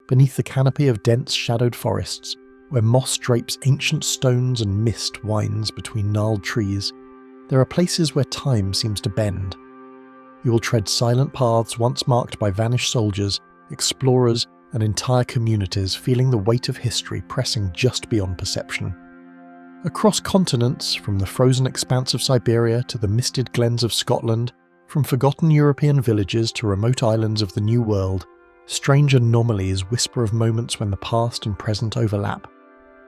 beneath the canopy of dense shadowed forests, where moss drapes ancient stones and mist winds between gnarled trees, there are places where time seems to bend. You will tread silent paths once marked by vanished soldiers, explorers, and entire communities feeling the weight of history pressing just beyond perception. Across continents, from the frozen expanse of Siberia to the misted glens of Scotland, from forgotten European villages to remote islands of the New World, strange anomalies whisper of moments when the past and present overlap.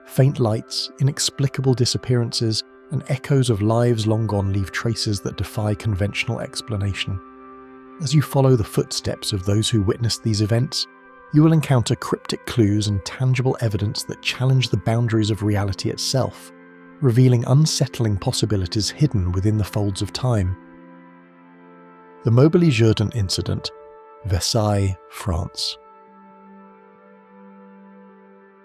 Faint lights, inexplicable disappearances, and echoes of lives long gone leave traces that defy conventional explanation. As you follow the footsteps of those who witnessed these events, you will encounter cryptic clues and tangible evidence that challenge the boundaries of reality itself, revealing unsettling possibilities hidden within the folds of time. The Moberly-Jourdain Incident, Versailles, France.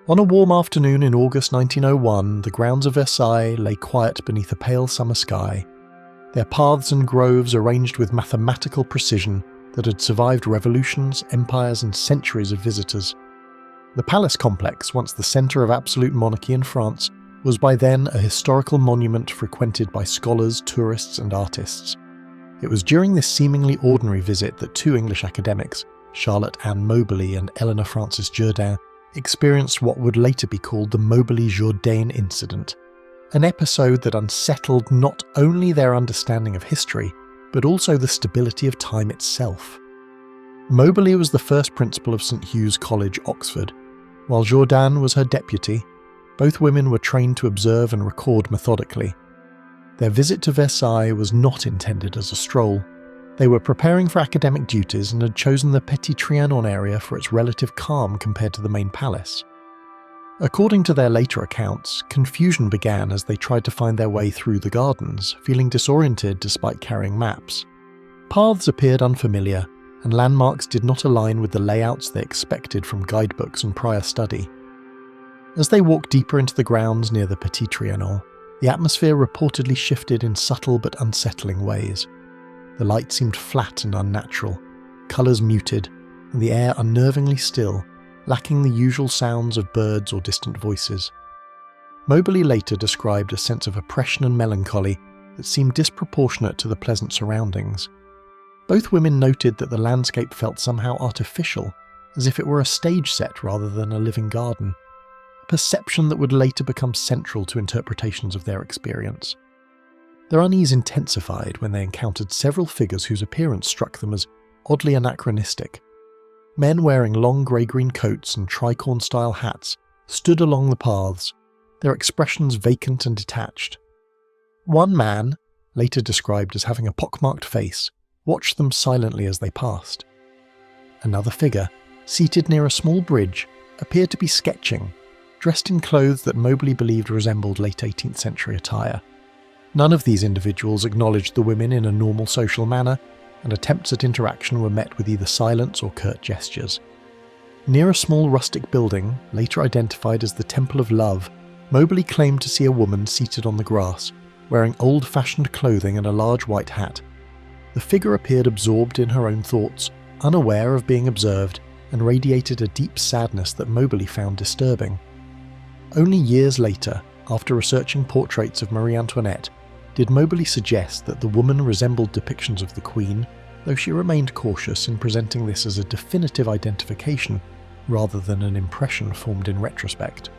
On a warm afternoon in August 1901, the grounds of Versailles lay quiet beneath a pale summer sky, their paths and groves arranged with mathematical precision that had survived revolutions, empires, and centuries of visitors. The palace complex, once the centre of absolute monarchy in France, was by then a historical monument frequented by scholars, tourists, and artists. It was during this seemingly ordinary visit that two English academics, Charlotte Ann Moberly and Eleanor Frances Jourdain, experienced what would later be called the Moberly-Jourdain Incident, an episode that unsettled not only their understanding of history, but also the stability of time itself. Moberly was the first principal of St Hugh's College, Oxford, while Jourdain was her deputy. Both women were trained to observe and record methodically. Their visit to Versailles was not intended as a stroll. They were preparing for academic duties and had chosen the Petit Trianon area for its relative calm compared to the main palace. According to their later accounts, confusion began as they tried to find their way through the gardens, feeling disoriented despite carrying maps. Paths appeared unfamiliar, and landmarks did not align with the layouts they expected from guidebooks and prior study. As they walked deeper into the grounds near the Petit Trianon, the atmosphere reportedly shifted in subtle but unsettling ways. The light seemed flat and unnatural, colours muted, and the air unnervingly still, lacking the usual sounds of birds or distant voices. Moberly later described a sense of oppression and melancholy that seemed disproportionate to the pleasant surroundings. Both women noted that the landscape felt somehow artificial, as if it were a stage set rather than a living garden, a perception that would later become central to interpretations of their experience. Their unease intensified when they encountered several figures whose appearance struck them as oddly anachronistic. Men wearing long grey-green coats and tricorn-style hats stood along the paths, their expressions vacant and detached. One man, later described as having a pockmarked face, watched them silently as they passed. Another figure, seated near a small bridge, appeared to be sketching, dressed in clothes that Moberly believed resembled late 18th century attire. None of these individuals acknowledged the women in a normal social manner, and attempts at interaction were met with either silence or curt gestures. Near a small rustic building, later identified as the Temple of Love, Moberly claimed to see a woman seated on the grass, wearing old-fashioned clothing and a large white hat. The figure appeared absorbed in her own thoughts, unaware of being observed, and radiated a deep sadness that Moberly found disturbing. Only years later, after researching portraits of Marie Antoinette, did Moberly suggest that the woman resembled depictions of the Queen, though she remained cautious in presenting this as a definitive identification rather than an impression formed in retrospect.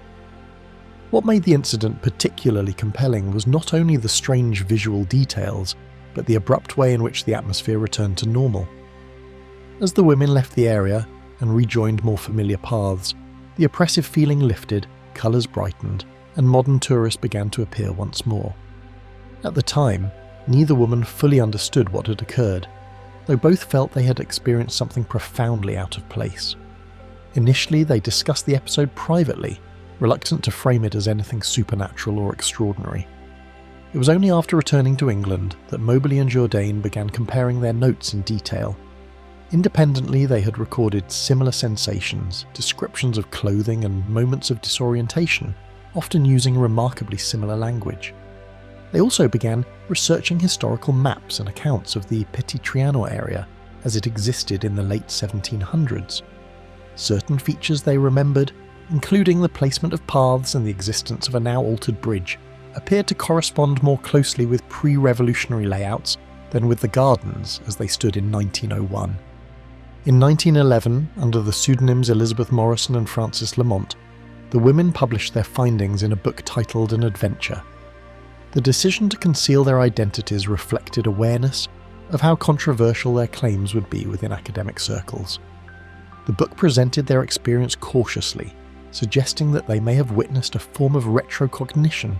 What made the incident particularly compelling was not only the strange visual details, but the abrupt way in which the atmosphere returned to normal. As the women left the area and rejoined more familiar paths, the oppressive feeling lifted, colours brightened, and modern tourists began to appear once more. At the time, neither woman fully understood what had occurred, though both felt they had experienced something profoundly out of place. Initially, they discussed the episode privately, reluctant to frame it as anything supernatural or extraordinary. It was only after returning to England that Moberly and Jourdain began comparing their notes in detail. Independently, they had recorded similar sensations, descriptions of clothing, and moments of disorientation, often using remarkably similar language. They also began researching historical maps and accounts of the Petit Trianon area as it existed in the late 1700s. certain features they remembered, including the placement of paths and the existence of a now altered bridge, appeared to correspond more closely with pre-revolutionary layouts than with the gardens as they stood in 1901. In 1911, under the pseudonyms Elizabeth Morrison and Frances Lamont, the women published their findings in a book titled An Adventure. The decision to conceal their identities reflected awareness of how controversial their claims would be within academic circles. The book presented their experience cautiously, suggesting that they may have witnessed a form of retrocognition,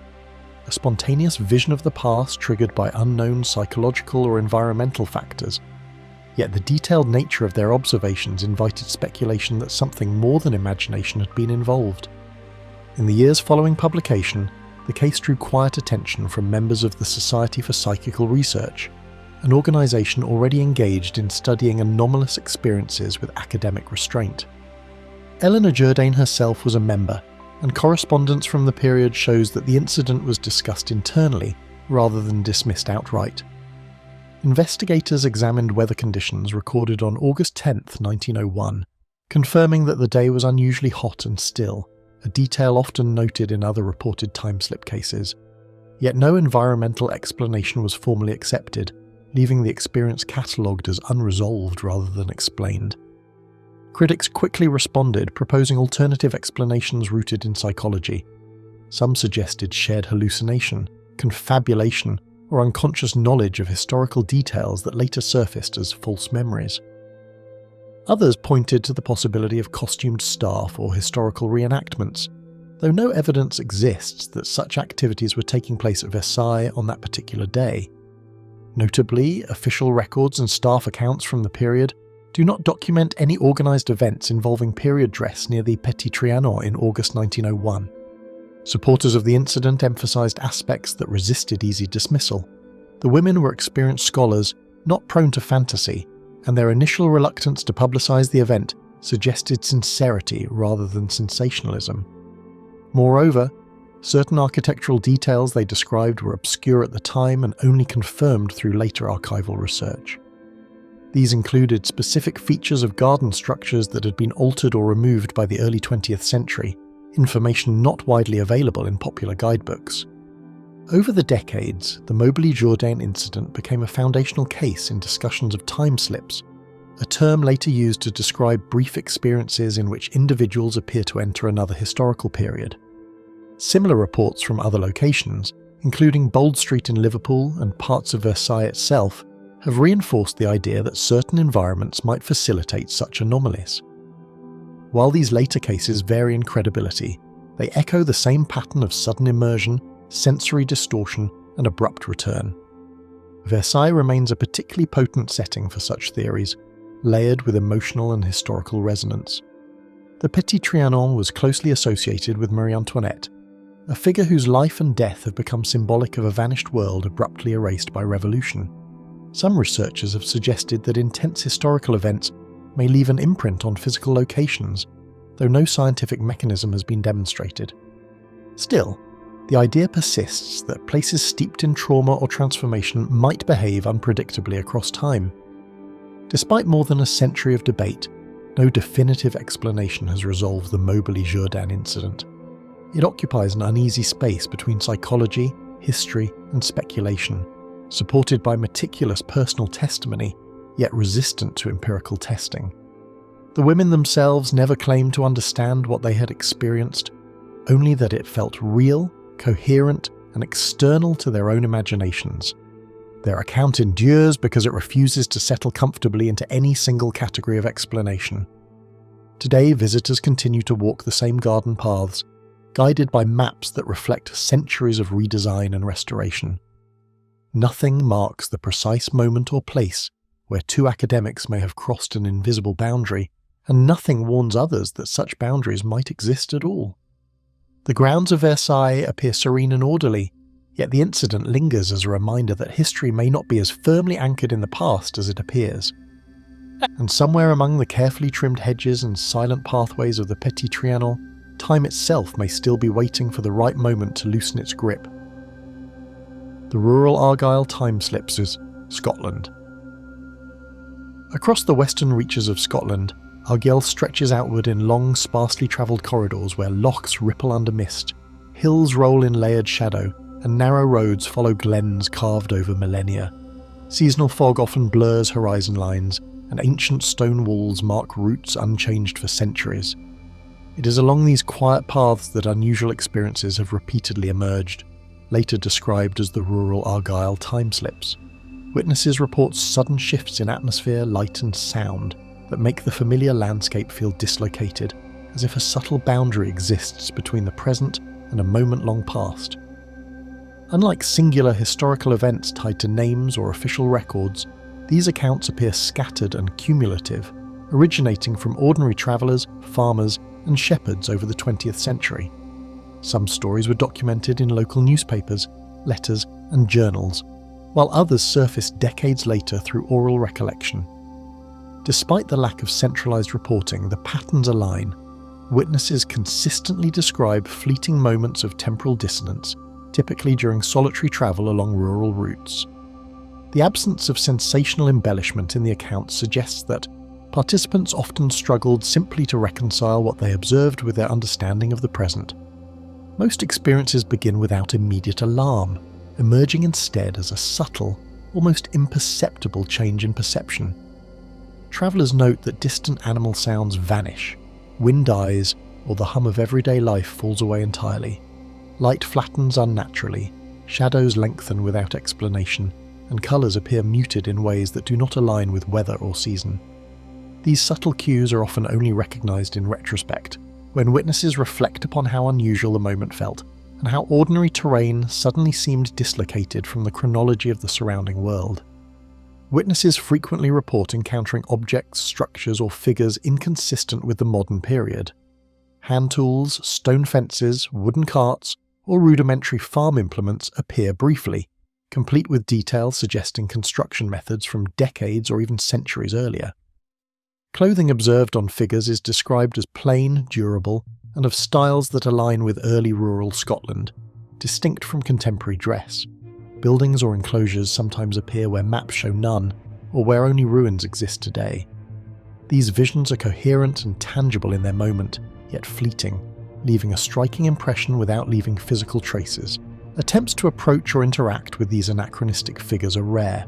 a spontaneous vision of the past triggered by unknown psychological or environmental factors. Yet the detailed nature of their observations invited speculation that something more than imagination had been involved. In the years following publication, the case drew quiet attention from members of the Society for Psychical Research, an organisation already engaged in studying anomalous experiences with academic restraint. Eleanor Jourdain herself was a member, and correspondence from the period shows that the incident was discussed internally rather than dismissed outright. Investigators examined weather conditions recorded on August 10, 1901, confirming that the day was unusually hot and still, a detail often noted in other reported time-slip cases. Yet no environmental explanation was formally accepted, leaving the experience catalogued as unresolved rather than explained. Critics quickly responded, proposing alternative explanations rooted in psychology. Some suggested shared hallucination, confabulation, or unconscious knowledge of historical details that later surfaced as false memories. Others pointed to the possibility of costumed staff or historical reenactments, though no evidence exists that such activities were taking place at Versailles on that particular day. Notably, official records and staff accounts from the period do not document any organised events involving period dress near the Petit Trianon in August 1901. Supporters of the incident emphasised aspects that resisted easy dismissal. The women were experienced scholars, not prone to fantasy, and their initial reluctance to publicise the event suggested sincerity rather than sensationalism. Moreover, certain architectural details they described were obscure at the time and only confirmed through later archival research. These included specific features of garden structures that had been altered or removed by the early 20th century, information not widely available in popular guidebooks. Over the decades, the Moberly-Jourdain incident became a foundational case in discussions of time slips, a term later used to describe brief experiences in which individuals appear to enter another historical period. Similar reports from other locations, including Bold Street in Liverpool and parts of Versailles itself, have reinforced the idea that certain environments might facilitate such anomalies. While these later cases vary in credibility, they echo the same pattern of sudden immersion, sensory distortion, and abrupt return. Versailles remains a particularly potent setting for such theories, layered with emotional and historical resonance. The Petit Trianon was closely associated with Marie Antoinette, a figure whose life and death have become symbolic of a vanished world abruptly erased by revolution. Some researchers have suggested that intense historical events may leave an imprint on physical locations, though no scientific mechanism has been demonstrated. Still, the idea persists that places steeped in trauma or transformation might behave unpredictably across time. Despite more than a century of debate, no definitive explanation has resolved the Moberly-Jourdain incident. It occupies an uneasy space between psychology, history, and speculation, supported by meticulous personal testimony, yet resistant to empirical testing. The women themselves never claimed to understand what they had experienced, only that it felt real, coherent, and external to their own imaginations. Their account endures because it refuses to settle comfortably into any single category of explanation. Today, visitors continue to walk the same garden paths, guided by maps that reflect centuries of redesign and restoration. Nothing marks the precise moment or place where two academics may have crossed an invisible boundary, and nothing warns others that such boundaries might exist at all. The grounds of Versailles appear serene and orderly, yet the incident lingers as a reminder that history may not be as firmly anchored in the past as it appears. And somewhere among the carefully trimmed hedges and silent pathways of the Petit Trianon, time itself may still be waiting for the right moment to loosen its grip. The rural Argyll time slips is Scotland. Across the western reaches of Scotland, Argyll stretches outward in long, sparsely travelled corridors where lochs ripple under mist, hills roll in layered shadow, and narrow roads follow glens carved over millennia. Seasonal fog often blurs horizon lines, and ancient stone walls mark routes unchanged for centuries. It is along these quiet paths that unusual experiences have repeatedly emerged, later described as the rural Argyll time slips. Witnesses report sudden shifts in atmosphere, light and sound that make the familiar landscape feel dislocated, as if a subtle boundary exists between the present and a moment-long past. Unlike singular historical events tied to names or official records, these accounts appear scattered and cumulative, originating from ordinary travellers, farmers, and shepherds over the 20th century. Some stories were documented in local newspapers, letters, and journals, while others surfaced decades later through oral recollection. Despite the lack of centralised reporting, the patterns align. Witnesses consistently describe fleeting moments of temporal dissonance, typically during solitary travel along rural routes. The absence of sensational embellishment in the accounts suggests that participants often struggled simply to reconcile what they observed with their understanding of the present. Most experiences begin without immediate alarm, emerging instead as a subtle, almost imperceptible change in perception. Travellers note that distant animal sounds vanish, wind dies, or the hum of everyday life falls away entirely. Light flattens unnaturally, shadows lengthen without explanation, and colours appear muted in ways that do not align with weather or season. These subtle cues are often only recognised in retrospect, when witnesses reflect upon how unusual the moment felt, and how ordinary terrain suddenly seemed dislocated from the chronology of the surrounding world. Witnesses frequently report encountering objects, structures, or figures inconsistent with the modern period. Hand tools, stone fences, wooden carts, or rudimentary farm implements appear briefly, complete with details suggesting construction methods from decades or even centuries earlier. Clothing observed on figures is described as plain, durable, and of styles that align with early rural Scotland, distinct from contemporary dress. Buildings or enclosures sometimes appear where maps show none, or where only ruins exist today. These visions are coherent and tangible in their moment, yet fleeting, leaving a striking impression without leaving physical traces. Attempts to approach or interact with these anachronistic figures are rare.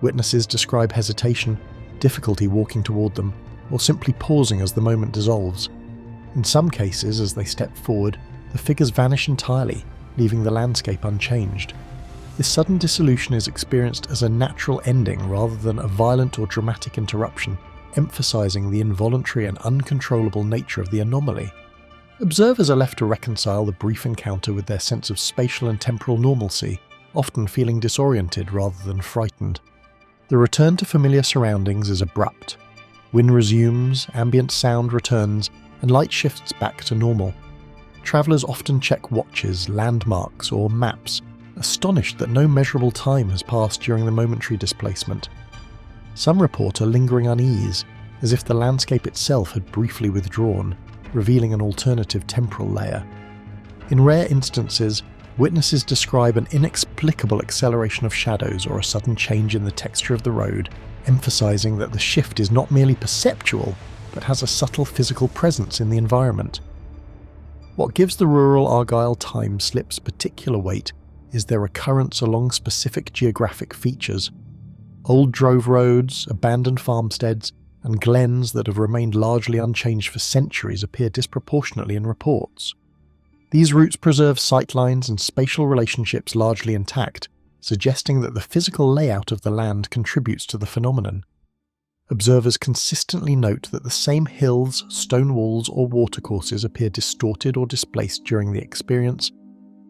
Witnesses describe hesitation, difficulty walking toward them, or simply pausing as the moment dissolves. In some cases, as they step forward, the figures vanish entirely, leaving the landscape unchanged. This sudden dissolution is experienced as a natural ending rather than a violent or dramatic interruption, emphasizing the involuntary and uncontrollable nature of the anomaly. Observers are left to reconcile the brief encounter with their sense of spatial and temporal normalcy, often feeling disoriented rather than frightened. The return to familiar surroundings is abrupt. Wind resumes, ambient sound returns, and light shifts back to normal. Travellers often check watches, landmarks, or maps, astonished that no measurable time has passed during the momentary displacement. Some report a lingering unease, as if the landscape itself had briefly withdrawn, revealing an alternative temporal layer. In rare instances, witnesses describe an inexplicable acceleration of shadows or a sudden change in the texture of the road, emphasizing that the shift is not merely perceptual, but has a subtle physical presence in the environment. What gives the rural Argyll time slips particular weight is their occurrence along specific geographic features. Old drove roads, abandoned farmsteads, and glens that have remained largely unchanged for centuries appear disproportionately in reports. These routes preserve sightlines and spatial relationships largely intact, suggesting that the physical layout of the land contributes to the phenomenon. Observers consistently note that the same hills, stone walls, or watercourses appear distorted or displaced during the experience,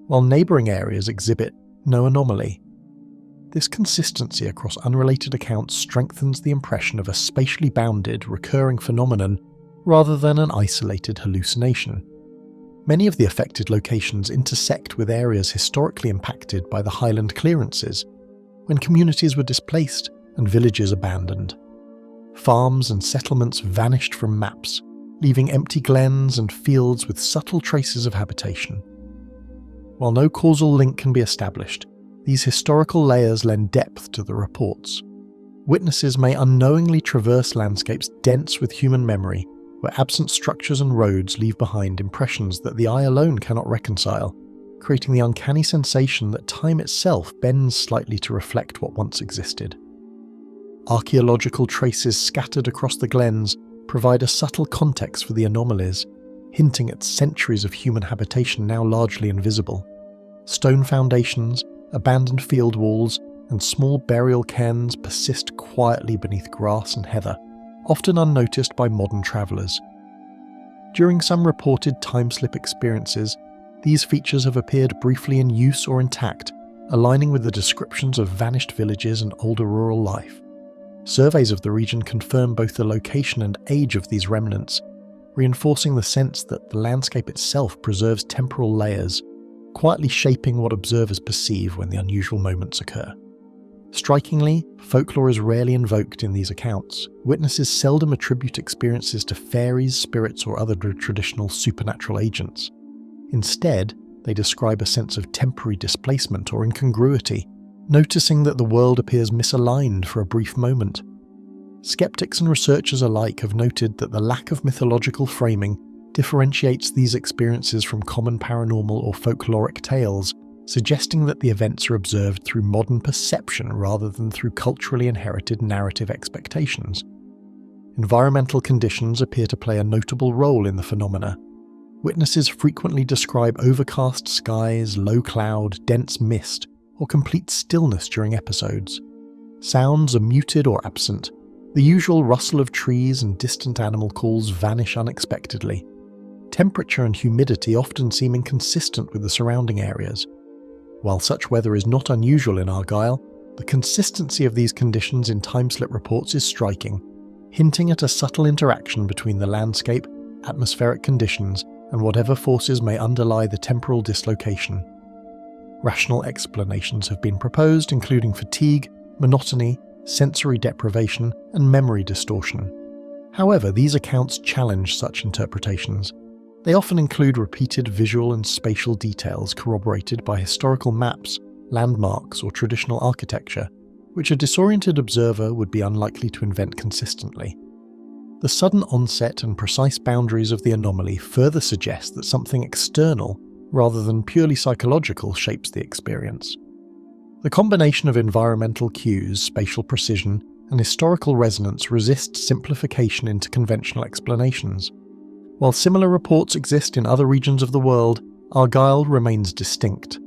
while neighbouring areas exhibit no anomaly. This consistency across unrelated accounts strengthens the impression of a spatially bounded, recurring phenomenon rather than an isolated hallucination. Many of the affected locations intersect with areas historically impacted by the Highland clearances, when communities were displaced and villages abandoned. Farms and settlements vanished from maps, leaving empty glens and fields with subtle traces of habitation. While no causal link can be established, these historical layers lend depth to the reports. witnesses may unknowingly traverse landscapes dense with human memory, where absent structures and roads leave behind impressions that the eye alone cannot reconcile, creating the uncanny sensation that time itself bends slightly to reflect what once existed. Archaeological traces scattered across the glens provide a subtle context for the anomalies, hinting at centuries of human habitation now largely invisible. Stone foundations, abandoned field walls, and small burial cairns persist quietly beneath grass and heather, often unnoticed by modern travellers. During some reported time-slip experiences, these features have appeared briefly in use or intact, aligning with the descriptions of vanished villages and older rural life. Surveys of the region confirm both the location and age of these remnants, reinforcing the sense that the landscape itself preserves temporal layers, quietly shaping what observers perceive when the unusual moments occur. Strikingly, folklore is rarely invoked in these accounts. Witnesses seldom attribute experiences to fairies, spirits, or other traditional supernatural agents. Instead, they describe a sense of temporary displacement or incongruity, noticing that the world appears misaligned for a brief moment. Skeptics and researchers alike have noted that the lack of mythological framing differentiates these experiences from common paranormal or folkloric tales, suggesting that the events are observed through modern perception rather than through culturally inherited narrative expectations. Environmental conditions appear to play a notable role in the phenomena. Witnesses frequently describe overcast skies, low cloud, dense mist, or complete stillness during episodes. Sounds are muted or absent. The usual rustle of trees and distant animal calls vanish unexpectedly. Temperature and humidity often seem inconsistent with the surrounding areas. While such weather is not unusual in Argyll, the consistency of these conditions in time-slip reports is striking, hinting at a subtle interaction between the landscape, atmospheric conditions, and whatever forces may underlie the temporal dislocation. Rational explanations have been proposed, including fatigue, monotony, sensory deprivation, and memory distortion. However, these accounts challenge such interpretations. They often include repeated visual and spatial details corroborated by historical maps, landmarks, or traditional architecture, which a disoriented observer would be unlikely to invent consistently. The sudden onset and precise boundaries of the anomaly further suggest that something external, rather than purely psychological, shapes the experience. The combination of environmental cues, spatial precision, and historical resonance resists simplification into conventional explanations. While similar reports exist in other regions of the world, Argyll remains distinct.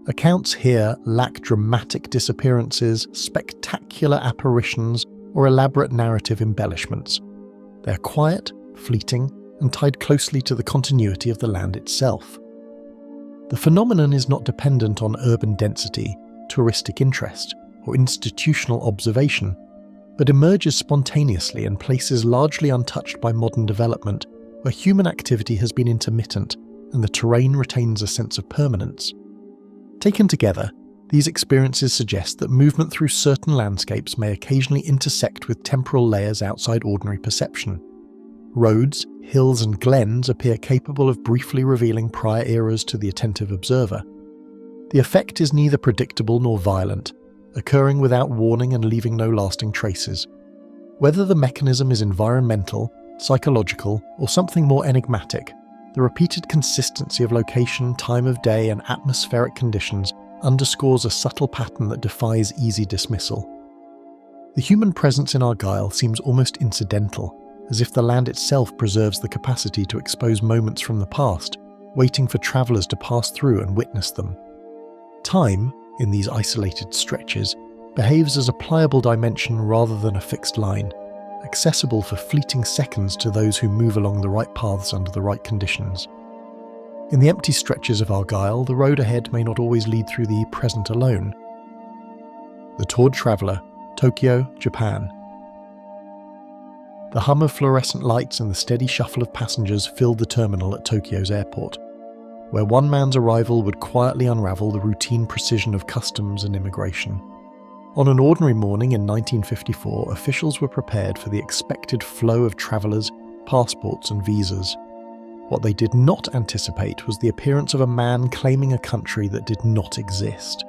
Accounts here lack dramatic disappearances, spectacular apparitions, or elaborate narrative embellishments. They are quiet, fleeting, and tied closely to the continuity of the land itself. The phenomenon is not dependent on urban density, touristic interest, or institutional observation, but emerges spontaneously in places largely untouched by modern development, where human activity has been intermittent and the terrain retains a sense of permanence. Taken together, these experiences suggest that movement through certain landscapes may occasionally intersect with temporal layers outside ordinary perception. Roads, hills, and glens appear capable of briefly revealing prior eras to the attentive observer. The effect is neither predictable nor violent, occurring without warning and leaving no lasting traces. Whether the mechanism is environmental, psychological, or something more enigmatic, the repeated consistency of location, time of day, and atmospheric conditions underscores a subtle pattern that defies easy dismissal. The human presence in Argyll seems almost incidental, as if the land itself preserves the capacity to expose moments from the past, waiting for travellers to pass through and witness them. Time, in these isolated stretches, behaves as a pliable dimension rather than a fixed line, accessible for fleeting seconds to those who move along the right paths under the right conditions. In the empty stretches of Argyll, the road ahead may not always lead through the present alone. The Toured Traveller, Tokyo, Japan. The hum of fluorescent lights and the steady shuffle of passengers filled the terminal at Tokyo's airport, where one man's arrival would quietly unravel the routine precision of customs and immigration. On an ordinary morning in 1954, officials were prepared for the expected flow of travellers, passports, and visas. What they did not anticipate was the appearance of a man claiming a country that did not exist.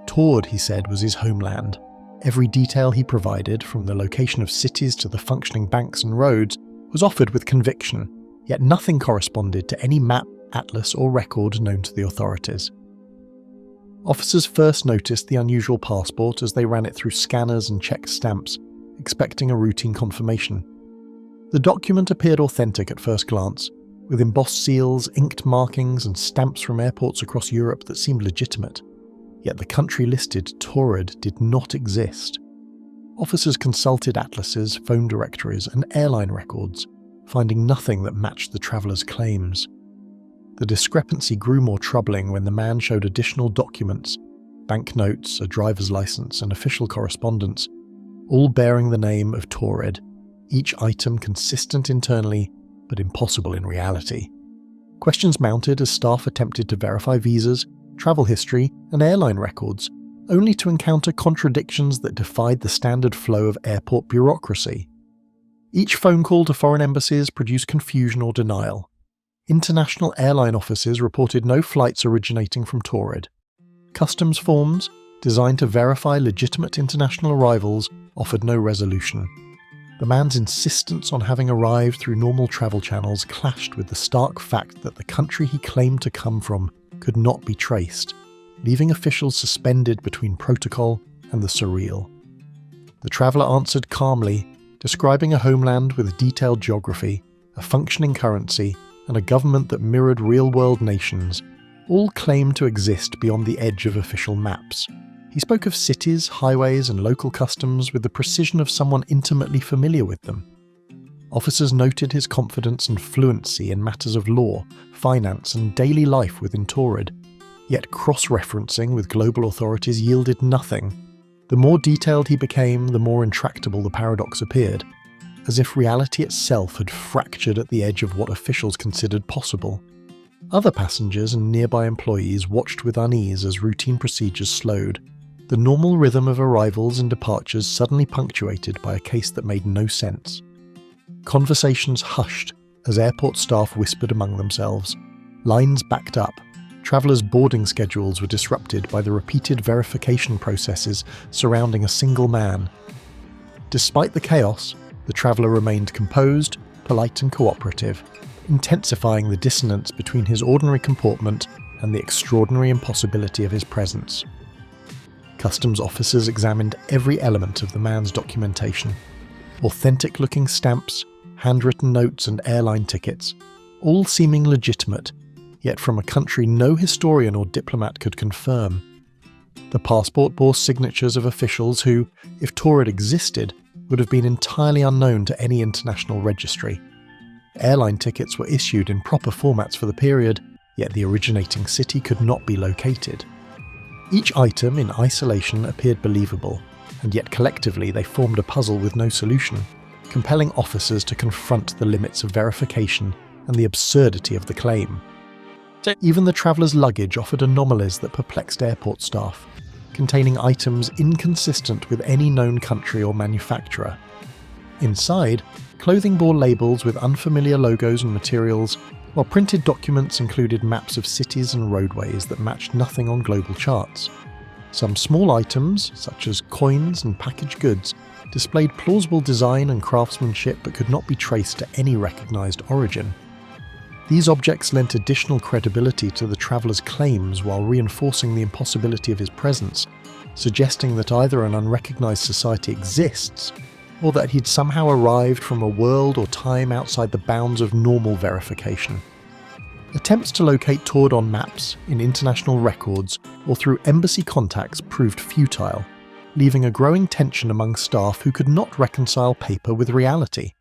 Tord, he said, was his homeland. Every detail he provided, from the location of cities to the functioning banks and roads, was offered with conviction, yet nothing corresponded to any map, atlas, or record known to the authorities. Officers first noticed the unusual passport as they ran it through scanners and checked stamps, expecting a routine confirmation. The document appeared authentic at first glance, with embossed seals, inked markings, and stamps from airports across Europe that seemed legitimate. Yet the country listed, Taured, did not exist. Officers consulted atlases, phone directories, and airline records, finding nothing that matched the traveller's claims. The discrepancy grew more troubling when the man showed additional documents, banknotes, a driver's license, and official correspondence, all bearing the name of Taured, each item consistent internally but impossible in reality. Questions mounted as staff attempted to verify visas, travel history, and airline records, only to encounter contradictions that defied the standard flow of airport bureaucracy. Each phone call to foreign embassies produced confusion or denial. International airline offices reported no flights originating from Taured. Customs forms, designed to verify legitimate international arrivals, offered no resolution. The man's insistence on having arrived through normal travel channels clashed with the stark fact that the country he claimed to come from could not be traced, leaving officials suspended between protocol and the surreal. The traveller answered calmly, describing a homeland with detailed geography, a functioning currency, and a government that mirrored real-world nations, all claimed to exist beyond the edge of official maps. He spoke of cities, highways, and local customs with the precision of someone intimately familiar with them. Officers noted his confidence and fluency in matters of law, finance, and daily life within Taured, yet cross-referencing with global authorities yielded nothing. The more detailed he became, the more intractable the paradox appeared, as if reality itself had fractured at the edge of what officials considered possible. Other passengers and nearby employees watched with unease as routine procedures slowed, the normal rhythm of arrivals and departures suddenly punctuated by a case that made no sense. Conversations hushed as airport staff whispered among themselves. Lines backed up. Travellers' boarding schedules were disrupted by the repeated verification processes surrounding a single man. Despite the chaos, the traveller remained composed, polite and cooperative, intensifying the dissonance between his ordinary comportment and the extraordinary impossibility of his presence. Customs officers examined every element of the man's documentation. Authentic-looking stamps, handwritten notes and airline tickets, all seeming legitimate, yet from a country no historian or diplomat could confirm. The passport bore signatures of officials who, if Taured existed, would have been entirely unknown to any international registry. Airline tickets were issued in proper formats for the period, yet the originating city could not be located. Each item in isolation appeared believable, and yet collectively they formed a puzzle with no solution, compelling officers to confront the limits of verification and the absurdity of the claim. Even the traveller's luggage offered anomalies that perplexed airport staff, containing items inconsistent with any known country or manufacturer. Inside, clothing bore labels with unfamiliar logos and materials, while printed documents included maps of cities and roadways that matched nothing on global charts. Some small items, such as coins and packaged goods, displayed plausible design and craftsmanship but could not be traced to any recognised origin. These objects lent additional credibility to the traveller's claims while reinforcing the impossibility of his presence, suggesting that either an unrecognised society exists, or that he'd somehow arrived from a world or time outside the bounds of normal verification. Attempts to locate Taured on maps, in international records, or through embassy contacts proved futile, leaving a growing tension among staff who could not reconcile paper with reality.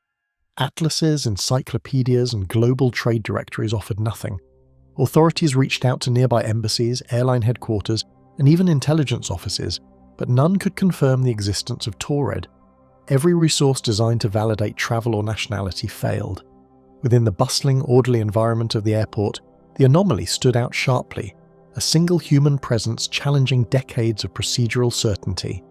Atlases, encyclopedias, and global trade directories offered nothing. Authorities reached out to nearby embassies, airline headquarters, and even intelligence offices, but none could confirm the existence of Taured. Every resource designed to validate travel or nationality failed. Within the bustling, orderly environment of the airport, the anomaly stood out sharply, a single human presence challenging decades of procedural certainty.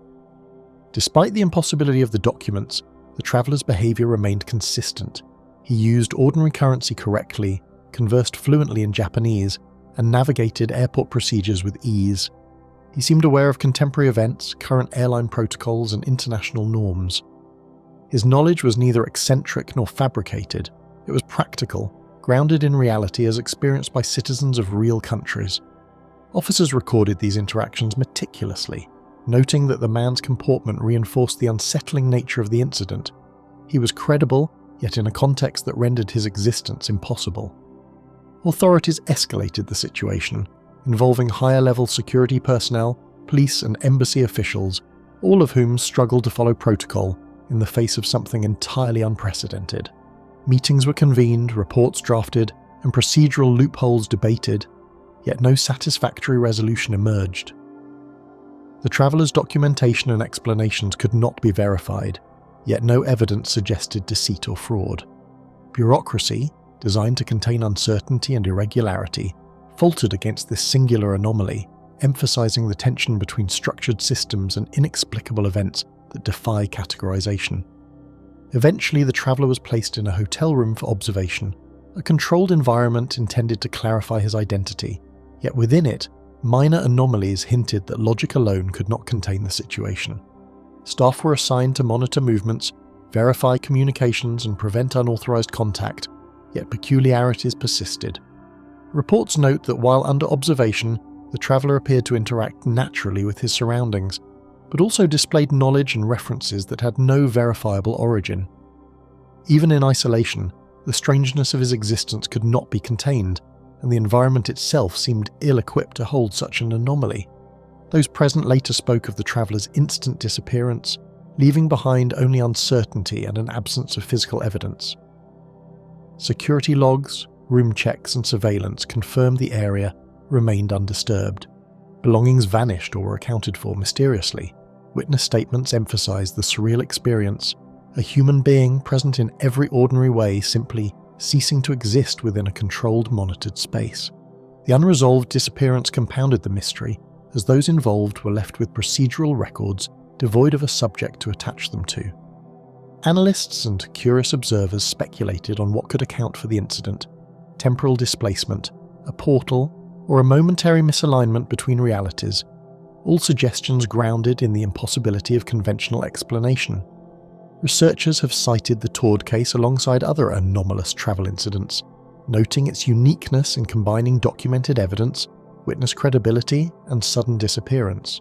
Despite the impossibility of the documents, the traveller's behaviour remained consistent. He used ordinary currency correctly, conversed fluently in Japanese, and navigated airport procedures with ease. He seemed aware of contemporary events, current airline protocols, and international norms. His knowledge was neither eccentric nor fabricated. It was practical, grounded in reality as experienced by citizens of real countries. Officers recorded these interactions meticulously, noting that the man's comportment reinforced the unsettling nature of the incident. He was credible, yet in a context that rendered his existence impossible. Authorities escalated the situation, involving higher-level security personnel, police and embassy officials, all of whom struggled to follow protocol in the face of something entirely unprecedented. Meetings were convened, reports drafted, and procedural loopholes debated, yet no satisfactory resolution emerged. The traveller's documentation and explanations could not be verified, yet no evidence suggested deceit or fraud. Bureaucracy, designed to contain uncertainty and irregularity, faltered against this singular anomaly, emphasizing the tension between structured systems and inexplicable events that defy categorization. Eventually, the traveller was placed in a hotel room for observation, a controlled environment intended to clarify his identity, yet within it, minor anomalies hinted that logic alone could not contain the situation. Staff were assigned to monitor movements, verify communications, and prevent unauthorized contact, yet peculiarities persisted. Reports note that while under observation, the traveller appeared to interact naturally with his surroundings, but also displayed knowledge and references that had no verifiable origin. Even in isolation, the strangeness of his existence could not be contained, and the environment itself seemed ill-equipped to hold such an anomaly. Those present later spoke of the traveller's instant disappearance, leaving behind only uncertainty and an absence of physical evidence. Security logs, room checks and surveillance confirmed the area remained undisturbed. Belongings vanished or were accounted for mysteriously. Witness statements emphasized the surreal experience, a human being present in every ordinary way simply ceasing to exist within a controlled, monitored space. The unresolved disappearance compounded the mystery, as those involved were left with procedural records devoid of a subject to attach them to. Analysts and curious observers speculated on what could account for the incident: temporal displacement, a portal, or a momentary misalignment between realities, all suggestions grounded in the impossibility of conventional explanation. Researchers have cited the Tord case alongside other anomalous travel incidents, noting its uniqueness in combining documented evidence, witness credibility, and sudden disappearance.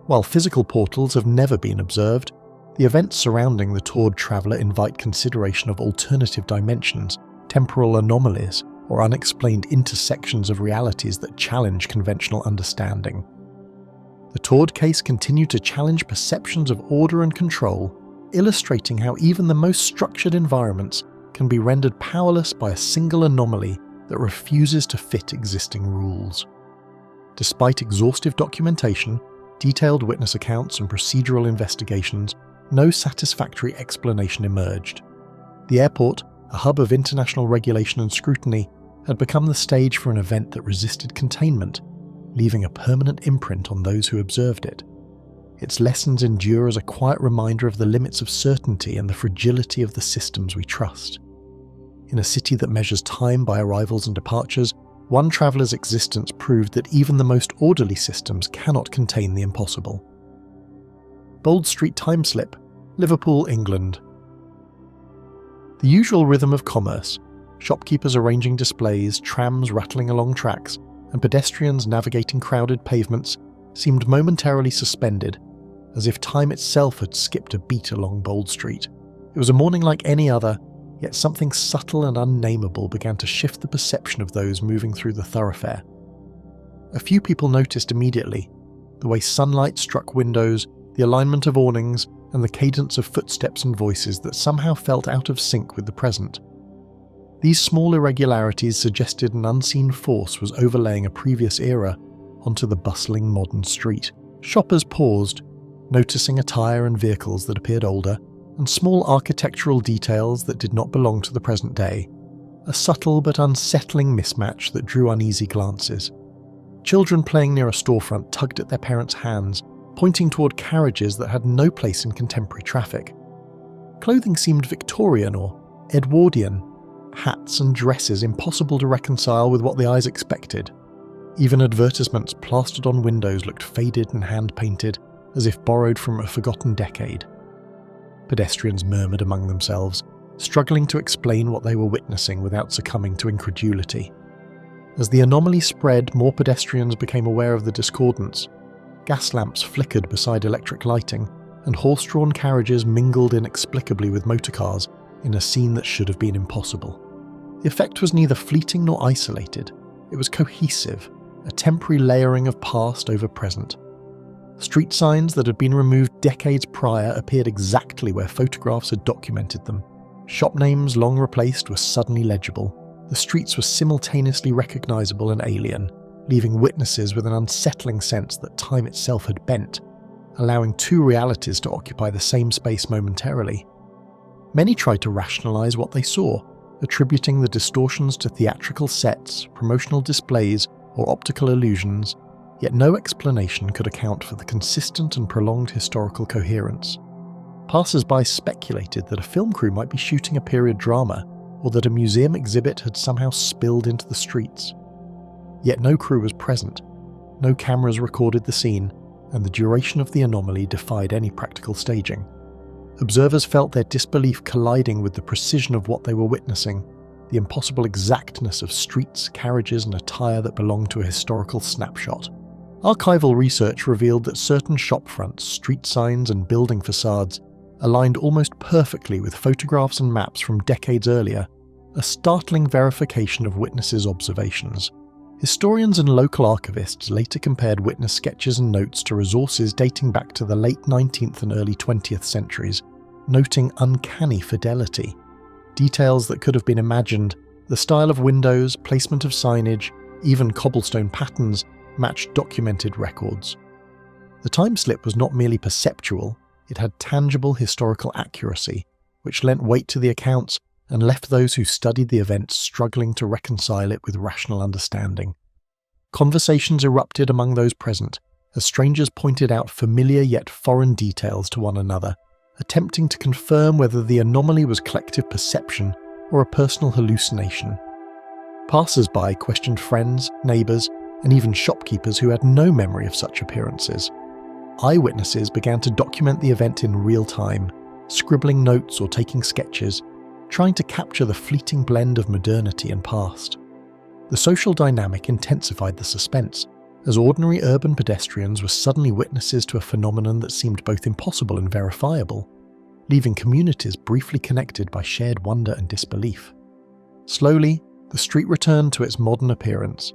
While physical portals have never been observed, the events surrounding the Tord traveller invite consideration of alternative dimensions, temporal anomalies, or unexplained intersections of realities that challenge conventional understanding. The Tord case continued to challenge perceptions of order and control, illustrating how even the most structured environments can be rendered powerless by a single anomaly that refuses to fit existing rules. Despite exhaustive documentation, detailed witness accounts and procedural investigations, no satisfactory explanation emerged. The airport, a hub of international regulation and scrutiny, had become the stage for an event that resisted containment, leaving a permanent imprint on those who observed it. Its lessons endure as a quiet reminder of the limits of certainty and the fragility of the systems we trust. In a city that measures time by arrivals and departures, one traveller's existence proved that even the most orderly systems cannot contain the impossible. Bold Street Timeslip, Liverpool, England. The usual rhythm of commerce, shopkeepers arranging displays, trams rattling along tracks, and pedestrians navigating crowded pavements, seemed momentarily suspended, as if time itself had skipped a beat along Bold Street. It was a morning like any other, yet something subtle and unnameable began to shift the perception of those moving through the thoroughfare. A few people noticed immediately the way sunlight struck windows, the alignment of awnings, and the cadence of footsteps and voices that somehow felt out of sync with the present. These small irregularities suggested an unseen force was overlaying a previous era onto the bustling modern street. Shoppers paused, noticing attire and vehicles that appeared older, and small architectural details that did not belong to the present day, a subtle but unsettling mismatch that drew uneasy glances. Children playing near a storefront tugged at their parents' hands, pointing toward carriages that had no place in contemporary traffic. Clothing seemed Victorian or Edwardian, hats and dresses impossible to reconcile with what the eyes expected. Even advertisements plastered on windows looked faded and hand-painted, as if borrowed from a forgotten decade. Pedestrians murmured among themselves, struggling to explain what they were witnessing without succumbing to incredulity. As the anomaly spread, more pedestrians became aware of the discordance. Gas lamps flickered beside electric lighting, and horse-drawn carriages mingled inexplicably with motorcars in a scene that should have been impossible. The effect was neither fleeting nor isolated. It was cohesive, a temporary layering of past over present. Street signs that had been removed decades prior appeared exactly where photographs had documented them. Shop names long replaced were suddenly legible. The streets were simultaneously recognizable and alien, leaving witnesses with an unsettling sense that time itself had bent, allowing two realities to occupy the same space momentarily. Many tried to rationalize what they saw, attributing the distortions to theatrical sets, promotional displays, or optical illusions, yet no explanation could account for the consistent and prolonged historical coherence. Passers-by speculated that a film crew might be shooting a period drama, or that a museum exhibit had somehow spilled into the streets. Yet no crew was present, no cameras recorded the scene, and the duration of the anomaly defied any practical staging. Observers felt their disbelief colliding with the precision of what they were witnessing, the impossible exactness of streets, carriages, and attire that belonged to a historical snapshot. Archival research revealed that certain shop fronts, street signs, and building facades aligned almost perfectly with photographs and maps from decades earlier, a startling verification of witnesses' observations. Historians and local archivists later compared witness sketches and notes to resources dating back to the late 19th and early 20th centuries, noting uncanny fidelity. Details that could have been imagined, the style of windows, placement of signage, even cobblestone patterns, matched documented records. The time slip was not merely perceptual, it had tangible historical accuracy, which lent weight to the accounts and left those who studied the event struggling to reconcile it with rational understanding. Conversations erupted among those present, as strangers pointed out familiar yet foreign details to one another, attempting to confirm whether the anomaly was collective perception or a personal hallucination. Passers-by questioned friends, neighbours, and even shopkeepers who had no memory of such appearances. Eyewitnesses began to document the event in real time, scribbling notes or taking sketches, trying to capture the fleeting blend of modernity and past. The social dynamic intensified the suspense, as ordinary urban pedestrians were suddenly witnesses to a phenomenon that seemed both impossible and verifiable, leaving communities briefly connected by shared wonder and disbelief. Slowly, the street returned to its modern appearance,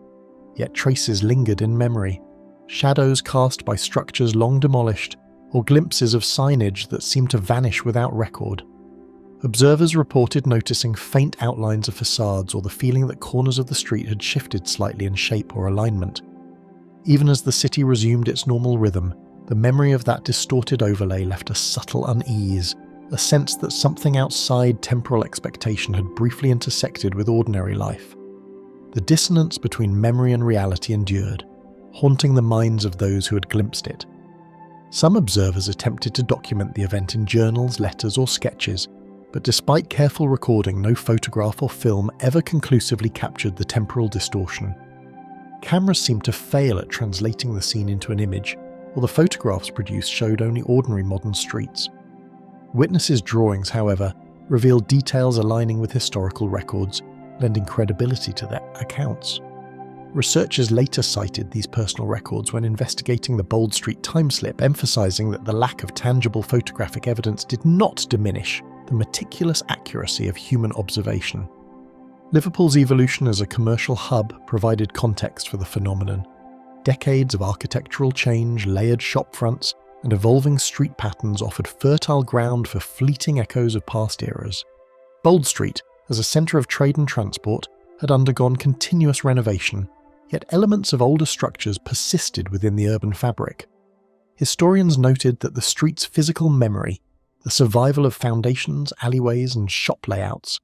yet traces lingered in memory, shadows cast by structures long demolished, or glimpses of signage that seemed to vanish without record. Observers reported noticing faint outlines of facades or the feeling that corners of the street had shifted slightly in shape or alignment. Even as the city resumed its normal rhythm, the memory of that distorted overlay left a subtle unease, a sense that something outside temporal expectation had briefly intersected with ordinary life. The dissonance between memory and reality endured, haunting the minds of those who had glimpsed it. Some observers attempted to document the event in journals, letters, or sketches, but despite careful recording, no photograph or film ever conclusively captured the temporal distortion. Cameras seemed to fail at translating the scene into an image, while the photographs produced showed only ordinary modern streets. Witnesses' drawings, however, revealed details aligning with historical records, lending credibility to their accounts. Researchers later cited these personal records when investigating the Bold Street timeslip, emphasizing that the lack of tangible photographic evidence did not diminish the meticulous accuracy of human observation. Liverpool's evolution as a commercial hub provided context for the phenomenon. Decades of architectural change, layered shop fronts, and evolving street patterns offered fertile ground for fleeting echoes of past eras. Bold Street, as a centre of trade and transport, had undergone continuous renovation, yet elements of older structures persisted within the urban fabric. Historians noted that the street's physical memory, the survival of foundations, alleyways, and shop layouts,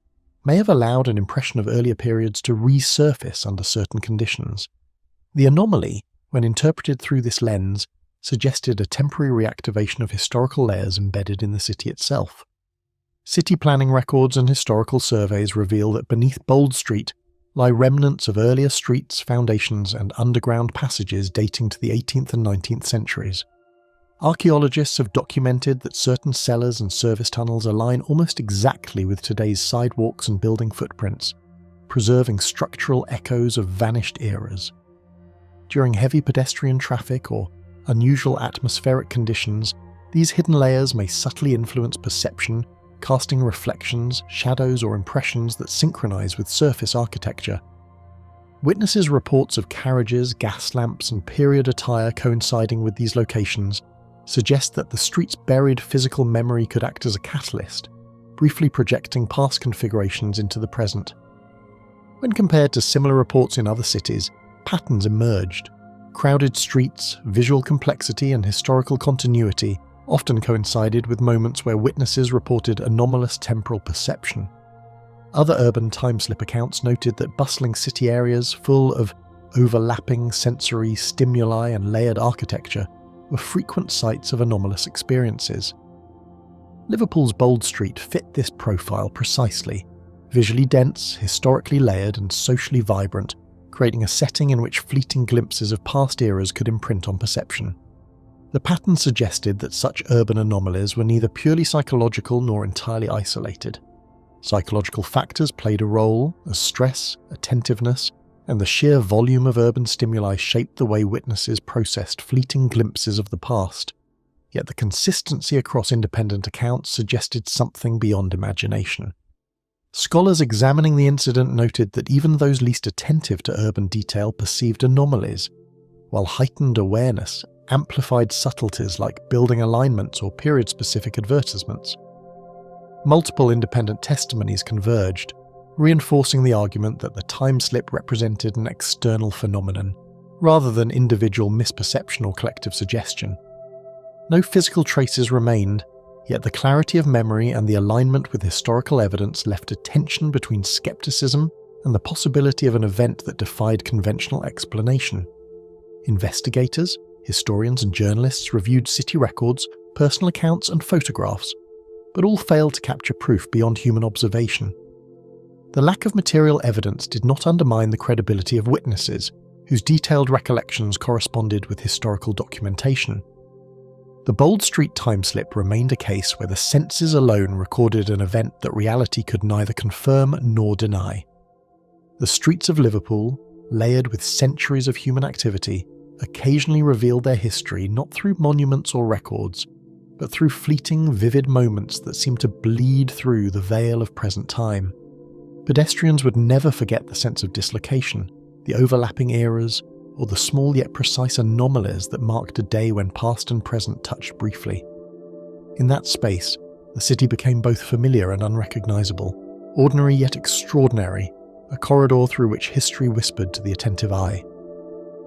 may have allowed an impression of earlier periods to resurface under certain conditions. The anomaly, when interpreted through this lens, suggested a temporary reactivation of historical layers embedded in the city itself. City planning records and historical surveys reveal that beneath Bold Street lie remnants of earlier streets, foundations, and underground passages dating to the 18th and 19th centuries. Archaeologists have documented that certain cellars and service tunnels align almost exactly with today's sidewalks and building footprints, preserving structural echoes of vanished eras. During heavy pedestrian traffic or unusual atmospheric conditions, these hidden layers may subtly influence perception, casting reflections, shadows, or impressions that synchronize with surface architecture. Witnesses' reports of carriages, gas lamps, and period attire coinciding with these locations suggest that the street's buried physical memory could act as a catalyst, briefly projecting past configurations into the present. When compared to similar reports in other cities, patterns emerged. Crowded streets, visual complexity, and historical continuity often coincided with moments where witnesses reported anomalous temporal perception. Other urban time-slip accounts noted that bustling city areas full of overlapping sensory stimuli and layered architecture were frequent sites of anomalous experiences. Liverpool's Bold Street fit this profile precisely, visually dense, historically layered, and socially vibrant, creating a setting in which fleeting glimpses of past eras could imprint on perception. The pattern suggested that such urban anomalies were neither purely psychological nor entirely isolated. Psychological factors played a role, as stress, attentiveness, and the sheer volume of urban stimuli shaped the way witnesses processed fleeting glimpses of the past. Yet the consistency across independent accounts suggested something beyond imagination. Scholars examining the incident noted that even those least attentive to urban detail perceived anomalies, while heightened awareness amplified subtleties like building alignments or period-specific advertisements. Multiple independent testimonies converged, reinforcing the argument that the time slip represented an external phenomenon, rather than individual misperception or collective suggestion. No physical traces remained, yet the clarity of memory and the alignment with historical evidence left a tension between skepticism and the possibility of an event that defied conventional explanation. Investigators, historians, and journalists reviewed city records, personal accounts, and photographs, but all failed to capture proof beyond human observation. The lack of material evidence did not undermine the credibility of witnesses, whose detailed recollections corresponded with historical documentation. The Bold Street time-slip remained a case where the senses alone recorded an event that reality could neither confirm nor deny. The streets of Liverpool, layered with centuries of human activity, occasionally revealed their history not through monuments or records, but through fleeting, vivid moments that seemed to bleed through the veil of present time. Pedestrians would never forget the sense of dislocation, the overlapping eras, or the small yet precise anomalies that marked a day when past and present touched briefly. In that space, the city became both familiar and unrecognizable, ordinary yet extraordinary, a corridor through which history whispered to the attentive eye.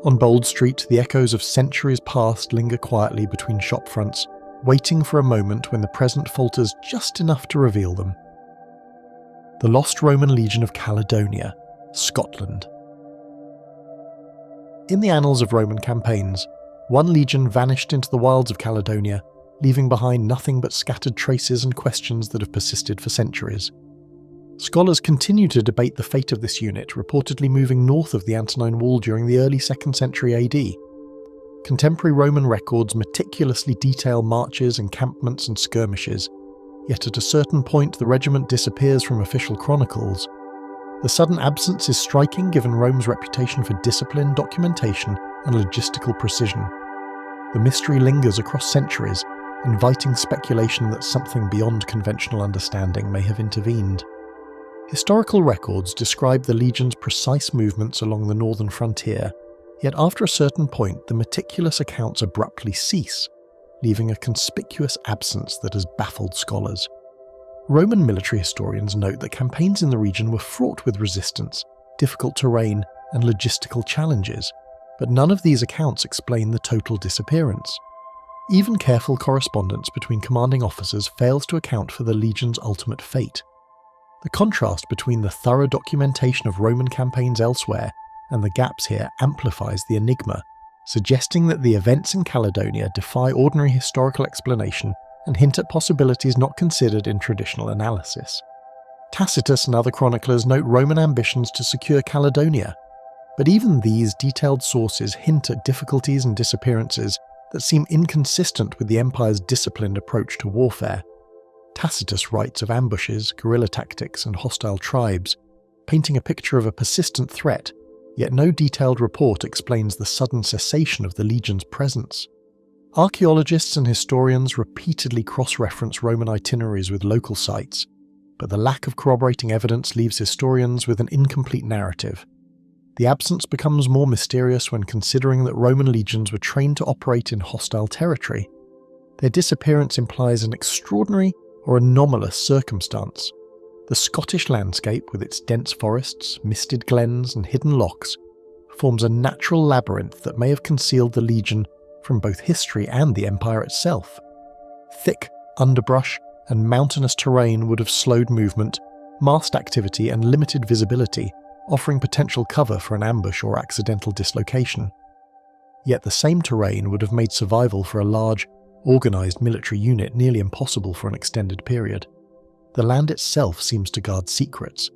On Bold Street, the echoes of centuries past linger quietly between shop fronts, waiting for a moment when the present falters just enough to reveal them. The Lost Roman Legion of Caledonia, Scotland. In the annals of Roman campaigns, one legion vanished into the wilds of Caledonia, leaving behind nothing but scattered traces and questions that have persisted for centuries. Scholars continue to debate the fate of this unit, reportedly moving north of the Antonine Wall during the early 2nd century AD. Contemporary Roman records meticulously detail marches, encampments, and skirmishes, yet at a certain point the regiment disappears from official chronicles. The sudden absence is striking given Rome's reputation for discipline, documentation, and logistical precision. The mystery lingers across centuries, inviting speculation that something beyond conventional understanding may have intervened. Historical records describe the legion's precise movements along the northern frontier, yet after a certain point the meticulous accounts abruptly cease, leaving a conspicuous absence that has baffled scholars. Roman military historians note that campaigns in the region were fraught with resistance, difficult terrain, and logistical challenges, but none of these accounts explain the total disappearance. Even careful correspondence between commanding officers fails to account for the legion's ultimate fate. The contrast between the thorough documentation of Roman campaigns elsewhere and the gaps here amplifies the enigma, suggesting that the events in Caledonia defy ordinary historical explanation and hint at possibilities not considered in traditional analysis. Tacitus and other chroniclers note Roman ambitions to secure Caledonia, but even these detailed sources hint at difficulties and disappearances that seem inconsistent with the empire's disciplined approach to warfare. Tacitus writes of ambushes, guerrilla tactics, and hostile tribes, painting a picture of a persistent threat, yet no detailed report explains the sudden cessation of the legion's presence. Archaeologists and historians repeatedly cross-reference Roman itineraries with local sites, but the lack of corroborating evidence leaves historians with an incomplete narrative. The absence becomes more mysterious when considering that Roman legions were trained to operate in hostile territory. Their disappearance implies an extraordinary or anomalous circumstance. The Scottish landscape, with its dense forests, misted glens, and hidden lochs, forms a natural labyrinth that may have concealed the legion from both history and the empire itself. Thick underbrush and mountainous terrain would have slowed movement, masked activity, and limited visibility, offering potential cover for an ambush or accidental dislocation. Yet the same terrain would have made survival for a large, organised military unit nearly impossible for an extended period. The land itself seems to guard secrets,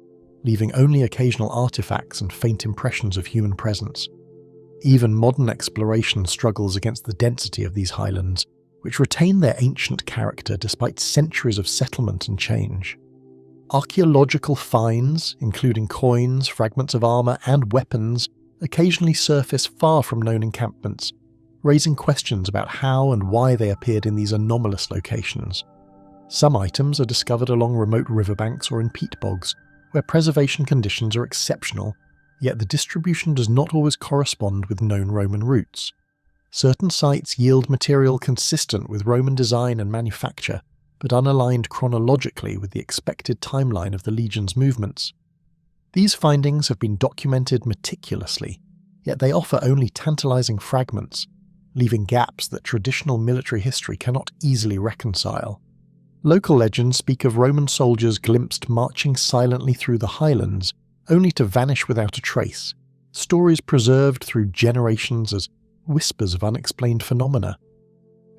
leaving only occasional artifacts and faint impressions of human presence. Even modern exploration struggles against the density of these highlands, which retain their ancient character despite centuries of settlement and change. Archaeological finds, including coins, fragments of armour, and weapons, occasionally surface far from known encampments, raising questions about how and why they appeared in these anomalous locations. Some items are discovered along remote riverbanks or in peat bogs, where preservation conditions are exceptional, yet the distribution does not always correspond with known Roman routes. Certain sites yield material consistent with Roman design and manufacture, but unaligned chronologically with the expected timeline of the legion's movements. These findings have been documented meticulously, yet they offer only tantalizing fragments, leaving gaps that traditional military history cannot easily reconcile. Local legends speak of Roman soldiers glimpsed marching silently through the highlands, only to vanish without a trace, stories preserved through generations as whispers of unexplained phenomena.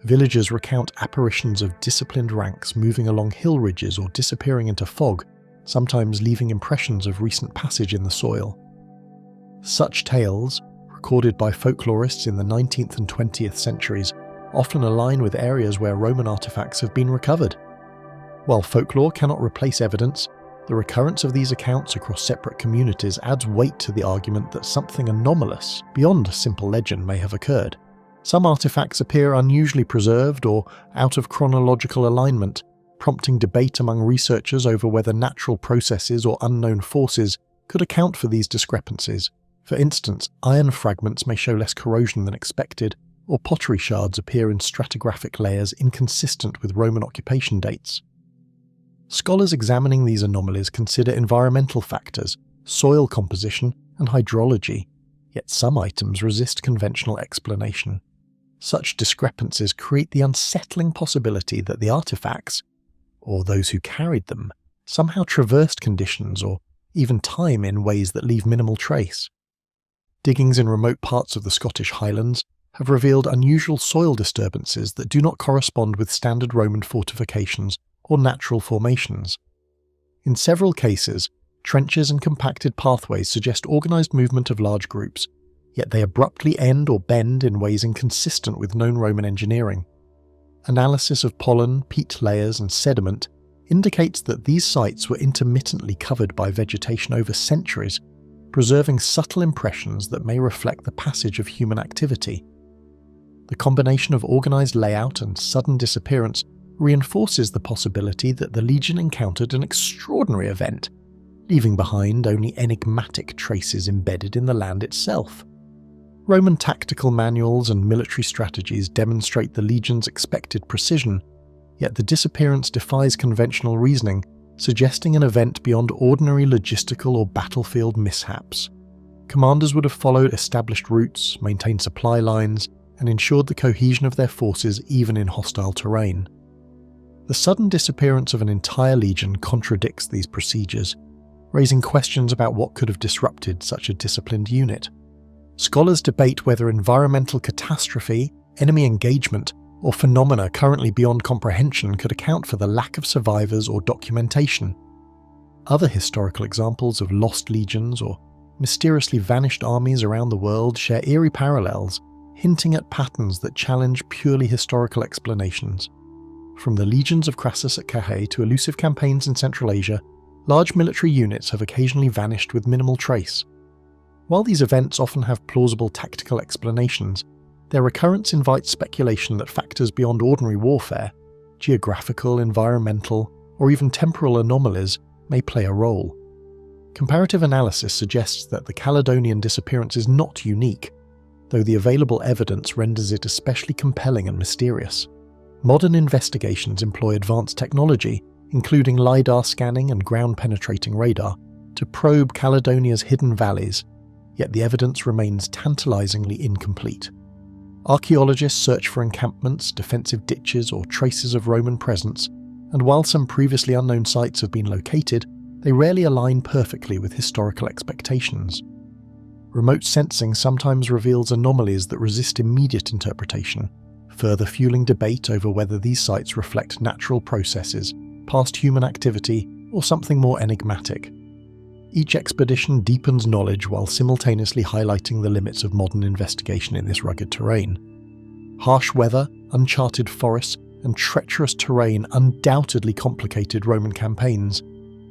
Villagers recount apparitions of disciplined ranks moving along hill ridges or disappearing into fog, sometimes leaving impressions of recent passage in the soil. Such tales, recorded by folklorists in the 19th and 20th centuries, often align with areas where Roman artifacts have been recovered. While folklore cannot replace evidence, the recurrence of these accounts across separate communities adds weight to the argument that something anomalous, beyond a simple legend, may have occurred. Some artifacts appear unusually preserved or out of chronological alignment, prompting debate among researchers over whether natural processes or unknown forces could account for these discrepancies. For instance, iron fragments may show less corrosion than expected, or pottery shards appear in stratigraphic layers inconsistent with Roman occupation dates. Scholars examining these anomalies consider environmental factors, soil composition, and hydrology, yet some items resist conventional explanation. Such discrepancies create the unsettling possibility that the artifacts, or those who carried them, somehow traversed conditions or even time in ways that leave minimal trace. Diggings in remote parts of the Scottish Highlands have revealed unusual soil disturbances that do not correspond with standard Roman fortifications or natural formations. In several cases, trenches and compacted pathways suggest organised movement of large groups, yet they abruptly end or bend in ways inconsistent with known Roman engineering. Analysis of pollen, peat layers, and sediment indicates that these sites were intermittently covered by vegetation over centuries, preserving subtle impressions that may reflect the passage of human activity. The combination of organised layout and sudden disappearance reinforces the possibility that the legion encountered an extraordinary event, leaving behind only enigmatic traces embedded in the land itself. Roman tactical manuals and military strategies demonstrate the legion's expected precision, yet the disappearance defies conventional reasoning, suggesting an event beyond ordinary logistical or battlefield mishaps. Commanders would have followed established routes, maintained supply lines, and ensured the cohesion of their forces even in hostile terrain. The sudden disappearance of an entire legion contradicts these procedures, raising questions about what could have disrupted such a disciplined unit. Scholars debate whether environmental catastrophe, enemy engagement, or phenomena currently beyond comprehension could account for the lack of survivors or documentation. Other historical examples of lost legions or mysteriously vanished armies around the world share eerie parallels, hinting at patterns that challenge purely historical explanations. From the legions of Crassus at Carrhae to elusive campaigns in Central Asia, large military units have occasionally vanished with minimal trace. While these events often have plausible tactical explanations, their recurrence invites speculation that factors beyond ordinary warfare, geographical, environmental, or even temporal anomalies, may play a role. Comparative analysis suggests that the Caledonian disappearance is not unique, though the available evidence renders it especially compelling and mysterious. Modern investigations employ advanced technology, including LiDAR scanning and ground-penetrating radar, to probe Caledonia's hidden valleys, yet the evidence remains tantalizingly incomplete. Archaeologists search for encampments, defensive ditches, or traces of Roman presence, and while some previously unknown sites have been located, they rarely align perfectly with historical expectations. Remote sensing sometimes reveals anomalies that resist immediate interpretation, further fueling debate over whether these sites reflect natural processes, past human activity, or something more enigmatic. Each expedition deepens knowledge while simultaneously highlighting the limits of modern investigation in this rugged terrain. Harsh weather, uncharted forests, and treacherous terrain undoubtedly complicated Roman campaigns,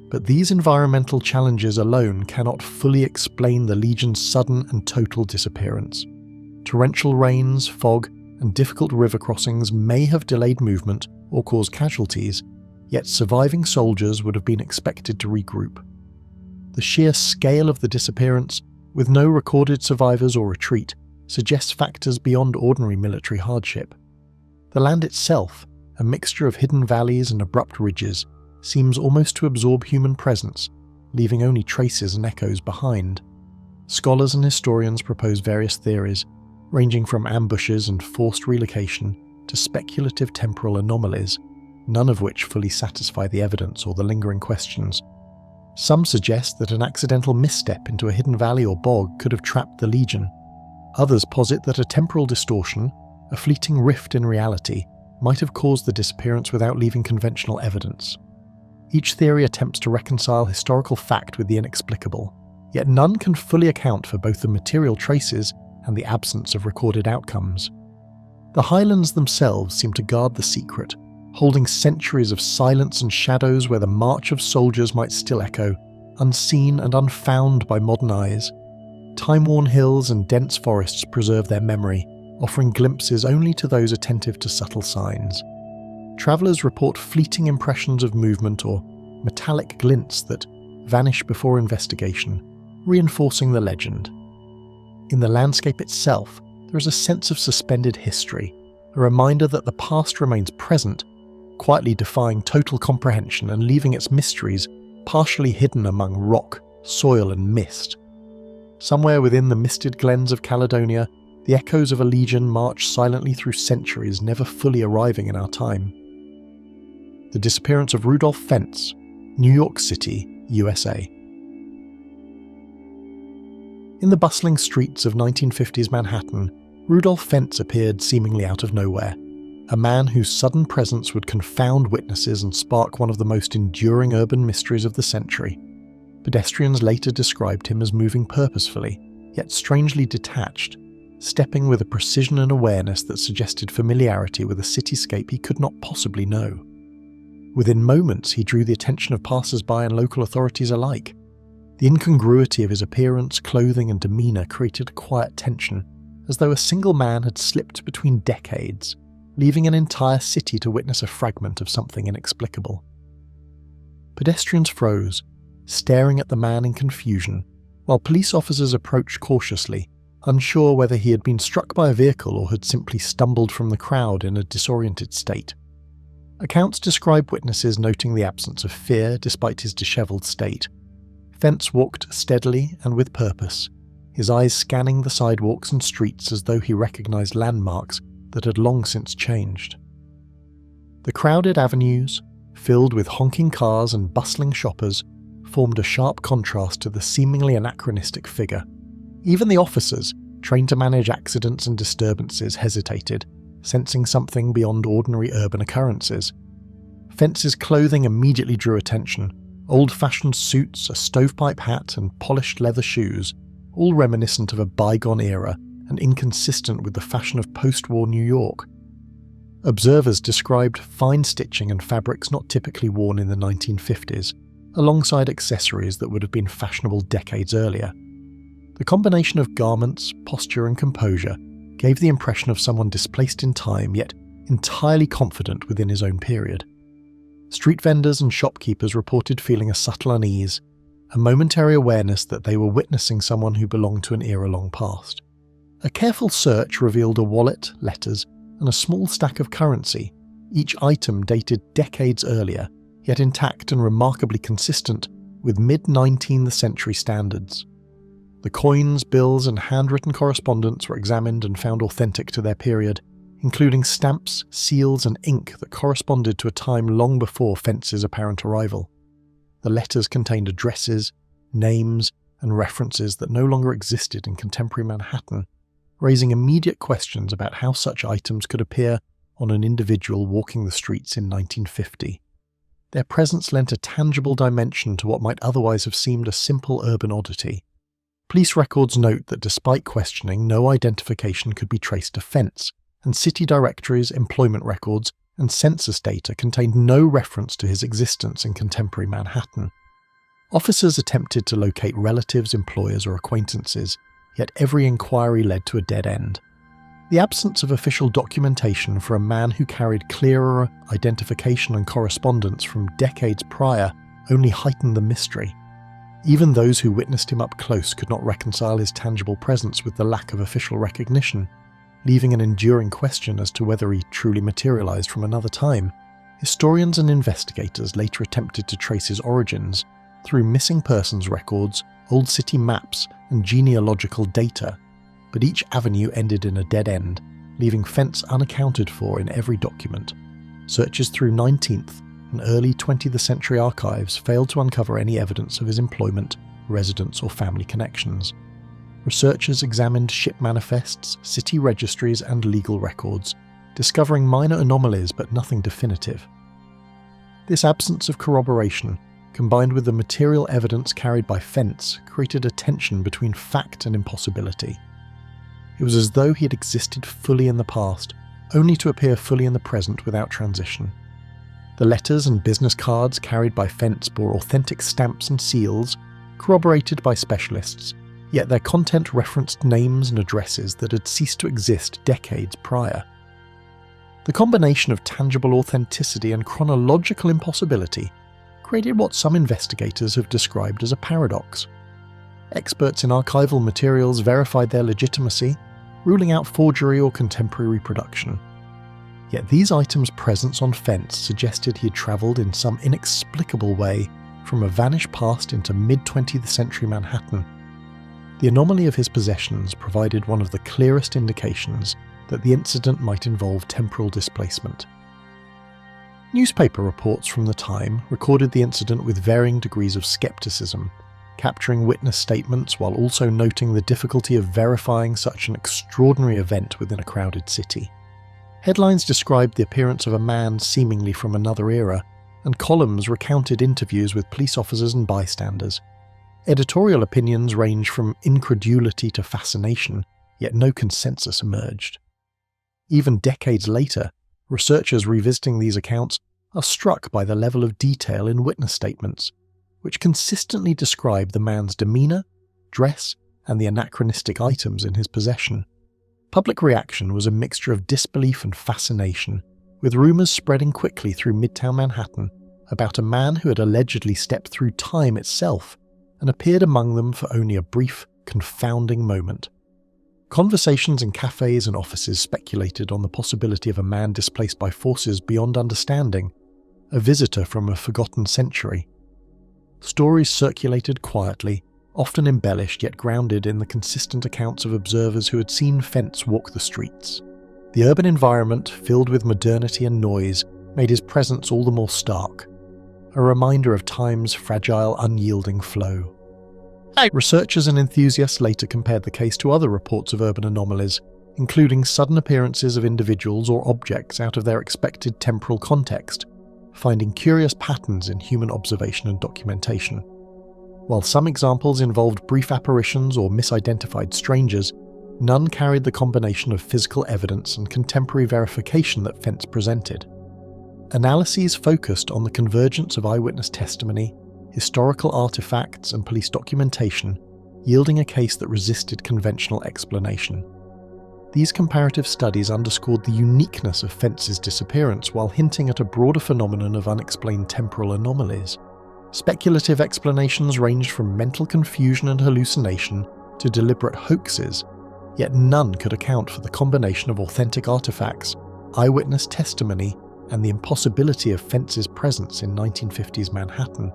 but these environmental challenges alone cannot fully explain the legion's sudden and total disappearance. Torrential rains, fog, and difficult river crossings may have delayed movement or caused casualties, yet surviving soldiers would have been expected to regroup. The sheer scale of the disappearance, with no recorded survivors or retreat, suggests factors beyond ordinary military hardship. The land itself, a mixture of hidden valleys and abrupt ridges, seems almost to absorb human presence, leaving only traces and echoes behind. Scholars and historians propose various theories, ranging from ambushes and forced relocation to speculative temporal anomalies, none of which fully satisfy the evidence or the lingering questions. Some suggest that an accidental misstep into a hidden valley or bog could have trapped the legion. Others posit that a temporal distortion, a fleeting rift in reality, might have caused the disappearance without leaving conventional evidence. Each theory attempts to reconcile historical fact with the inexplicable, yet none can fully account for both the material traces and the absence of recorded outcomes. The highlands themselves seem to guard the secret, holding centuries of silence and shadows where the march of soldiers might still echo, unseen and unfound by modern eyes. Time-worn hills and dense forests preserve their memory, offering glimpses only to those attentive to subtle signs. Travellers report fleeting impressions of movement or metallic glints that vanish before investigation, reinforcing the legend. In the landscape itself, there is a sense of suspended history, a reminder that the past remains present, quietly defying total comprehension and leaving its mysteries partially hidden among rock, soil and mist. Somewhere within the misted glens of Caledonia, the echoes of a legion march silently through centuries, never fully arriving in our time. The disappearance of Rudolph Fentz, New York City, USA. In the bustling streets of 1950s Manhattan, Rudolph Fentz appeared seemingly out of nowhere, a man whose sudden presence would confound witnesses and spark one of the most enduring urban mysteries of the century. Pedestrians later described him as moving purposefully, yet strangely detached, stepping with a precision and awareness that suggested familiarity with a cityscape he could not possibly know. Within moments, he drew the attention of passers-by and local authorities alike. The incongruity of his appearance, clothing, and demeanour created a quiet tension, as though a single man had slipped between decades, leaving an entire city to witness a fragment of something inexplicable. Pedestrians froze, staring at the man in confusion, while police officers approached cautiously, unsure whether he had been struck by a vehicle or had simply stumbled from the crowd in a disoriented state. Accounts describe witnesses noting the absence of fear despite his dishevelled state. Fentz walked steadily and with purpose, his eyes scanning the sidewalks and streets as though he recognised landmarks that had long since changed. The crowded avenues, filled with honking cars and bustling shoppers, formed a sharp contrast to the seemingly anachronistic figure. Even the officers, trained to manage accidents and disturbances, hesitated, sensing something beyond ordinary urban occurrences. Fentz's clothing immediately drew attention, Old-fashioned suits, a stovepipe hat, and polished leather shoes, all reminiscent of a bygone era and inconsistent with the fashion of post-war New York. Observers described fine stitching and fabrics not typically worn in the 1950s, alongside accessories that would have been fashionable decades earlier. The combination of garments, posture, and composure gave the impression of someone displaced in time yet entirely confident within his own period. Street vendors and shopkeepers reported feeling a subtle unease, a momentary awareness that they were witnessing someone who belonged to an era long past. A careful search revealed a wallet, letters, and a small stack of currency, each item dated decades earlier, yet intact and remarkably consistent with mid-19th century standards. The coins, bills, and handwritten correspondence were examined and found authentic to their period, including stamps, seals, and ink that corresponded to a time long before Fence's apparent arrival. The letters contained addresses, names, and references that no longer existed in contemporary Manhattan, raising immediate questions about how such items could appear on an individual walking the streets in 1950. Their presence lent a tangible dimension to what might otherwise have seemed a simple urban oddity. Police records note that despite questioning, no identification could be traced to Fence, and city directories, employment records, and census data contained no reference to his existence in contemporary Manhattan. Officers attempted to locate relatives, employers, or acquaintances, yet every inquiry led to a dead end. The absence of official documentation for a man who carried clearer identification and correspondence from decades prior only heightened the mystery. Even those who witnessed him up close could not reconcile his tangible presence with the lack of official recognition, leaving an enduring question as to whether he truly materialized from another time. Historians and investigators later attempted to trace his origins through missing persons records, old city maps, and genealogical data, but each avenue ended in a dead end, leaving Fence unaccounted for in every document. Searches through 19th and early 20th century archives failed to uncover any evidence of his employment, residence, or family connections. Researchers examined ship manifests, city registries, and legal records, discovering minor anomalies but nothing definitive. This absence of corroboration, combined with the material evidence carried by Fence, created a tension between fact and impossibility. It was as though he had existed fully in the past, only to appear fully in the present without transition. The letters and business cards carried by Fence bore authentic stamps and seals, corroborated by specialists, yet their content referenced names and addresses that had ceased to exist decades prior. The combination of tangible authenticity and chronological impossibility created what some investigators have described as a paradox. Experts in archival materials verified their legitimacy, ruling out forgery or contemporary reproduction. Yet these items' presence on Fence suggested he had travelled in some inexplicable way from a vanished past into mid-20th century Manhattan. The anomaly of his possessions provided one of the clearest indications that the incident might involve temporal displacement. Newspaper reports from the time recorded the incident with varying degrees of skepticism, capturing witness statements while also noting the difficulty of verifying such an extraordinary event within a crowded city. Headlines described the appearance of a man seemingly from another era, and columns recounted interviews with police officers and bystanders. Editorial opinions range from incredulity to fascination, yet no consensus emerged. Even decades later, researchers revisiting these accounts are struck by the level of detail in witness statements, which consistently describe the man's demeanour, dress, and the anachronistic items in his possession. Public reaction was a mixture of disbelief and fascination, with rumours spreading quickly through Midtown Manhattan about a man who had allegedly stepped through time itself and appeared among them for only a brief, confounding moment. Conversations in cafes and offices speculated on the possibility of a man displaced by forces beyond understanding, a visitor from a forgotten century. Stories circulated quietly, often embellished yet grounded in the consistent accounts of observers who had seen Fence walk the streets. The urban environment, filled with modernity and noise, made his presence all the more stark, a reminder of time's fragile, unyielding flow. Researchers and enthusiasts later compared the case to other reports of urban anomalies, including sudden appearances of individuals or objects out of their expected temporal context, finding curious patterns in human observation and documentation. While some examples involved brief apparitions or misidentified strangers, none carried the combination of physical evidence and contemporary verification that Fentz presented. Analyses focused on the convergence of eyewitness testimony, historical artifacts, and police documentation, yielding a case that resisted conventional explanation. These comparative studies underscored the uniqueness of Fentz's disappearance while hinting at a broader phenomenon of unexplained temporal anomalies. Speculative explanations ranged from mental confusion and hallucination to deliberate hoaxes, yet none could account for the combination of authentic artifacts, eyewitness testimony, and the impossibility of Fentz's presence in 1950s Manhattan.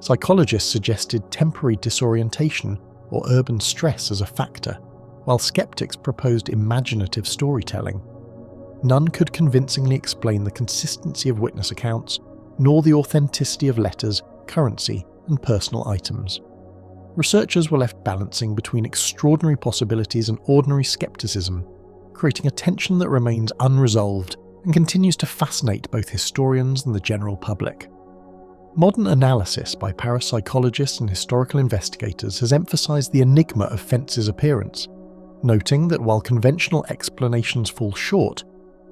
Psychologists suggested temporary disorientation or urban stress as a factor, while skeptics proposed imaginative storytelling. None could convincingly explain the consistency of witness accounts, nor the authenticity of letters, currency, and personal items. Researchers were left balancing between extraordinary possibilities and ordinary skepticism, creating a tension that remains unresolved and continues to fascinate both historians and the general public. Modern analysis by parapsychologists and historical investigators has emphasized the enigma of Fentz's appearance, noting that while conventional explanations fall short,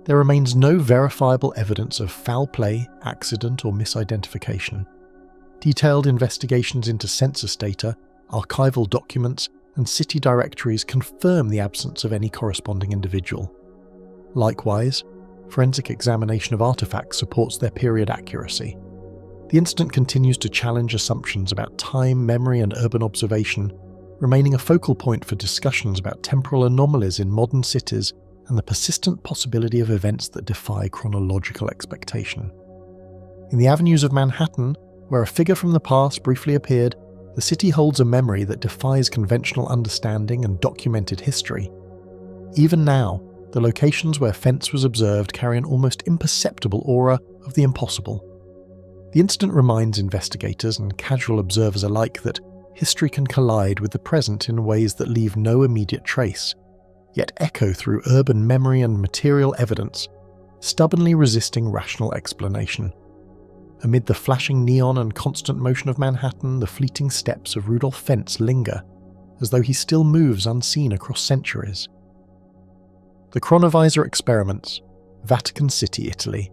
there remains no verifiable evidence of foul play, accident, or misidentification. Detailed investigations into census data, archival documents, and city directories confirm the absence of any corresponding individual. Likewise, forensic examination of artifacts supports their period accuracy. The incident continues to challenge assumptions about time, memory, and urban observation, remaining a focal point for discussions about temporal anomalies in modern cities and the persistent possibility of events that defy chronological expectation. In the avenues of Manhattan, where a figure from the past briefly appeared, the city holds a memory that defies conventional understanding and documented history. Even now, the locations where Fentz was observed carry an almost imperceptible aura of the impossible. The incident reminds investigators and casual observers alike that history can collide with the present in ways that leave no immediate trace, yet echo through urban memory and material evidence, stubbornly resisting rational explanation. Amid the flashing neon and constant motion of Manhattan, the fleeting steps of Rudolf Fentz linger, as though he still moves unseen across centuries. The Chronovisor Experiments, Vatican City, Italy.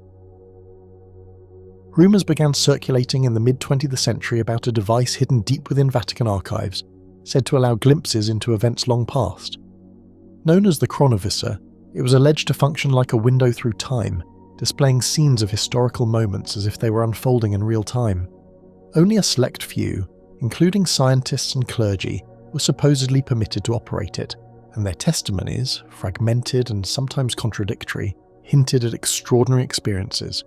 Rumours began circulating in the mid-20th century about a device hidden deep within Vatican archives, said to allow glimpses into events long past. Known as the Chronovisor, it was alleged to function like a window through time, displaying scenes of historical moments as if they were unfolding in real time. Only a select few, including scientists and clergy, were supposedly permitted to operate it, and their testimonies, fragmented and sometimes contradictory, hinted at extraordinary experiences.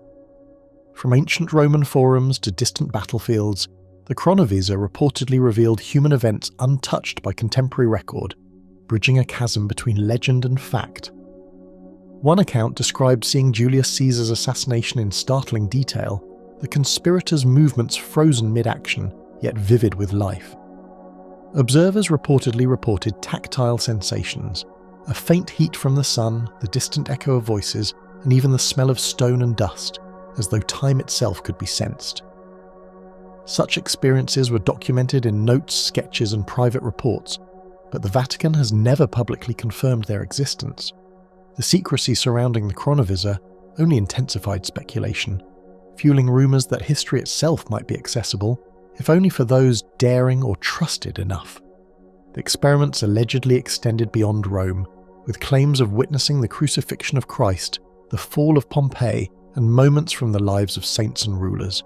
From ancient Roman forums to distant battlefields, the Chronovisor reportedly revealed human events untouched by contemporary record, bridging a chasm between legend and fact. One account described seeing Julius Caesar's assassination in startling detail, the conspirators' movements frozen mid-action, yet vivid with life. Observers reportedly reported tactile sensations, a faint heat from the sun, the distant echo of voices, and even the smell of stone and dust, as though time itself could be sensed. Such experiences were documented in notes, sketches, and private reports, but the Vatican has never publicly confirmed their existence. The secrecy surrounding the Chronovisor only intensified speculation, fueling rumours that history itself might be accessible, if only for those daring or trusted enough. The experiments allegedly extended beyond Rome, with claims of witnessing the crucifixion of Christ, the fall of Pompeii, and moments from the lives of saints and rulers.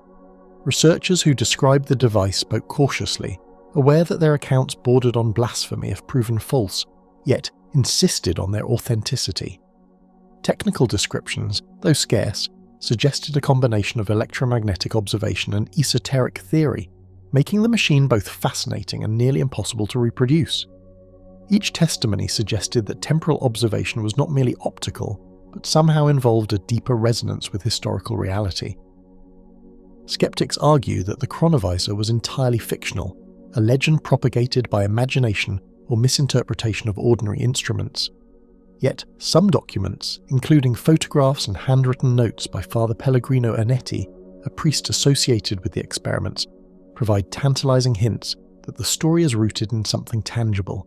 Researchers who described the device spoke cautiously, aware that their accounts bordered on blasphemy if proven false, yet insisted on their authenticity. Technical descriptions, though scarce, suggested a combination of electromagnetic observation and esoteric theory, making the machine both fascinating and nearly impossible to reproduce. Each testimony suggested that temporal observation was not merely optical, but somehow involved a deeper resonance with historical reality. Skeptics argue that the Chronovisor was entirely fictional, a legend propagated by imagination or misinterpretation of ordinary instruments. Yet some documents, including photographs and handwritten notes by Father Pellegrino Ernetti, a priest associated with the experiments, provide tantalizing hints that the story is rooted in something tangible.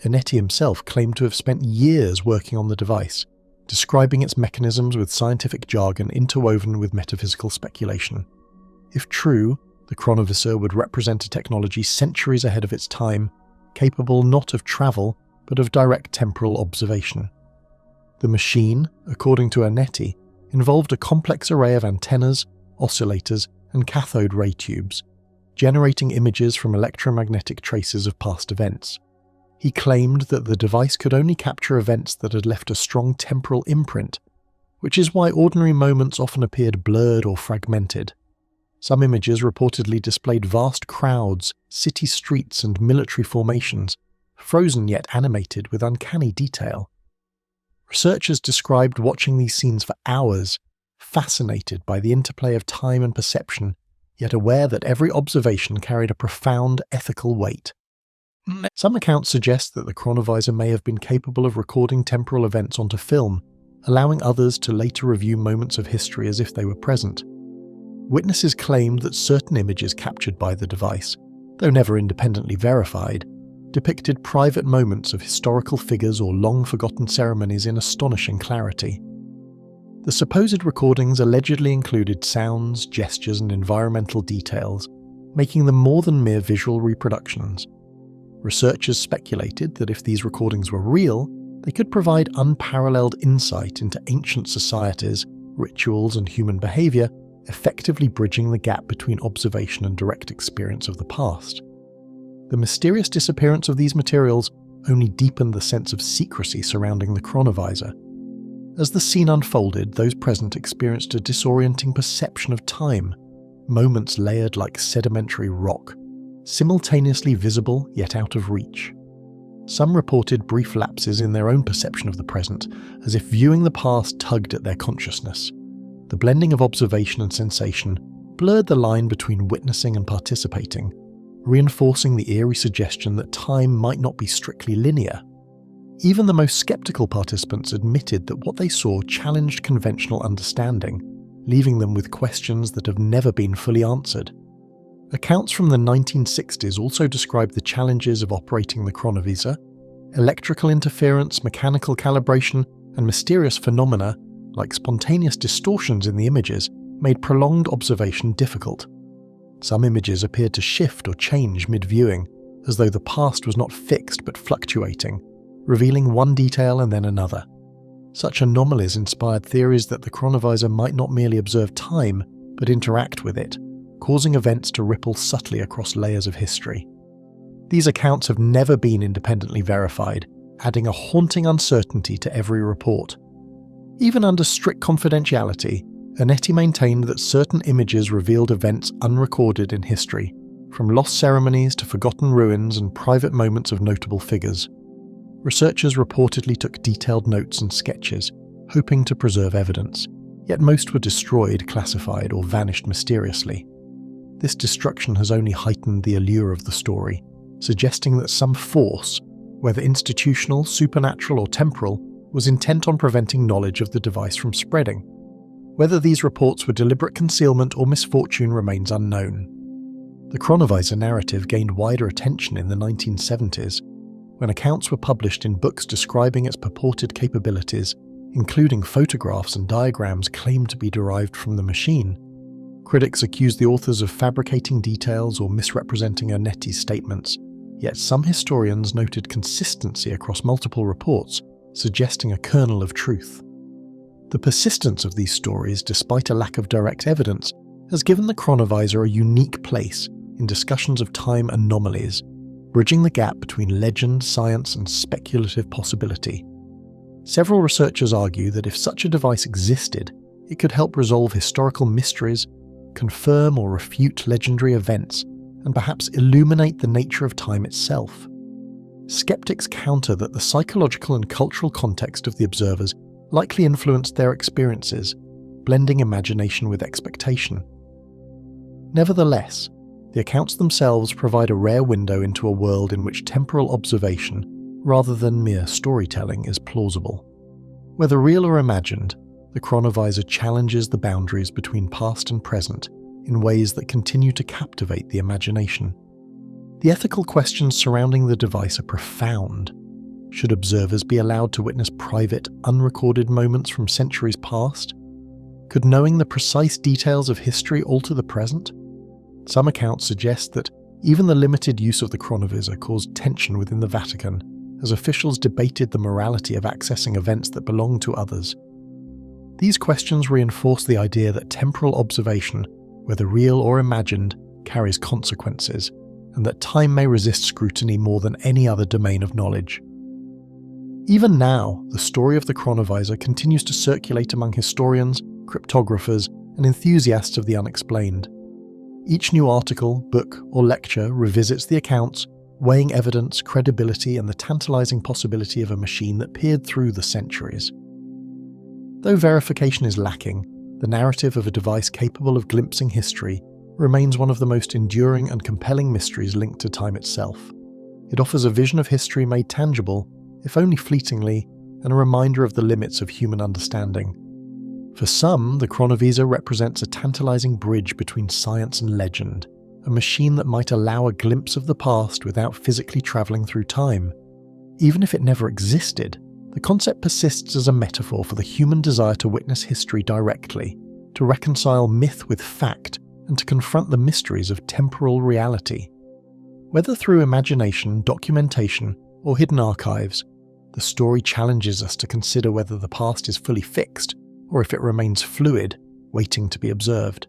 Ernetti himself claimed to have spent years working on the device, describing its mechanisms with scientific jargon interwoven with metaphysical speculation. If true, the chronovisor would represent a technology centuries ahead of its time, capable not of travel, but of direct temporal observation. The machine, according to Ernetti, involved a complex array of antennas, oscillators, and cathode ray tubes, generating images from electromagnetic traces of past events. He claimed that the device could only capture events that had left a strong temporal imprint, which is why ordinary moments often appeared blurred or fragmented. Some images reportedly displayed vast crowds, city streets, and military formations, frozen yet animated with uncanny detail. Researchers described watching these scenes for hours, fascinated by the interplay of time and perception, yet aware that every observation carried a profound ethical weight. Some accounts suggest that the chronovisor may have been capable of recording temporal events onto film, allowing others to later review moments of history as if they were present. Witnesses claimed that certain images captured by the device, though never independently verified, depicted private moments of historical figures or long-forgotten ceremonies in astonishing clarity. The supposed recordings allegedly included sounds, gestures, and environmental details, making them more than mere visual reproductions. Researchers speculated that if these recordings were real, they could provide unparalleled insight into ancient societies, rituals, and human behavior, effectively bridging the gap between observation and direct experience of the past. The mysterious disappearance of these materials only deepened the sense of secrecy surrounding the chronovisor. As the scene unfolded, those present experienced a disorienting perception of time, moments layered like sedimentary rock, simultaneously visible yet out of reach. Some reported brief lapses in their own perception of the present, as if viewing the past tugged at their consciousness. The blending of observation and sensation blurred the line between witnessing and participating, reinforcing the eerie suggestion that time might not be strictly linear. Even the most skeptical participants admitted that what they saw challenged conventional understanding, leaving them with questions that have never been fully answered. Accounts from the 1960s also describe the challenges of operating the chronovisor. Electrical interference, mechanical calibration, and mysterious phenomena, like spontaneous distortions in the images, made prolonged observation difficult. Some images appeared to shift or change mid-viewing, as though the past was not fixed but fluctuating, revealing one detail and then another. Such anomalies inspired theories that the chronovisor might not merely observe time, but interact with it, causing events to ripple subtly across layers of history. These accounts have never been independently verified, adding a haunting uncertainty to every report. Even under strict confidentiality, Ernetti maintained that certain images revealed events unrecorded in history, from lost ceremonies to forgotten ruins and private moments of notable figures. Researchers reportedly took detailed notes and sketches, hoping to preserve evidence, yet most were destroyed, classified, or vanished mysteriously. This destruction has only heightened the allure of the story, suggesting that some force, whether institutional, supernatural, or temporal, was intent on preventing knowledge of the device from spreading. Whether these reports were deliberate concealment or misfortune remains unknown. The chronovisor narrative gained wider attention in the 1970s, when accounts were published in books describing its purported capabilities, including photographs and diagrams claimed to be derived from the machine. Critics accused the authors of fabricating details or misrepresenting Ernetti's statements, yet some historians noted consistency across multiple reports, suggesting a kernel of truth. The persistence of these stories, despite a lack of direct evidence, has given the chronovisor a unique place in discussions of time anomalies, bridging the gap between legend, science, and speculative possibility. Several researchers argue that if such a device existed, it could help resolve historical mysteries, confirm or refute legendary events, and perhaps illuminate the nature of time itself. Skeptics counter that the psychological and cultural context of the observers likely influenced their experiences, blending imagination with expectation. Nevertheless, the accounts themselves provide a rare window into a world in which temporal observation, rather than mere storytelling, is plausible. Whether real or imagined, the chronovisor challenges the boundaries between past and present in ways that continue to captivate the imagination. The ethical questions surrounding the device are profound. Should observers be allowed to witness private, unrecorded moments from centuries past? Could knowing the precise details of history alter the present? Some accounts suggest that even the limited use of the chronovisor caused tension within the Vatican, as officials debated the morality of accessing events that belonged to others. These questions reinforce the idea that temporal observation, whether real or imagined, carries consequences, and that time may resist scrutiny more than any other domain of knowledge. Even now, the story of the chronovisor continues to circulate among historians, cryptographers, and enthusiasts of the unexplained. Each new article, book, or lecture revisits the accounts, weighing evidence, credibility, and the tantalizing possibility of a machine that peered through the centuries. Though verification is lacking, the narrative of a device capable of glimpsing history remains one of the most enduring and compelling mysteries linked to time itself. It offers a vision of history made tangible, if only fleetingly, and a reminder of the limits of human understanding. For some, the chronovisor represents a tantalizing bridge between science and legend, a machine that might allow a glimpse of the past without physically travelling through time. Even if it never existed, the concept persists as a metaphor for the human desire to witness history directly, to reconcile myth with fact, and to confront the mysteries of temporal reality. Whether through imagination, documentation, or hidden archives, the story challenges us to consider whether the past is fully fixed, or if it remains fluid, waiting to be observed.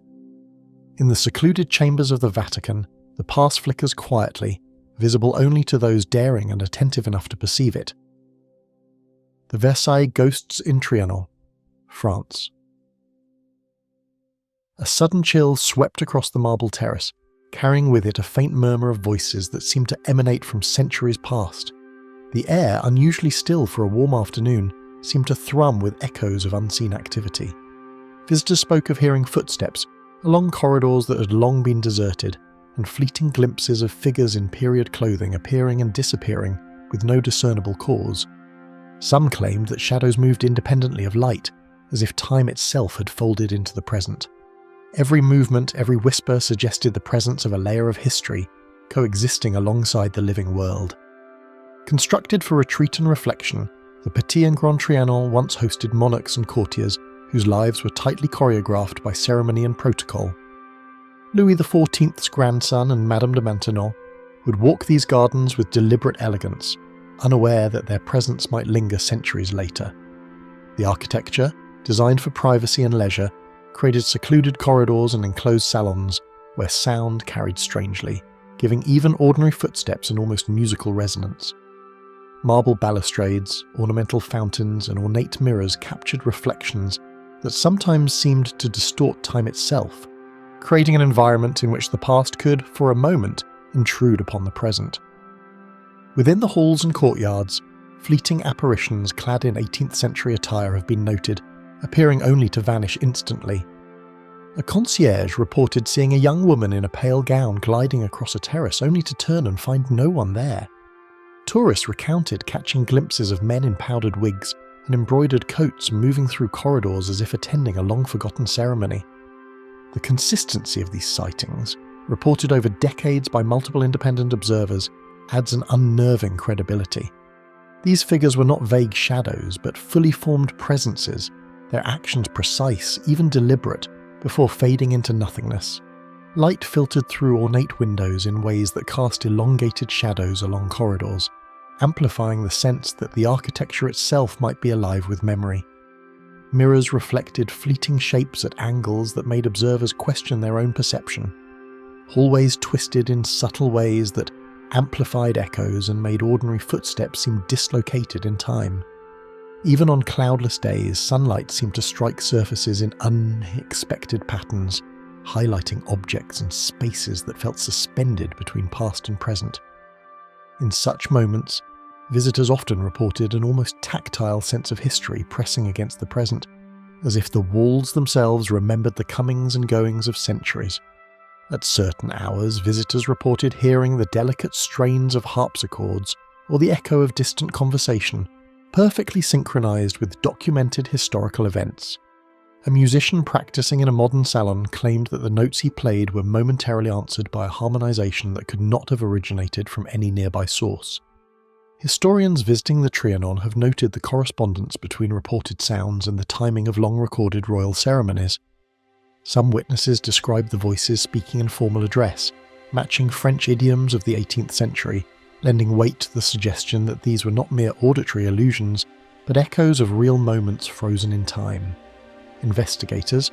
In the secluded chambers of the Vatican, the past flickers quietly, visible only to those daring and attentive enough to perceive it. The Versailles Ghosts in Trianon, France. A sudden chill swept across the marble terrace, carrying with it a faint murmur of voices that seemed to emanate from centuries past. The air, unusually still for a warm afternoon, seemed to thrum with echoes of unseen activity. Visitors spoke of hearing footsteps along corridors that had long been deserted, and fleeting glimpses of figures in period clothing appearing and disappearing with no discernible cause. Some claimed that shadows moved independently of light, as if time itself had folded into the present. Every movement, every whisper suggested the presence of a layer of history, coexisting alongside the living world. Constructed for retreat and reflection, the Petit and Grand Trianon once hosted monarchs and courtiers whose lives were tightly choreographed by ceremony and protocol. Louis XIV's grandson and Madame de Maintenon would walk these gardens with deliberate elegance, unaware that their presence might linger centuries later. The architecture, designed for privacy and leisure, created secluded corridors and enclosed salons where sound carried strangely, giving even ordinary footsteps an almost musical resonance. Marble balustrades, ornamental fountains, and ornate mirrors captured reflections that sometimes seemed to distort time itself, creating an environment in which the past could, for a moment, intrude upon the present. Within the halls and courtyards, fleeting apparitions clad in 18th century attire have been noted, appearing only to vanish instantly. A concierge reported seeing a young woman in a pale gown gliding across a terrace only to turn and find no one there. Tourists recounted catching glimpses of men in powdered wigs and embroidered coats moving through corridors as if attending a long-forgotten ceremony. The consistency of these sightings, reported over decades by multiple independent observers, adds an unnerving credibility. These figures were not vague shadows, but fully formed presences, their actions precise, even deliberate, before fading into nothingness. Light filtered through ornate windows in ways that cast elongated shadows along corridors, amplifying the sense that the architecture itself might be alive with memory. Mirrors reflected fleeting shapes at angles that made observers question their own perception. Hallways twisted in subtle ways that amplified echoes and made ordinary footsteps seem dislocated in time. Even on cloudless days, sunlight seemed to strike surfaces in unexpected patterns, highlighting objects and spaces that felt suspended between past and present. In such moments, visitors often reported an almost tactile sense of history pressing against the present, as if the walls themselves remembered the comings and goings of centuries. At certain hours, visitors reported hearing the delicate strains of harpsichords or the echo of distant conversation, perfectly synchronized with documented historical events. A musician practicing in a modern salon claimed that the notes he played were momentarily answered by a harmonization that could not have originated from any nearby source. Historians visiting the Trianon have noted the correspondence between reported sounds and the timing of long-recorded royal ceremonies. Some witnesses describe the voices speaking in formal address, matching French idioms of the 18th century, lending weight to the suggestion that these were not mere auditory illusions, but echoes of real moments frozen in time. Investigators,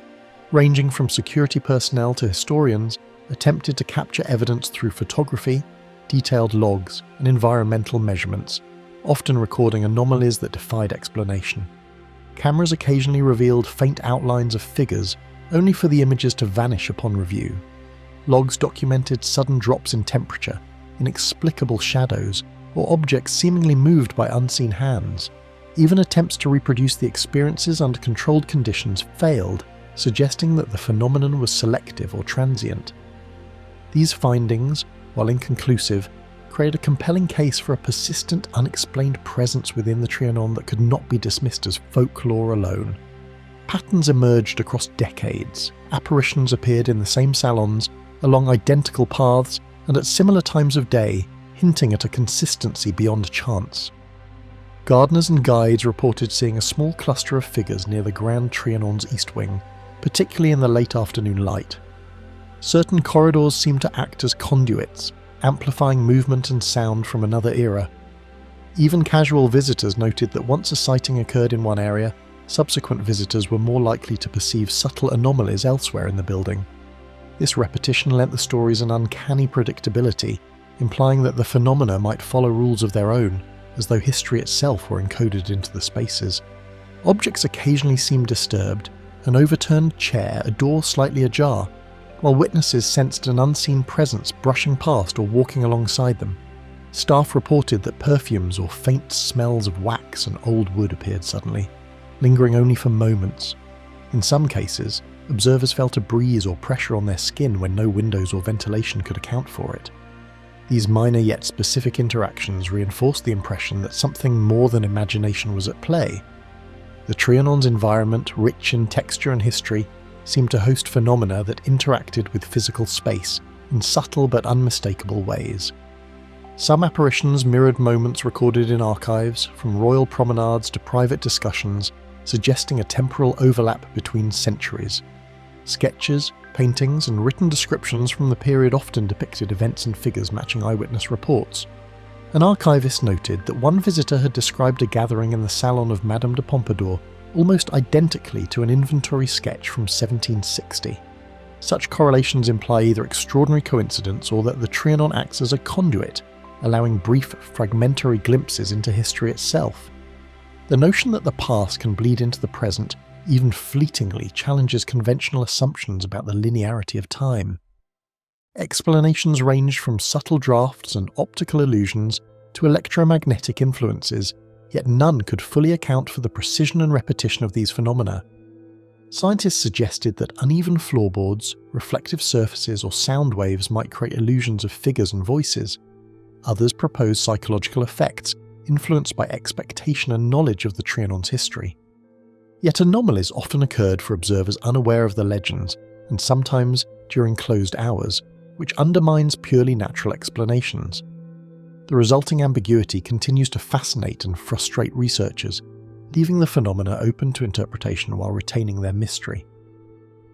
ranging from security personnel to historians, attempted to capture evidence through photography, detailed logs, and environmental measurements, often recording anomalies that defied explanation. Cameras occasionally revealed faint outlines of figures, only for the images to vanish upon review. Logs documented sudden drops in temperature, inexplicable shadows, or objects seemingly moved by unseen hands. Even attempts to reproduce the experiences under controlled conditions failed, suggesting that the phenomenon was selective or transient. These findings, while inconclusive, create a compelling case for a persistent, unexplained presence within the Trianon that could not be dismissed as folklore alone. Patterns emerged across decades. Apparitions appeared in the same salons, along identical paths, and at similar times of day, hinting at a consistency beyond chance. Gardeners and guides reported seeing a small cluster of figures near the Grand Trianon's east wing, particularly in the late afternoon light. Certain corridors seemed to act as conduits, amplifying movement and sound from another era. Even casual visitors noted that once a sighting occurred in one area, subsequent visitors were more likely to perceive subtle anomalies elsewhere in the building. This repetition lent the stories an uncanny predictability, implying that the phenomena might follow rules of their own, as though history itself were encoded into the spaces. Objects occasionally seemed disturbed, an overturned chair, a door slightly ajar, while witnesses sensed an unseen presence brushing past or walking alongside them. Staff reported that perfumes or faint smells of wax and old wood appeared suddenly, lingering only for moments. In some cases, observers felt a breeze or pressure on their skin when no windows or ventilation could account for it. These minor yet specific interactions reinforced the impression that something more than imagination was at play. The Trianon's environment, rich in texture and history, seemed to host phenomena that interacted with physical space in subtle but unmistakable ways. Some apparitions mirrored moments recorded in archives, from royal promenades to private discussions, suggesting a temporal overlap between centuries. Sketches, paintings, and written descriptions from the period often depicted events and figures matching eyewitness reports. An archivist noted that one visitor had described a gathering in the salon of Madame de Pompadour almost identically to an inventory sketch from 1760. Such correlations imply either extraordinary coincidence or that the Trianon acts as a conduit, allowing brief, fragmentary glimpses into history itself. The notion that the past can bleed into the present, even fleetingly, challenges conventional assumptions about the linearity of time. Explanations ranged from subtle drafts and optical illusions to electromagnetic influences, yet none could fully account for the precision and repetition of these phenomena. Scientists suggested that uneven floorboards, reflective surfaces, or sound waves might create illusions of figures and voices. Others proposed psychological effects, influenced by expectation and knowledge of the Trianon's history. Yet anomalies often occurred for observers unaware of the legends, and sometimes during closed hours, which undermines purely natural explanations. The resulting ambiguity continues to fascinate and frustrate researchers, leaving the phenomena open to interpretation while retaining their mystery.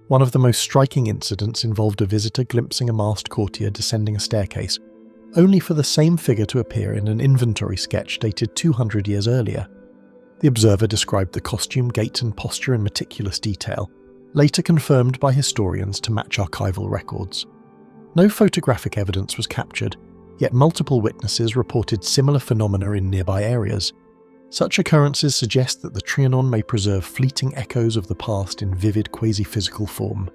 One of the most striking incidents involved a visitor glimpsing a masked courtier descending a staircase, only for the same figure to appear in an inventory sketch dated 200 years earlier. The observer described the costume, gait, and posture in meticulous detail, later confirmed by historians to match archival records. No photographic evidence was captured, yet multiple witnesses reported similar phenomena in nearby areas. Such occurrences suggest that the Trianon may preserve fleeting echoes of the past in vivid quasi-physical form.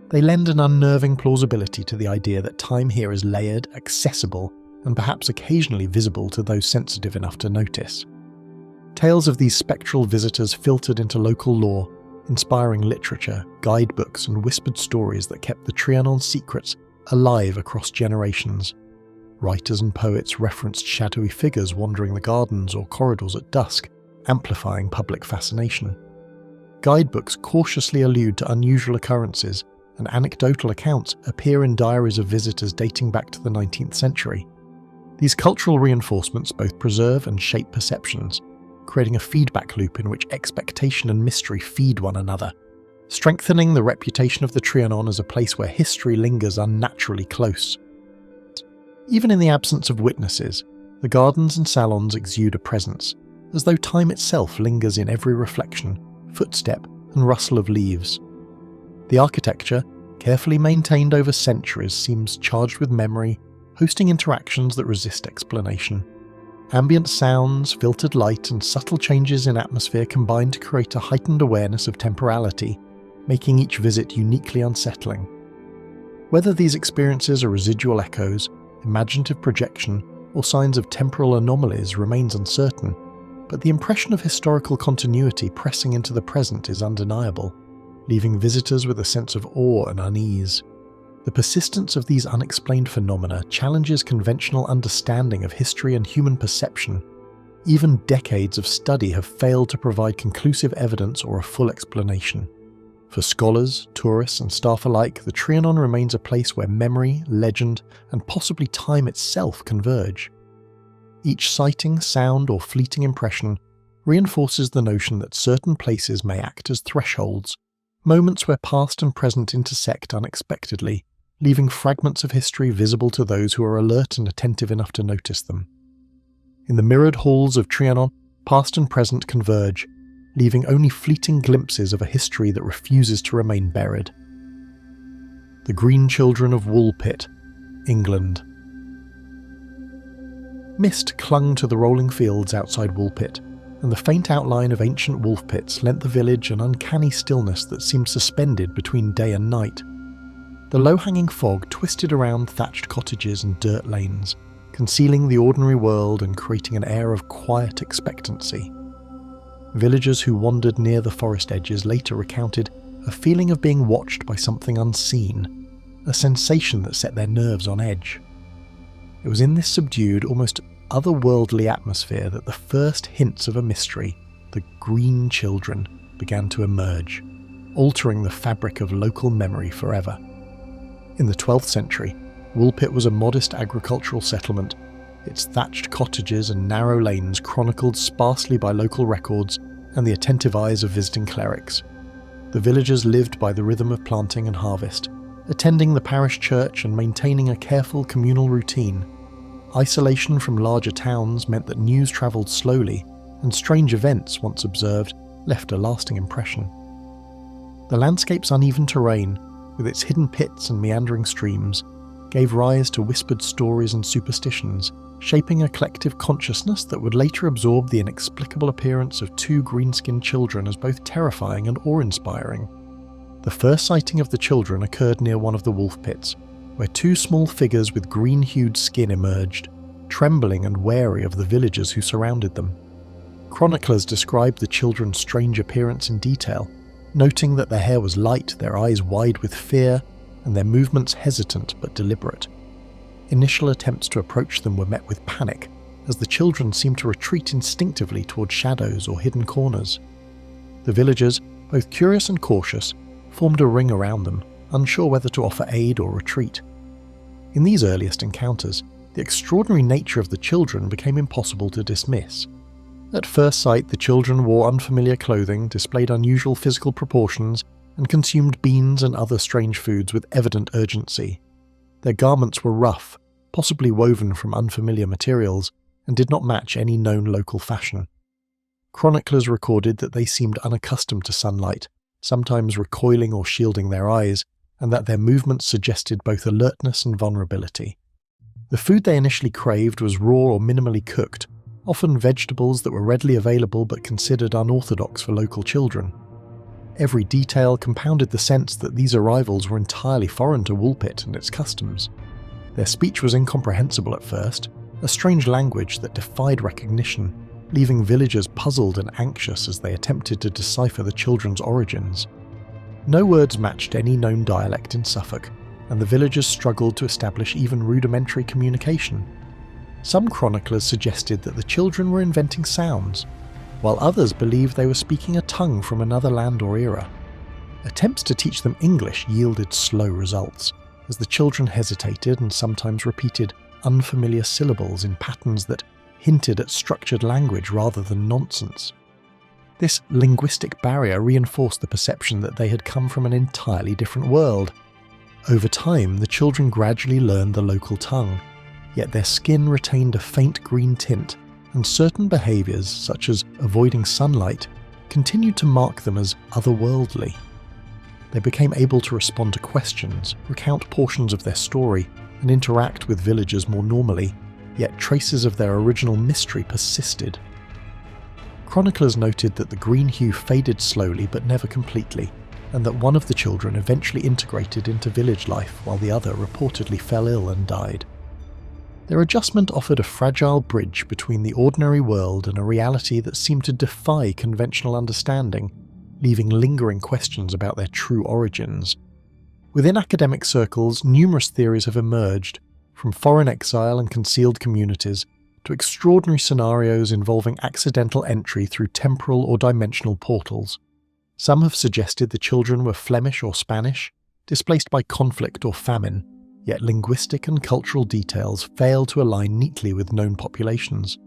They lend an unnerving plausibility to the idea that time here is layered, accessible, and perhaps occasionally visible to those sensitive enough to notice. Tales of these spectral visitors filtered into local lore, inspiring literature, guidebooks, and whispered stories that kept the Trianon's secrets alive across generations. Writers and poets referenced shadowy figures wandering the gardens or corridors at dusk, amplifying public fascination. Guidebooks cautiously allude to unusual occurrences, and anecdotal accounts appear in diaries of visitors dating back to the 19th century. These cultural reinforcements both preserve and shape perceptions, creating a feedback loop in which expectation and mystery feed one another, strengthening the reputation of the Trianon as a place where history lingers unnaturally close. Even in the absence of witnesses, the gardens and salons exude a presence, as though time itself lingers in every reflection, footstep, and rustle of leaves. The architecture, carefully maintained over centuries, seems charged with memory, hosting interactions that resist explanation. Ambient sounds, filtered light, and subtle changes in atmosphere combine to create a heightened awareness of temporality, making each visit uniquely unsettling. Whether these experiences are residual echoes, imaginative projection, or signs of temporal anomalies remains uncertain, but the impression of historical continuity pressing into the present is undeniable, leaving visitors with a sense of awe and unease. The persistence of these unexplained phenomena challenges conventional understanding of history and human perception. Even decades of study have failed to provide conclusive evidence or a full explanation. For scholars, tourists, and staff alike, the Trianon remains a place where memory, legend, and possibly time itself converge. Each sighting, sound, or fleeting impression reinforces the notion that certain places may act as thresholds, moments where past and present intersect unexpectedly, leaving fragments of history visible to those who are alert and attentive enough to notice them. In the mirrored halls of Trianon, past and present converge, leaving only fleeting glimpses of a history that refuses to remain buried. The Green Children of Woolpit, England. Mist clung to the rolling fields outside Woolpit, and the faint outline of ancient wolf pits lent the village an uncanny stillness that seemed suspended between day and night. The low-hanging fog twisted around thatched cottages and dirt lanes, concealing the ordinary world and creating an air of quiet expectancy. Villagers who wandered near the forest edges later recounted a feeling of being watched by something unseen, a sensation that set their nerves on edge. It was in this subdued, almost otherworldly atmosphere that the first hints of a mystery, the Green Children, began to emerge, altering the fabric of local memory forever. In the 12th century, Woolpit was a modest agricultural settlement, its thatched cottages and narrow lanes chronicled sparsely by local records and the attentive eyes of visiting clerics. The villagers lived by the rhythm of planting and harvest, attending the parish church and maintaining a careful communal routine. Isolation from larger towns meant that news travelled slowly, and strange events, once observed, left a lasting impression. The landscape's uneven terrain, with its hidden pits and meandering streams, gave rise to whispered stories and superstitions, shaping a collective consciousness that would later absorb the inexplicable appearance of two green-skinned children as both terrifying and awe-inspiring. The first sighting of the children occurred near one of the wolf pits, where two small figures with green-hued skin emerged, trembling and wary of the villagers who surrounded them. Chroniclers described the children's strange appearance in detail, noting that their hair was light, their eyes wide with fear, and their movements hesitant but deliberate. Initial attempts to approach them were met with panic, as the children seemed to retreat instinctively toward shadows or hidden corners. The villagers, both curious and cautious, formed a ring around them, unsure whether to offer aid or retreat. In these earliest encounters, the extraordinary nature of the children became impossible to dismiss. At first sight, the children wore unfamiliar clothing, displayed unusual physical proportions, and consumed beans and other strange foods with evident urgency. Their garments were rough, possibly woven from unfamiliar materials, and did not match any known local fashion. Chroniclers recorded that they seemed unaccustomed to sunlight, sometimes recoiling or shielding their eyes, and that their movements suggested both alertness and vulnerability. The food they initially craved was raw or minimally cooked, often vegetables that were readily available but considered unorthodox for local children. Every detail compounded the sense that these arrivals were entirely foreign to Woolpit and its customs. Their speech was incomprehensible at first, a strange language that defied recognition, leaving villagers puzzled and anxious as they attempted to decipher the children's origins. No words matched any known dialect in Suffolk, and the villagers struggled to establish even rudimentary communication. Some chroniclers suggested that the children were inventing sounds, while others believed they were speaking a tongue from another land or era. Attempts to teach them English yielded slow results, as the children hesitated and sometimes repeated unfamiliar syllables in patterns that hinted at structured language rather than nonsense. This linguistic barrier reinforced the perception that they had come from an entirely different world. Over time, the children gradually learned the local tongue, yet their skin retained a faint green tint, and certain behaviours, such as avoiding sunlight, continued to mark them as otherworldly. They became able to respond to questions, recount portions of their story, and interact with villagers more normally, yet traces of their original mystery persisted. Chroniclers noted that the green hue faded slowly but never completely, and that one of the children eventually integrated into village life while the other reportedly fell ill and died. Their adjustment offered a fragile bridge between the ordinary world and a reality that seemed to defy conventional understanding, leaving lingering questions about their true origins. Within academic circles, numerous theories have emerged, from foreign exile and concealed communities to extraordinary scenarios involving accidental entry through temporal or dimensional portals. Some have suggested the children were Flemish or Spanish, displaced by conflict or famine, yet linguistic and cultural details fail to align neatly with known populations.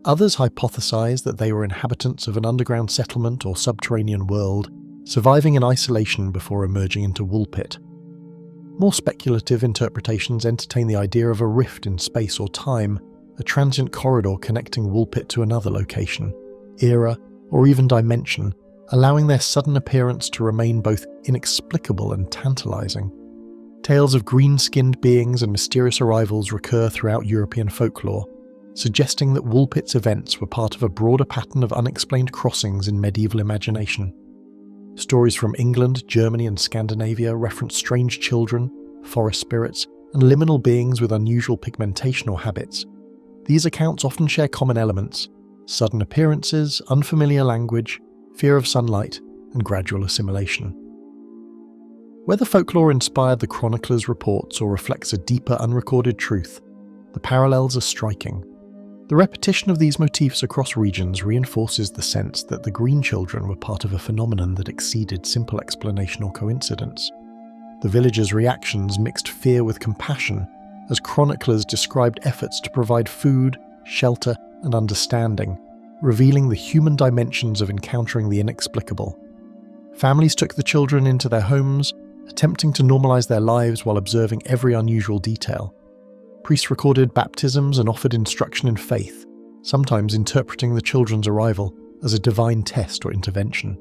Others hypothesize that they were inhabitants of an underground settlement or subterranean world, surviving in isolation before emerging into Woolpit. More speculative interpretations entertain the idea of a rift in space or time, a transient corridor connecting Woolpit to another location, era, or even dimension, allowing their sudden appearance to remain both inexplicable and tantalizing. Tales of green-skinned beings and mysterious arrivals recur throughout European folklore, suggesting that Woolpit's events were part of a broader pattern of unexplained crossings in medieval imagination. Stories from England, Germany and Scandinavia reference strange children, forest spirits, and liminal beings with unusual pigmentation or habits. These accounts often share common elements: sudden appearances, unfamiliar language, fear of sunlight, and gradual assimilation. Whether folklore inspired the chronicler's reports or reflects a deeper unrecorded truth, the parallels are striking. The repetition of these motifs across regions reinforces the sense that the green children were part of a phenomenon that exceeded simple explanation or coincidence. The villagers' reactions mixed fear with compassion, as chroniclers described efforts to provide food, shelter, and understanding, revealing the human dimensions of encountering the inexplicable. Families took the children into their homes, attempting to normalize their lives while observing every unusual detail. Priests recorded baptisms and offered instruction in faith, sometimes interpreting the children's arrival as a divine test or intervention.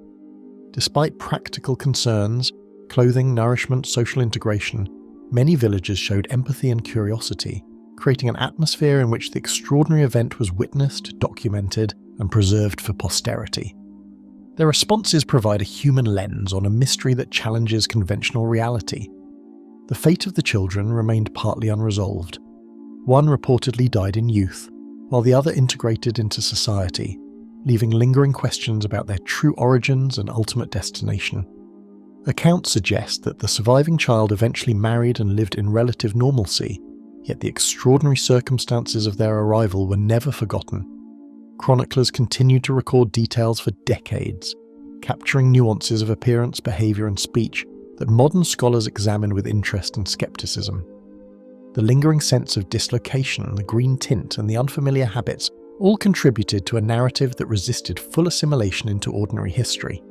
Despite practical concerns, clothing, nourishment, social integration, many villagers showed empathy and curiosity, creating an atmosphere in which the extraordinary event was witnessed, documented, and preserved for posterity. Their responses provide a human lens on a mystery that challenges conventional reality. The fate of the children remained partly unresolved. One reportedly died in youth, while the other integrated into society, leaving lingering questions about their true origins and ultimate destination. Accounts suggest that the surviving child eventually married and lived in relative normalcy, yet the extraordinary circumstances of their arrival were never forgotten. Chroniclers continued to record details for decades, capturing nuances of appearance, behaviour and speech that modern scholars examine with interest and skepticism. The lingering sense of dislocation, the green tint and the unfamiliar habits all contributed to a narrative that resisted full assimilation into ordinary history.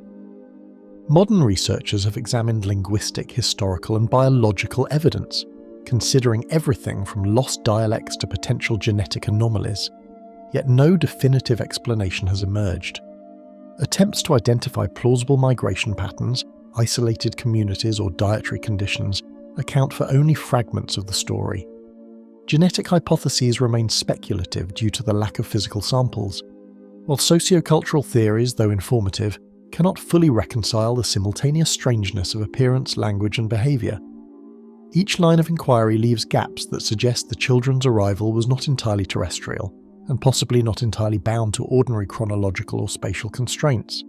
Modern researchers have examined linguistic, historical and biological evidence, considering everything from lost dialects to potential genetic anomalies, yet no definitive explanation has emerged. Attempts to identify plausible migration patterns, isolated communities or dietary conditions account for only fragments of the story. Genetic hypotheses remain speculative due to the lack of physical samples, while sociocultural theories, though informative, cannot fully reconcile the simultaneous strangeness of appearance, language and behaviour. Each line of inquiry leaves gaps that suggest the children's arrival was not entirely terrestrial, and possibly not entirely bound to ordinary chronological or spatial constraints.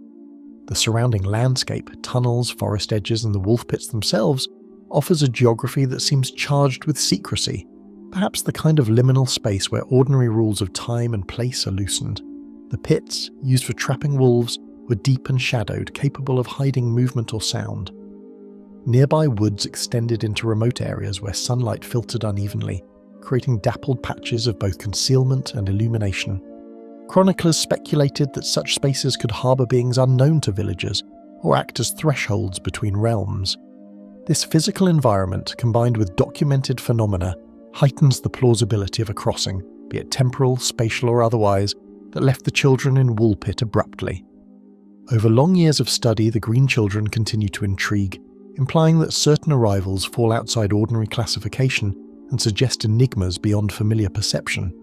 The surrounding landscape, tunnels, forest edges and the wolf pits themselves offers a geography that seems charged with secrecy, perhaps the kind of liminal space where ordinary rules of time and place are loosened. The pits, used for trapping wolves, were deep and shadowed, capable of hiding movement or sound. Nearby woods extended into remote areas where sunlight filtered unevenly, creating dappled patches of both concealment and illumination. Chroniclers speculated that such spaces could harbour beings unknown to villagers, or act as thresholds between realms. This physical environment, combined with documented phenomena, heightens the plausibility of a crossing, be it temporal, spatial or otherwise, that left the children in Woolpit abruptly. Over long years of study, the Green Children continue to intrigue, implying that certain arrivals fall outside ordinary classification and suggest enigmas beyond familiar perception.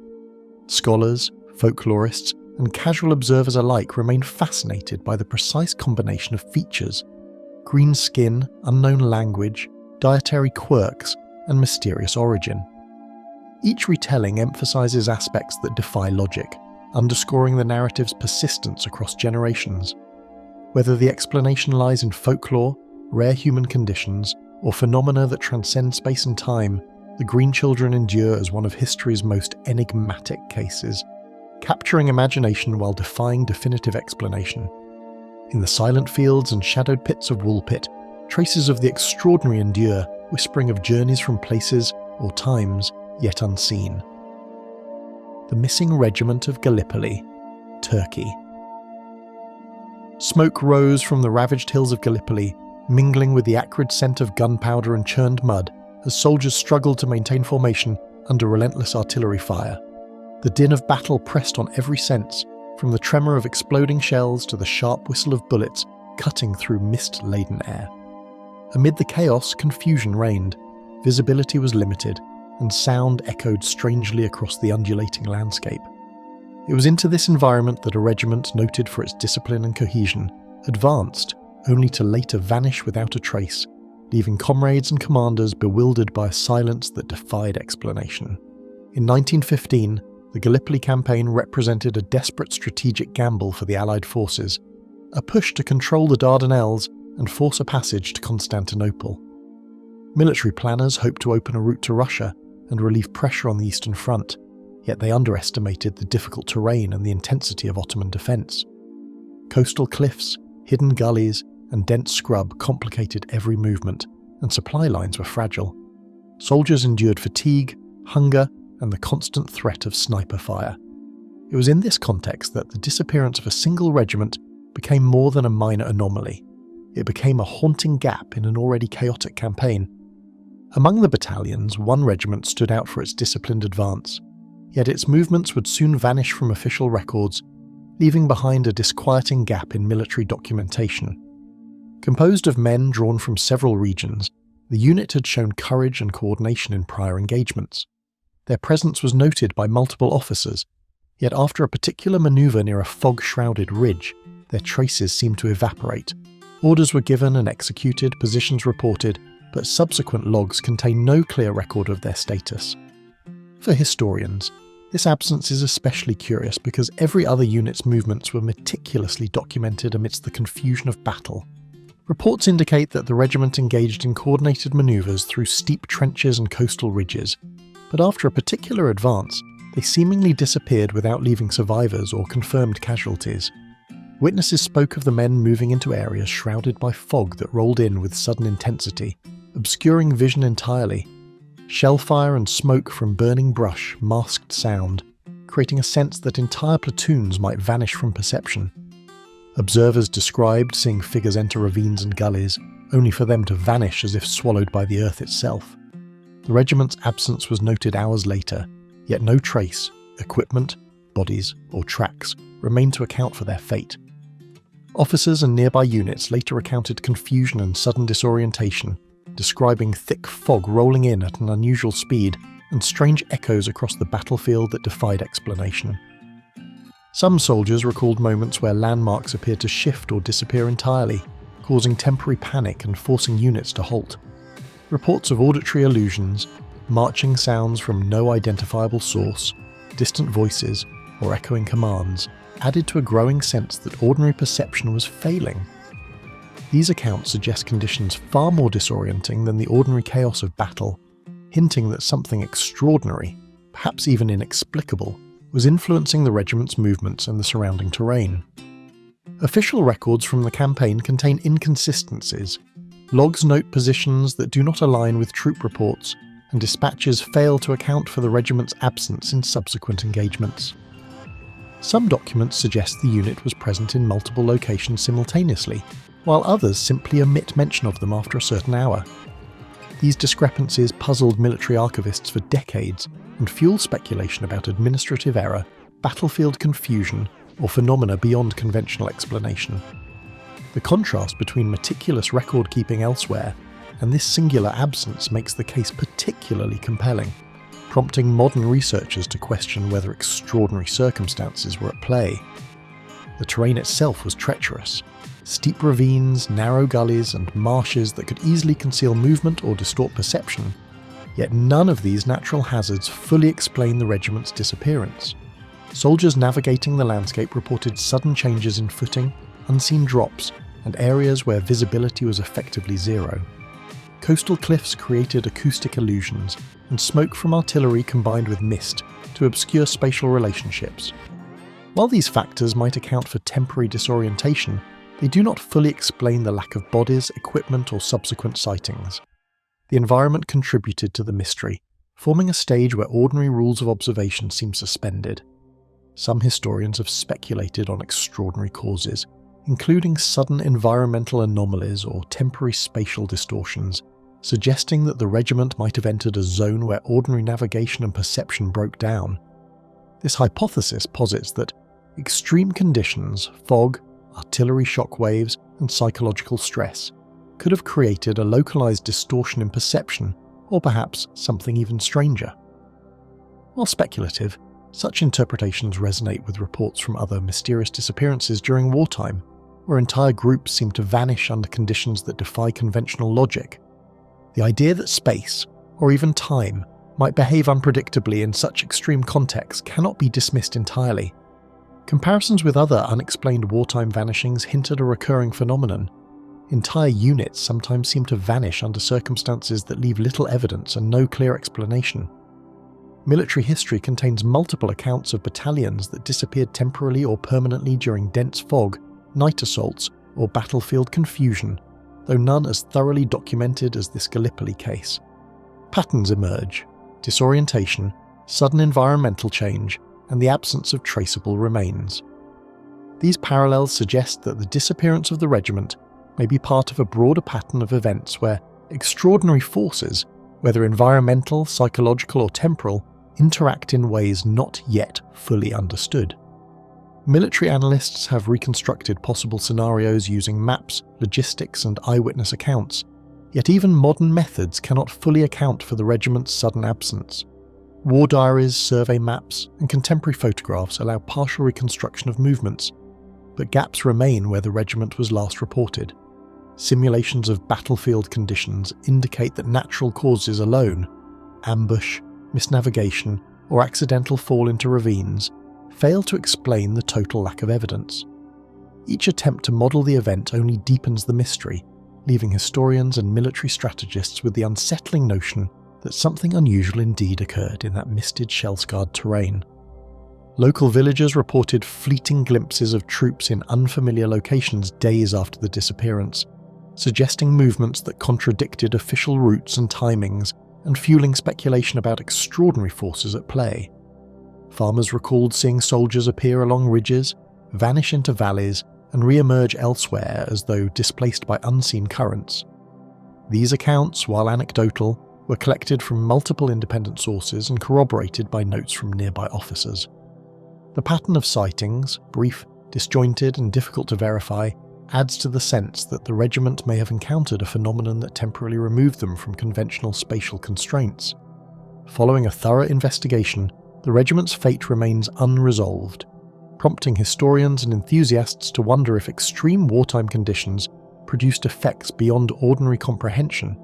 Scholars, folklorists, and casual observers alike remain fascinated by the precise combination of features: green skin, unknown language, dietary quirks, and mysterious origin. Each retelling emphasizes aspects that defy logic, underscoring the narrative's persistence across generations. Whether the explanation lies in folklore, rare human conditions, or phenomena that transcend space and time, the Green Children endure as one of history's most enigmatic cases, capturing imagination while defying definitive explanation. In the silent fields and shadowed pits of Woolpit, traces of the extraordinary endure, whispering of journeys from places or times yet unseen. The Missing Regiment of Gallipoli, Turkey. Smoke rose from the ravaged hills of Gallipoli, mingling with the acrid scent of gunpowder and churned mud as soldiers struggled to maintain formation under relentless artillery fire. The din of battle pressed on every sense, from the tremor of exploding shells to the sharp whistle of bullets cutting through mist-laden air. Amid the chaos, confusion reigned. Visibility was limited, and sound echoed strangely across the undulating landscape. It was into this environment that a regiment noted for its discipline and cohesion advanced, only to later vanish without a trace, leaving comrades and commanders bewildered by a silence that defied explanation. In 1915, the Gallipoli campaign represented a desperate strategic gamble for the Allied forces, a push to control the Dardanelles and force a passage to Constantinople. Military planners hoped to open a route to Russia and relieve pressure on the Eastern Front, yet they underestimated the difficult terrain and the intensity of Ottoman defence. Coastal cliffs, hidden gullies, and dense scrub complicated every movement, and supply lines were fragile. Soldiers endured fatigue, hunger, and the constant threat of sniper fire. It was in this context that the disappearance of a single regiment became more than a minor anomaly. It became a haunting gap in an already chaotic campaign. Among the battalions, one regiment stood out for its disciplined advance, yet its movements would soon vanish from official records, leaving behind a disquieting gap in military documentation. Composed of men drawn from several regions, the unit had shown courage and coordination in prior engagements. Their presence was noted by multiple officers, yet after a particular manoeuvre near a fog-shrouded ridge, their traces seemed to evaporate. Orders were given and executed, positions reported, but subsequent logs contain no clear record of their status. For historians, this absence is especially curious because every other unit's movements were meticulously documented amidst the confusion of battle. Reports indicate that the regiment engaged in coordinated manoeuvres through steep trenches and coastal ridges, but after a particular advance, they seemingly disappeared without leaving survivors or confirmed casualties. Witnesses spoke of the men moving into areas shrouded by fog that rolled in with sudden intensity, obscuring vision entirely. Shellfire and smoke from burning brush masked sound, creating a sense that entire platoons might vanish from perception. Observers described seeing figures enter ravines and gullies, only for them to vanish as if swallowed by the earth itself. The regiment's absence was noted hours later, yet no trace, equipment, bodies, or tracks remained to account for their fate. Officers and nearby units later recounted confusion and sudden disorientation, describing thick fog rolling in at an unusual speed and strange echoes across the battlefield that defied explanation. Some soldiers recalled moments where landmarks appeared to shift or disappear entirely, causing temporary panic and forcing units to halt. Reports of auditory illusions, marching sounds from no identifiable source, distant voices, or echoing commands added to a growing sense that ordinary perception was failing. These accounts suggest conditions far more disorienting than the ordinary chaos of battle, hinting that something extraordinary, perhaps even inexplicable, was influencing the regiment's movements and the surrounding terrain. Official records from the campaign contain inconsistencies. Logs note positions that do not align with troop reports, and dispatches fail to account for the regiment's absence in subsequent engagements. Some documents suggest the unit was present in multiple locations simultaneously, while others simply omit mention of them after a certain hour. These discrepancies puzzled military archivists for decades and fuel speculation about administrative error, battlefield confusion, or phenomena beyond conventional explanation. The contrast between meticulous record-keeping elsewhere and this singular absence makes the case particularly compelling, prompting modern researchers to question whether extraordinary circumstances were at play. The terrain itself was treacherous. Steep ravines, narrow gullies, and marshes that could easily conceal movement or distort perception, yet none of these natural hazards fully explain the regiment's disappearance. Soldiers navigating the landscape reported sudden changes in footing, unseen drops, and areas where visibility was effectively zero. Coastal cliffs created acoustic illusions, and smoke from artillery combined with mist to obscure spatial relationships. While these factors might account for temporary disorientation, they do not fully explain the lack of bodies, equipment, or subsequent sightings. The environment contributed to the mystery, forming a stage where ordinary rules of observation seem suspended. Some historians have speculated on extraordinary causes, including sudden environmental anomalies or temporary spatial distortions, suggesting that the regiment might have entered a zone where ordinary navigation and perception broke down. This hypothesis posits that extreme conditions, fog, artillery shock waves, and psychological stress could have created a localized distortion in perception, or perhaps something even stranger. While speculative, such interpretations resonate with reports from other mysterious disappearances during wartime, where entire groups seem to vanish under conditions that defy conventional logic. The idea that space, or even time, might behave unpredictably in such extreme contexts cannot be dismissed entirely. Comparisons with other unexplained wartime vanishings hint at a recurring phenomenon. Entire units sometimes seem to vanish under circumstances that leave little evidence and no clear explanation. Military history contains multiple accounts of battalions that disappeared temporarily or permanently during dense fog, night assaults, or battlefield confusion, though none as thoroughly documented as this Gallipoli case. Patterns emerge: disorientation, sudden environmental change, and the absence of traceable remains. These parallels suggest that the disappearance of the regiment may be part of a broader pattern of events where extraordinary forces, whether environmental, psychological, or temporal, interact in ways not yet fully understood. Military analysts have reconstructed possible scenarios using maps, logistics, and eyewitness accounts, yet even modern methods cannot fully account for the regiment's sudden absence. War diaries, survey maps, and contemporary photographs allow partial reconstruction of movements, but gaps remain where the regiment was last reported. Simulations of battlefield conditions indicate that natural causes alone, ambush, misnavigation, or accidental fall into ravines, fail to explain the total lack of evidence. Each attempt to model the event only deepens the mystery, leaving historians and military strategists with the unsettling notion that something unusual indeed occurred in that misted, shell-scarred terrain. Local villagers reported fleeting glimpses of troops in unfamiliar locations days after the disappearance, suggesting movements that contradicted official routes and timings and fueling speculation about extraordinary forces at play. Farmers recalled seeing soldiers appear along ridges, vanish into valleys, and re-emerge elsewhere as though displaced by unseen currents. These accounts, while anecdotal, were collected from multiple independent sources and corroborated by notes from nearby officers. The pattern of sightings, brief, disjointed, and difficult to verify, adds to the sense that the regiment may have encountered a phenomenon that temporarily removed them from conventional spatial constraints. Following a thorough investigation, the regiment's fate remains unresolved, prompting historians and enthusiasts to wonder if extreme wartime conditions produced effects beyond ordinary comprehension.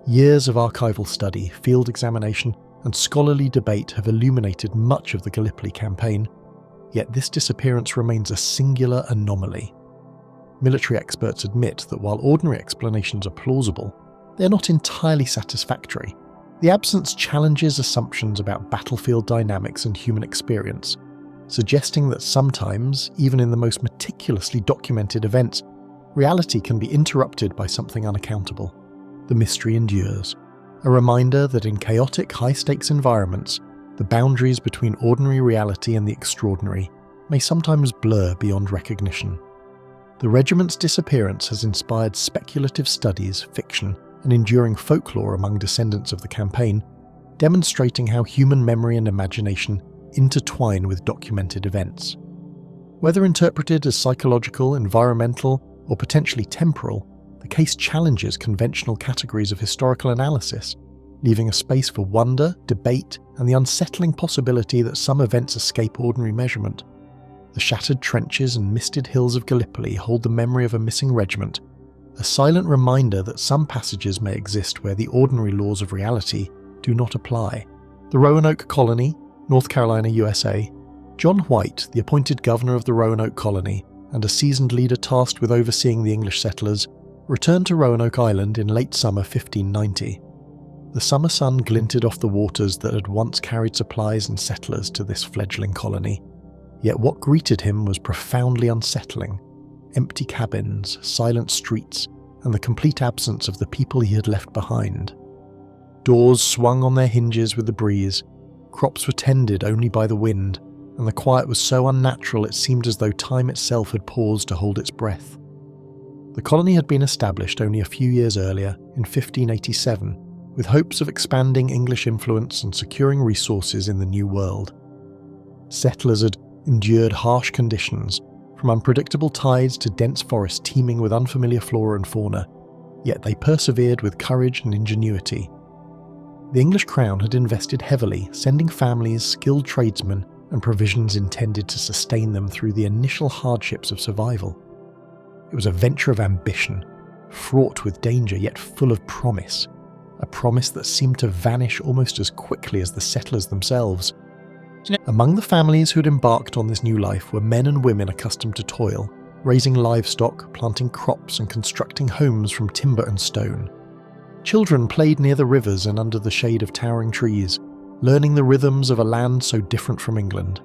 Years of archival study, field examination, and scholarly debate have illuminated much of the Gallipoli campaign, yet this disappearance remains a singular anomaly. military experts admit that while ordinary explanations are plausible, they're not entirely satisfactory. The absence challenges assumptions about battlefield dynamics and human experience, suggesting that sometimes, even in the most meticulously documented events, reality can be interrupted by something unaccountable. The mystery endures, a reminder that in chaotic, high-stakes environments, the boundaries between ordinary reality and the extraordinary may sometimes blur beyond recognition. The regiment's disappearance has inspired speculative studies, fiction, and enduring folklore among descendants of the campaign, demonstrating how human memory and imagination intertwine with documented events. Whether interpreted as psychological, environmental, or potentially temporal, the case challenges conventional categories of historical analysis, leaving a space for wonder, debate, and the unsettling possibility that some events escape ordinary measurement. The shattered trenches and misted hills of Gallipoli hold the memory of a missing regiment, a silent reminder that some passages may exist where the ordinary laws of reality do not apply. The Roanoke Colony, North Carolina, USA. John White, the appointed governor of the Roanoke Colony, and a seasoned leader tasked with overseeing the English settlers, returned to Roanoke Island in late summer 1590. The summer sun glinted off the waters that had once carried supplies and settlers to this fledgling colony. Yet what greeted him was profoundly unsettling. Empty cabins, silent streets, and the complete absence of the people he had left behind. Doors swung on their hinges with the breeze, crops were tended only by the wind, and the quiet was so unnatural it seemed as though time itself had paused to hold its breath. The colony had been established only a few years earlier, in 1587, with hopes of expanding English influence and securing resources in the New World. Settlers had endured harsh conditions, from unpredictable tides to dense forests teeming with unfamiliar flora and fauna, yet they persevered with courage and ingenuity. The English crown had invested heavily, sending families, skilled tradesmen, and provisions intended to sustain them through the initial hardships of survival. It was a venture of ambition, fraught with danger yet full of promise, a promise that seemed to vanish almost as quickly as the settlers themselves. Among the families who'd embarked on this new life were men and women accustomed to toil, raising livestock, planting crops, and constructing homes from timber and stone. Children played near the rivers and under the shade of towering trees, learning the rhythms of a land so different from England.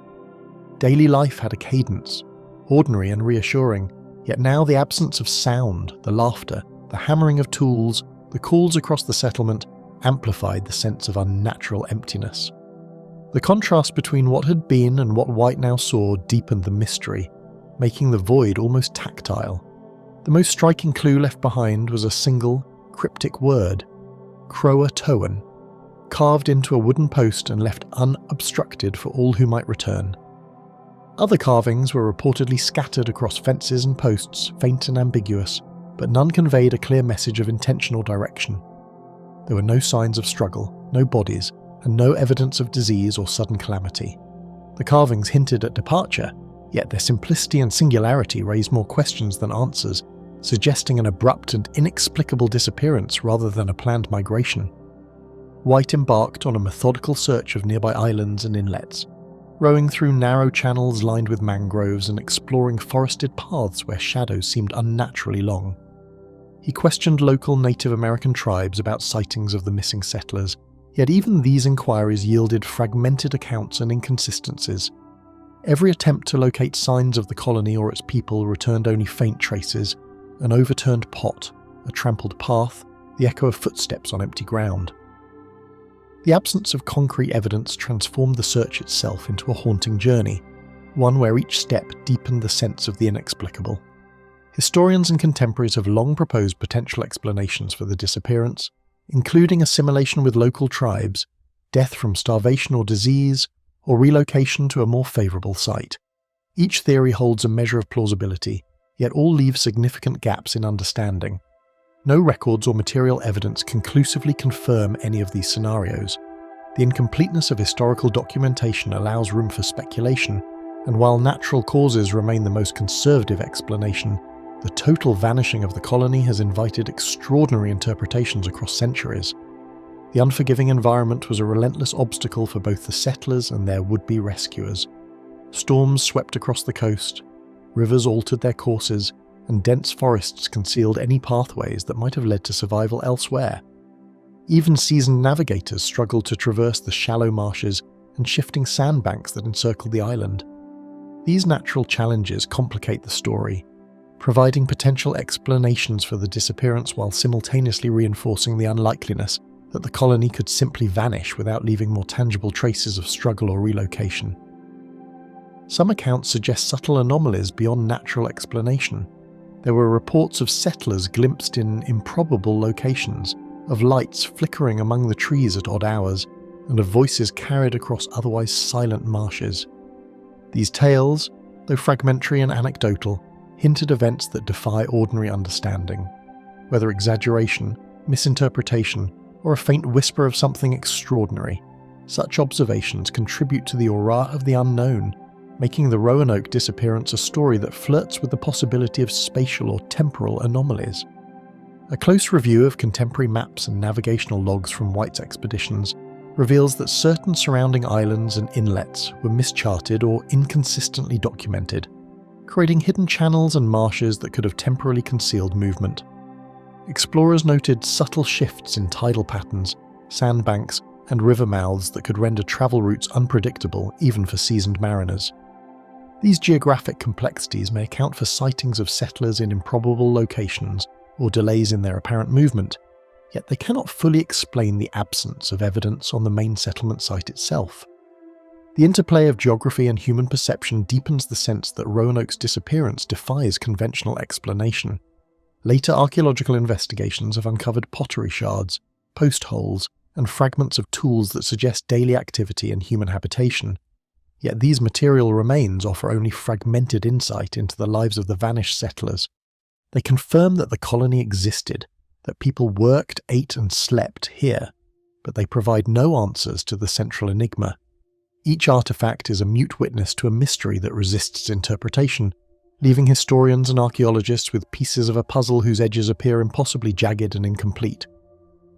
Daily life had a cadence, ordinary and reassuring, yet now the absence of sound, the laughter, the hammering of tools, the calls across the settlement amplified the sense of unnatural emptiness. The contrast between what had been and what White now saw deepened the mystery, making the void almost tactile. The most striking clue left behind was a single, cryptic word, Croatoan, carved into a wooden post and left unobstructed for all who might return. Other carvings were reportedly scattered across fences and posts, faint and ambiguous, but none conveyed a clear message of intentional direction. There were no signs of struggle, no bodies, and no evidence of disease or sudden calamity. The carvings hinted at departure, yet their simplicity and singularity raised more questions than answers, suggesting an abrupt and inexplicable disappearance rather than a planned migration. White embarked on a methodical search of nearby islands and inlets, rowing through narrow channels lined with mangroves and exploring forested paths where shadows seemed unnaturally long. He questioned local Native American tribes about sightings of the missing settlers, yet even these inquiries yielded fragmented accounts and inconsistencies. Every attempt to locate signs of the colony or its people returned only faint traces: an overturned pot, a trampled path, the echo of footsteps on empty ground. The absence of concrete evidence transformed the search itself into a haunting journey, one where each step deepened the sense of the inexplicable. Historians and contemporaries have long proposed potential explanations for the disappearance, including assimilation with local tribes, death from starvation or disease, or relocation to a more favourable site. Each theory holds a measure of plausibility, yet all leave significant gaps in understanding. No records or material evidence conclusively confirm any of these scenarios. The incompleteness of historical documentation allows room for speculation, and while natural causes remain the most conservative explanation, the total vanishing of the colony has invited extraordinary interpretations across centuries. The unforgiving environment was a relentless obstacle for both the settlers and their would-be rescuers. Storms swept across the coast, rivers altered their courses, and dense forests concealed any pathways that might have led to survival elsewhere. Even seasoned navigators struggled to traverse the shallow marshes and shifting sandbanks that encircled the island. These natural challenges complicate the story, providing potential explanations for the disappearance while simultaneously reinforcing the unlikeliness that the colony could simply vanish without leaving more tangible traces of struggle or relocation. Some accounts suggest subtle anomalies beyond natural explanation. There were reports of settlers glimpsed in improbable locations, of lights flickering among the trees at odd hours, and of voices carried across otherwise silent marshes. These tales, though fragmentary and anecdotal, hinted events that defy ordinary understanding. Whether exaggeration, misinterpretation, or a faint whisper of something extraordinary, such observations contribute to the aura of the unknown, making the Roanoke disappearance a story that flirts with the possibility of spatial or temporal anomalies. A close review of contemporary maps and navigational logs from White's expeditions reveals that certain surrounding islands and inlets were mischarted or inconsistently documented, creating hidden channels and marshes that could have temporarily concealed movement. Explorers noted subtle shifts in tidal patterns, sandbanks, and river mouths that could render travel routes unpredictable even for seasoned mariners. These geographic complexities may account for sightings of settlers in improbable locations or delays in their apparent movement, yet they cannot fully explain the absence of evidence on the main settlement site itself. The interplay of geography and human perception deepens the sense that Roanoke's disappearance defies conventional explanation. Later archaeological investigations have uncovered pottery shards, post holes, and fragments of tools that suggest daily activity and human habitation. Yet these material remains offer only fragmented insight into the lives of the vanished settlers. They confirm that the colony existed, that people worked, ate, and slept here, but they provide no answers to the central enigma. Each artifact is a mute witness to a mystery that resists interpretation, leaving historians and archaeologists with pieces of a puzzle whose edges appear impossibly jagged and incomplete.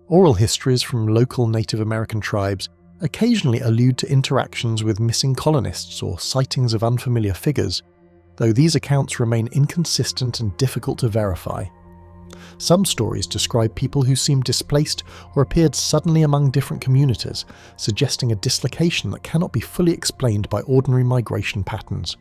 Oral histories from local Native American tribes occasionally allude to interactions with missing colonists or sightings of unfamiliar figures, though these accounts remain inconsistent and difficult to verify. Some stories describe people who seemed displaced or appeared suddenly among different communities, suggesting a dislocation that cannot be fully explained by ordinary migration patterns.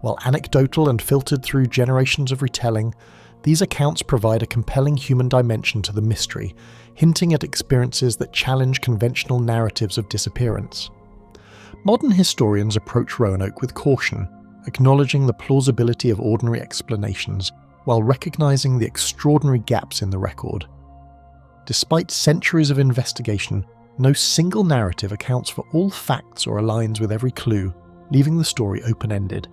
While anecdotal and filtered through generations of retelling, these accounts provide a compelling human dimension to the mystery, hinting at experiences that challenge conventional narratives of disappearance. Modern historians approach Roanoke with caution, acknowledging the plausibility of ordinary explanations, while recognizing the extraordinary gaps in the record. Despite centuries of investigation, no single narrative accounts for all facts or aligns with every clue, leaving the story open-ended.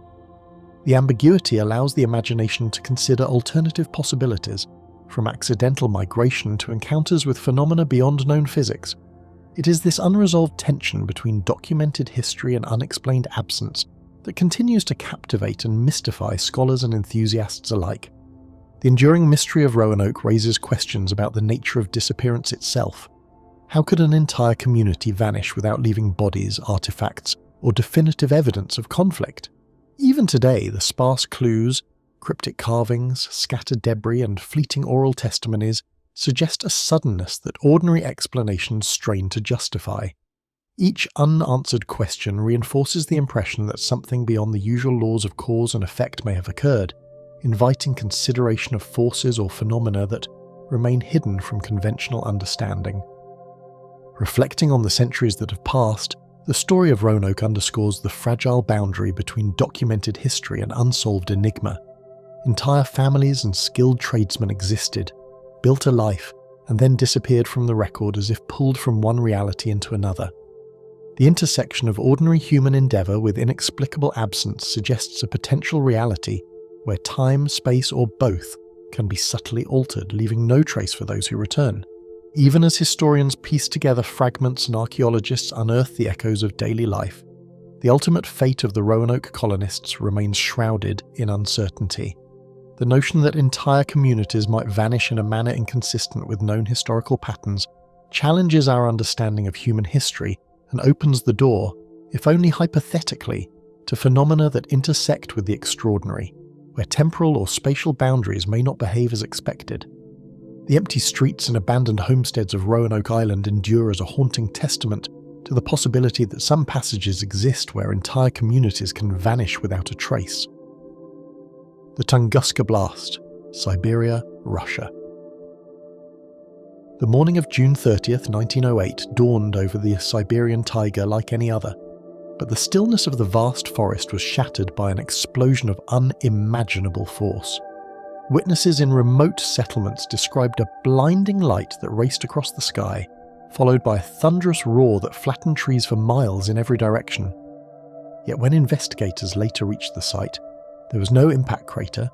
The ambiguity allows the imagination to consider alternative possibilities, from accidental migration to encounters with phenomena beyond known physics. It is this unresolved tension between documented history and unexplained absence that continues to captivate and mystify scholars and enthusiasts alike. The enduring mystery of Roanoke raises questions about the nature of disappearance itself. How could an entire community vanish without leaving bodies, artifacts, or definitive evidence of conflict? Even today, the sparse clues, cryptic carvings, scattered debris, and fleeting oral testimonies suggest a suddenness that ordinary explanations strain to justify. Each unanswered question reinforces the impression that something beyond the usual laws of cause and effect may have occurred, inviting consideration of forces or phenomena that remain hidden from conventional understanding. Reflecting on the centuries that have passed, the story of Roanoke underscores the fragile boundary between documented history and unsolved enigma. Entire families and skilled tradesmen existed, built a life, and then disappeared from the record as if pulled from one reality into another. The intersection of ordinary human endeavour with inexplicable absence suggests a potential reality where time, space, or both can be subtly altered, leaving no trace for those who return. Even as historians piece together fragments and archaeologists unearth the echoes of daily life, the ultimate fate of the Roanoke colonists remains shrouded in uncertainty. The notion that entire communities might vanish in a manner inconsistent with known historical patterns challenges our understanding of human history and opens the door, if only hypothetically, to phenomena that intersect with the extraordinary. where temporal or spatial boundaries may not behave as expected. The empty streets and abandoned homesteads of Roanoke Island endure as a haunting testament to the possibility that some passages exist where entire communities can vanish without a trace. The Tunguska Blast, Siberia, Russia. The morning of June 30th, 1908 dawned over the Siberian taiga like any other, but the stillness of the vast forest was shattered by an explosion of unimaginable force. Witnesses in remote settlements described a blinding light that raced across the sky, followed by a thunderous roar that flattened trees for miles in every direction. Yet when investigators later reached the site, there was no impact crater,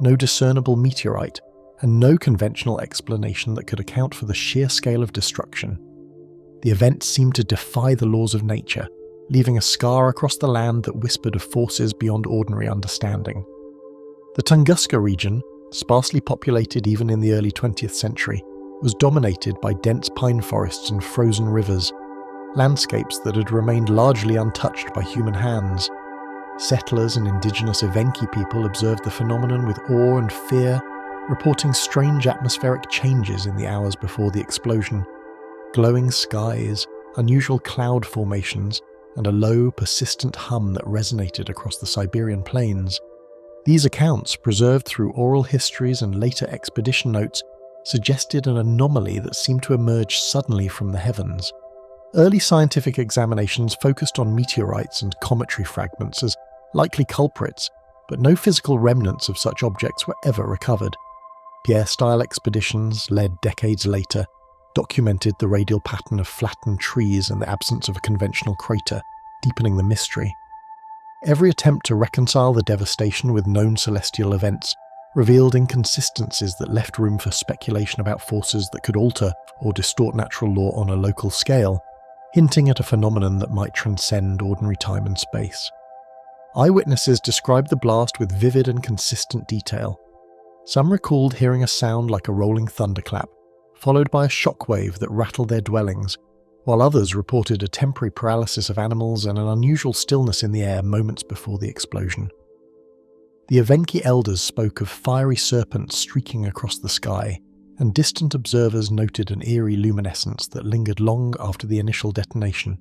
no discernible meteorite, and no conventional explanation that could account for the sheer scale of destruction. The event seemed to defy the laws of nature, leaving a scar across the land that whispered of forces beyond ordinary understanding. The Tunguska region, sparsely populated even in the early 20th century, was dominated by dense pine forests and frozen rivers, landscapes that had remained largely untouched by human hands. Settlers and indigenous Evenki people observed the phenomenon with awe and fear, reporting strange atmospheric changes in the hours before the explosion. Glowing skies, unusual cloud formations, and a low, persistent hum that resonated across the Siberian plains. These accounts, preserved through oral histories and later expedition notes, suggested an anomaly that seemed to emerge suddenly from the heavens. Early scientific examinations focused on meteorites and cometary fragments as likely culprits, but no physical remnants of such objects were ever recovered. Pierre-style expeditions, led decades later, documented the radial pattern of flattened trees and the absence of a conventional crater, deepening the mystery. Every attempt to reconcile the devastation with known celestial events revealed inconsistencies that left room for speculation about forces that could alter or distort natural law on a local scale, hinting at a phenomenon that might transcend ordinary time and space. Eyewitnesses described the blast with vivid and consistent detail. Some recalled hearing a sound like a rolling thunderclap, followed by a shockwave that rattled their dwellings, while others reported a temporary paralysis of animals and an unusual stillness in the air moments before the explosion. The Evenki elders spoke of fiery serpents streaking across the sky, and distant observers noted an eerie luminescence that lingered long after the initial detonation.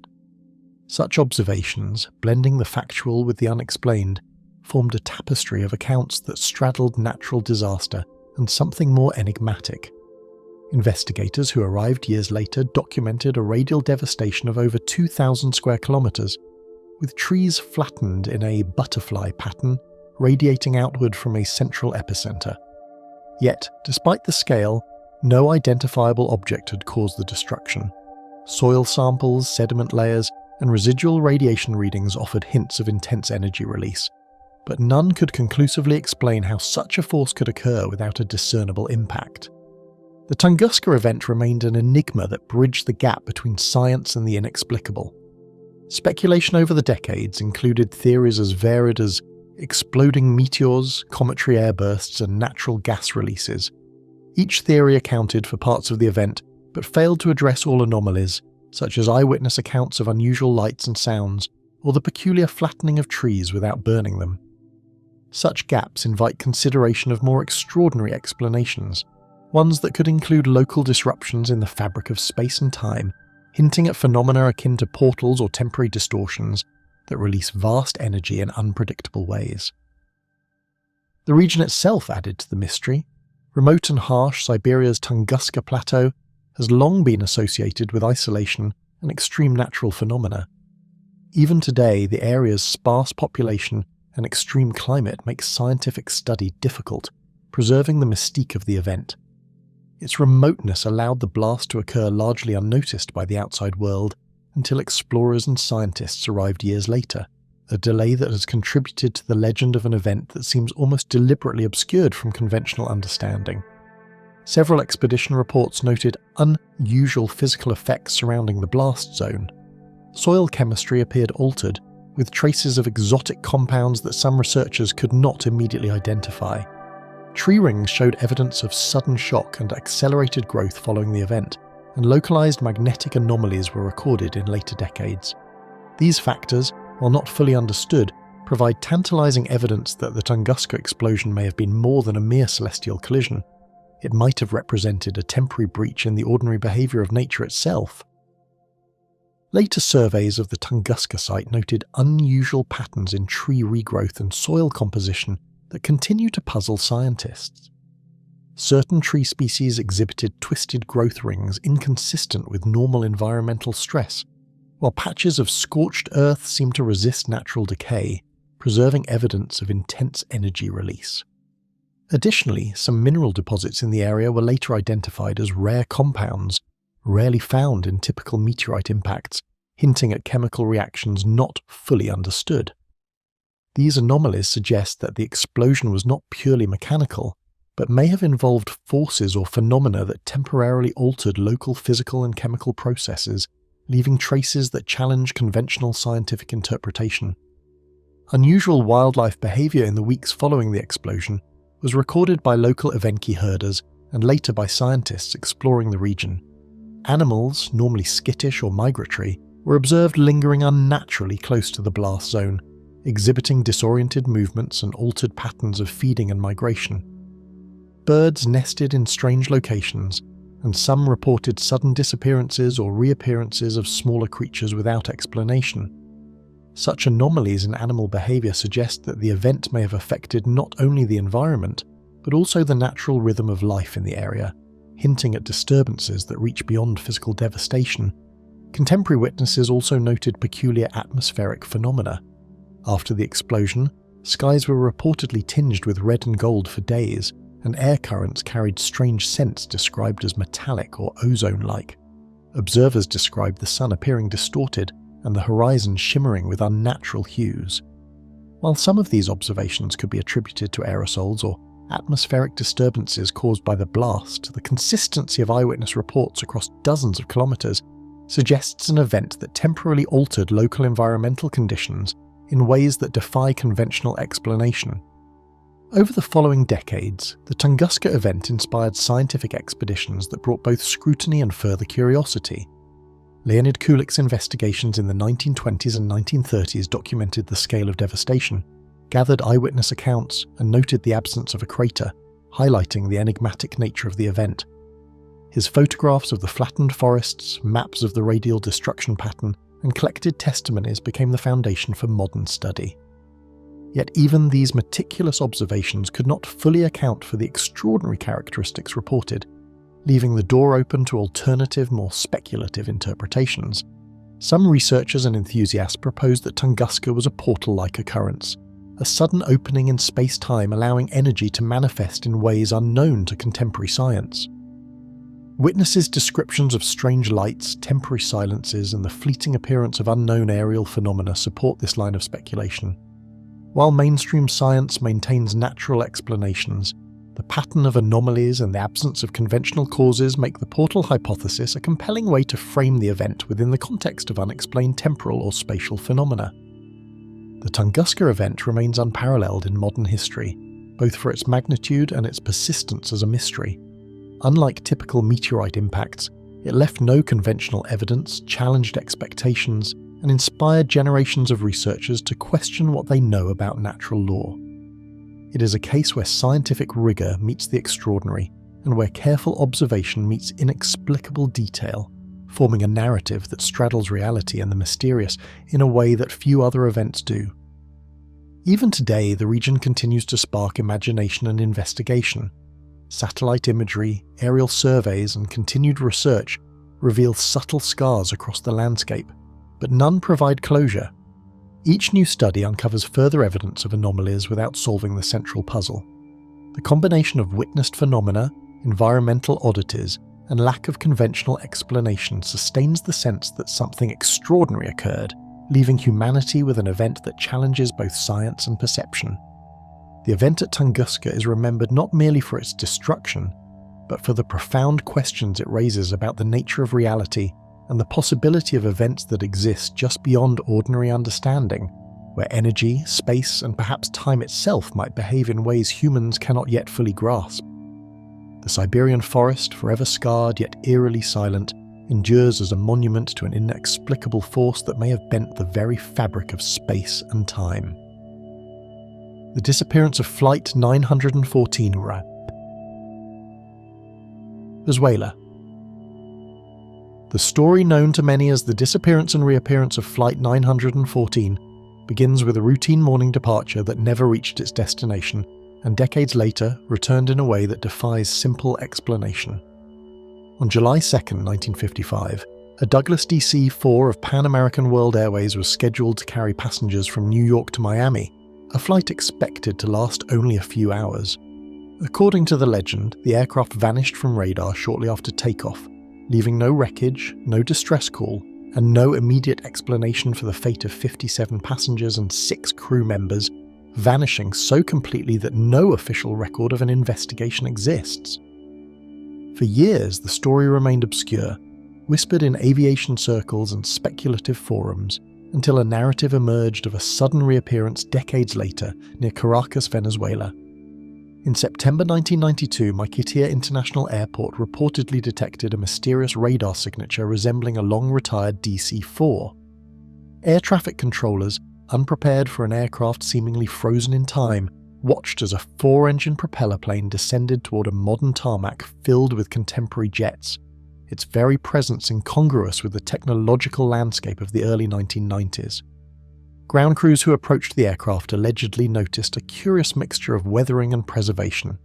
Such observations, blending the factual with the unexplained, formed a tapestry of accounts that straddled natural disaster and something more enigmatic. Investigators who arrived years later documented a radial devastation of over 2,000 square kilometers, with trees flattened in a butterfly pattern radiating outward from a central epicenter. Yet, despite the scale, no identifiable object had caused the destruction. Soil samples, sediment layers, and residual radiation readings offered hints of intense energy release, but none could conclusively explain how such a force could occur without a discernible impact. The Tunguska event remained an enigma that bridged the gap between science and the inexplicable. Speculation over the decades included theories as varied as exploding meteors, cometary airbursts, and natural gas releases. Each theory accounted for parts of the event, but failed to address all anomalies, such as eyewitness accounts of unusual lights and sounds, or the peculiar flattening of trees without burning them. Such gaps invite consideration of more extraordinary explanations, ones that could include local disruptions in the fabric of space and time, hinting at phenomena akin to portals or temporary distortions that release vast energy in unpredictable ways. The region itself added to the mystery. Remote and harsh Siberia's Tunguska Plateau has long been associated with isolation and extreme natural phenomena. Even today, the area's sparse population and extreme climate make scientific study difficult, preserving the mystique of the event. Its remoteness allowed the blast to occur largely unnoticed by the outside world until explorers and scientists arrived years later, a delay that has contributed to the legend of an event that seems almost deliberately obscured from conventional understanding. Several expedition reports noted unusual physical effects surrounding the blast zone. Soil chemistry appeared altered, with traces of exotic compounds that some researchers could not immediately identify. Tree rings showed evidence of sudden shock and accelerated growth following the event, and localized magnetic anomalies were recorded in later decades. These factors, while not fully understood, provide tantalizing evidence that the Tunguska explosion may have been more than a mere celestial collision. It might have represented a temporary breach in the ordinary behaviour of nature itself. Later surveys of the Tunguska site noted unusual patterns in tree regrowth and soil composition that continue to puzzle scientists. Certain tree species exhibited twisted growth rings inconsistent with normal environmental stress, while patches of scorched earth seemed to resist natural decay, preserving evidence of intense energy release. Additionally, some mineral deposits in the area were later identified as rare compounds, rarely found in typical meteorite impacts, hinting at chemical reactions not fully understood. These anomalies suggest that the explosion was not purely mechanical, but may have involved forces or phenomena that temporarily altered local physical and chemical processes, leaving traces that challenge conventional scientific interpretation. Unusual wildlife behaviour in the weeks following the explosion was recorded by local Evenki herders and later by scientists exploring the region. Animals, normally skittish or migratory, were observed lingering unnaturally close to the blast zone, exhibiting disoriented movements and altered patterns of feeding and migration. Birds nested in strange locations, and some reported sudden disappearances or reappearances of smaller creatures without explanation. Such anomalies in animal behaviour suggest that the event may have affected not only the environment, but also the natural rhythm of life in the area, hinting at disturbances that reach beyond physical devastation. Contemporary witnesses also noted peculiar atmospheric phenomena. After the explosion, skies were reportedly tinged with red and gold for days, and air currents carried strange scents described as metallic or ozone-like. Observers described the sun appearing distorted and the horizon shimmering with unnatural hues. While some of these observations could be attributed to aerosols or atmospheric disturbances caused by the blast, the consistency of eyewitness reports across dozens of kilometres suggests an event that temporarily altered local environmental conditions in ways that defy conventional explanation. Over the following decades, the Tunguska event inspired scientific expeditions that brought both scrutiny and further curiosity. Leonid Kulik's investigations in the 1920s and 1930s documented the scale of devastation, gathered eyewitness accounts, and noted the absence of a crater, highlighting the enigmatic nature of the event. His photographs of the flattened forests, maps of the radial destruction pattern, and collected testimonies became the foundation for modern study. Yet even these meticulous observations could not fully account for the extraordinary characteristics reported, leaving the door open to alternative, more speculative interpretations. Some researchers and enthusiasts proposed that Tunguska was a portal-like occurrence, a sudden opening in space-time allowing energy to manifest in ways unknown to contemporary science. Witnesses' descriptions of strange lights, temporary silences, and the fleeting appearance of unknown aerial phenomena support this line of speculation. While mainstream science maintains natural explanations, the pattern of anomalies and the absence of conventional causes make the portal hypothesis a compelling way to frame the event within the context of unexplained temporal or spatial phenomena. The Tunguska event remains unparalleled in modern history, both for its magnitude and its persistence as a mystery. Unlike typical meteorite impacts, it left no conventional evidence, challenged expectations, and inspired generations of researchers to question what they know about natural law. It is a case where scientific rigour meets the extraordinary, and where careful observation meets inexplicable detail, forming a narrative that straddles reality and the mysterious in a way that few other events do. Even today, the region continues to spark imagination and investigation. Satellite imagery, aerial surveys, and continued research reveal subtle scars across the landscape, but none provide closure. Each new study uncovers further evidence of anomalies without solving the central puzzle. The combination of witnessed phenomena, environmental oddities, and lack of conventional explanation sustains the sense that something extraordinary occurred, leaving humanity with an event that challenges both science and perception. The event at Tunguska is remembered not merely for its destruction, but for the profound questions it raises about the nature of reality and the possibility of events that exist just beyond ordinary understanding, where energy, space, and perhaps time itself might behave in ways humans cannot yet fully grasp. The Siberian forest, forever scarred yet eerily silent, endures as a monument to an inexplicable force that may have bent the very fabric of space and time. The disappearance of Flight 914 RAP. Venezuela. The story known to many as the disappearance and reappearance of Flight 914 begins with a routine morning departure that never reached its destination and decades later returned in a way that defies simple explanation. On July 2, 1955, a Douglas DC-4 of Pan American World Airways was scheduled to carry passengers from New York to Miami, a flight expected to last only a few hours. According to the legend, the aircraft vanished from radar shortly after takeoff, leaving no wreckage, no distress call, and no immediate explanation for the fate of 57 passengers and 6 crew members, vanishing so completely that no official record of an investigation exists. For years, the story remained obscure, whispered in aviation circles and speculative forums, until a narrative emerged of a sudden reappearance decades later near Caracas, Venezuela. In September 1992, Maiquetía International Airport reportedly detected a mysterious radar signature resembling a long-retired DC-4. Air traffic controllers, unprepared for an aircraft seemingly frozen in time, watched as a 4-engine propeller plane descended toward a modern tarmac filled with contemporary jets, its very presence incongruous with the technological landscape of the early 1990s. Ground crews who approached the aircraft allegedly noticed a curious mixture of weathering and preservation.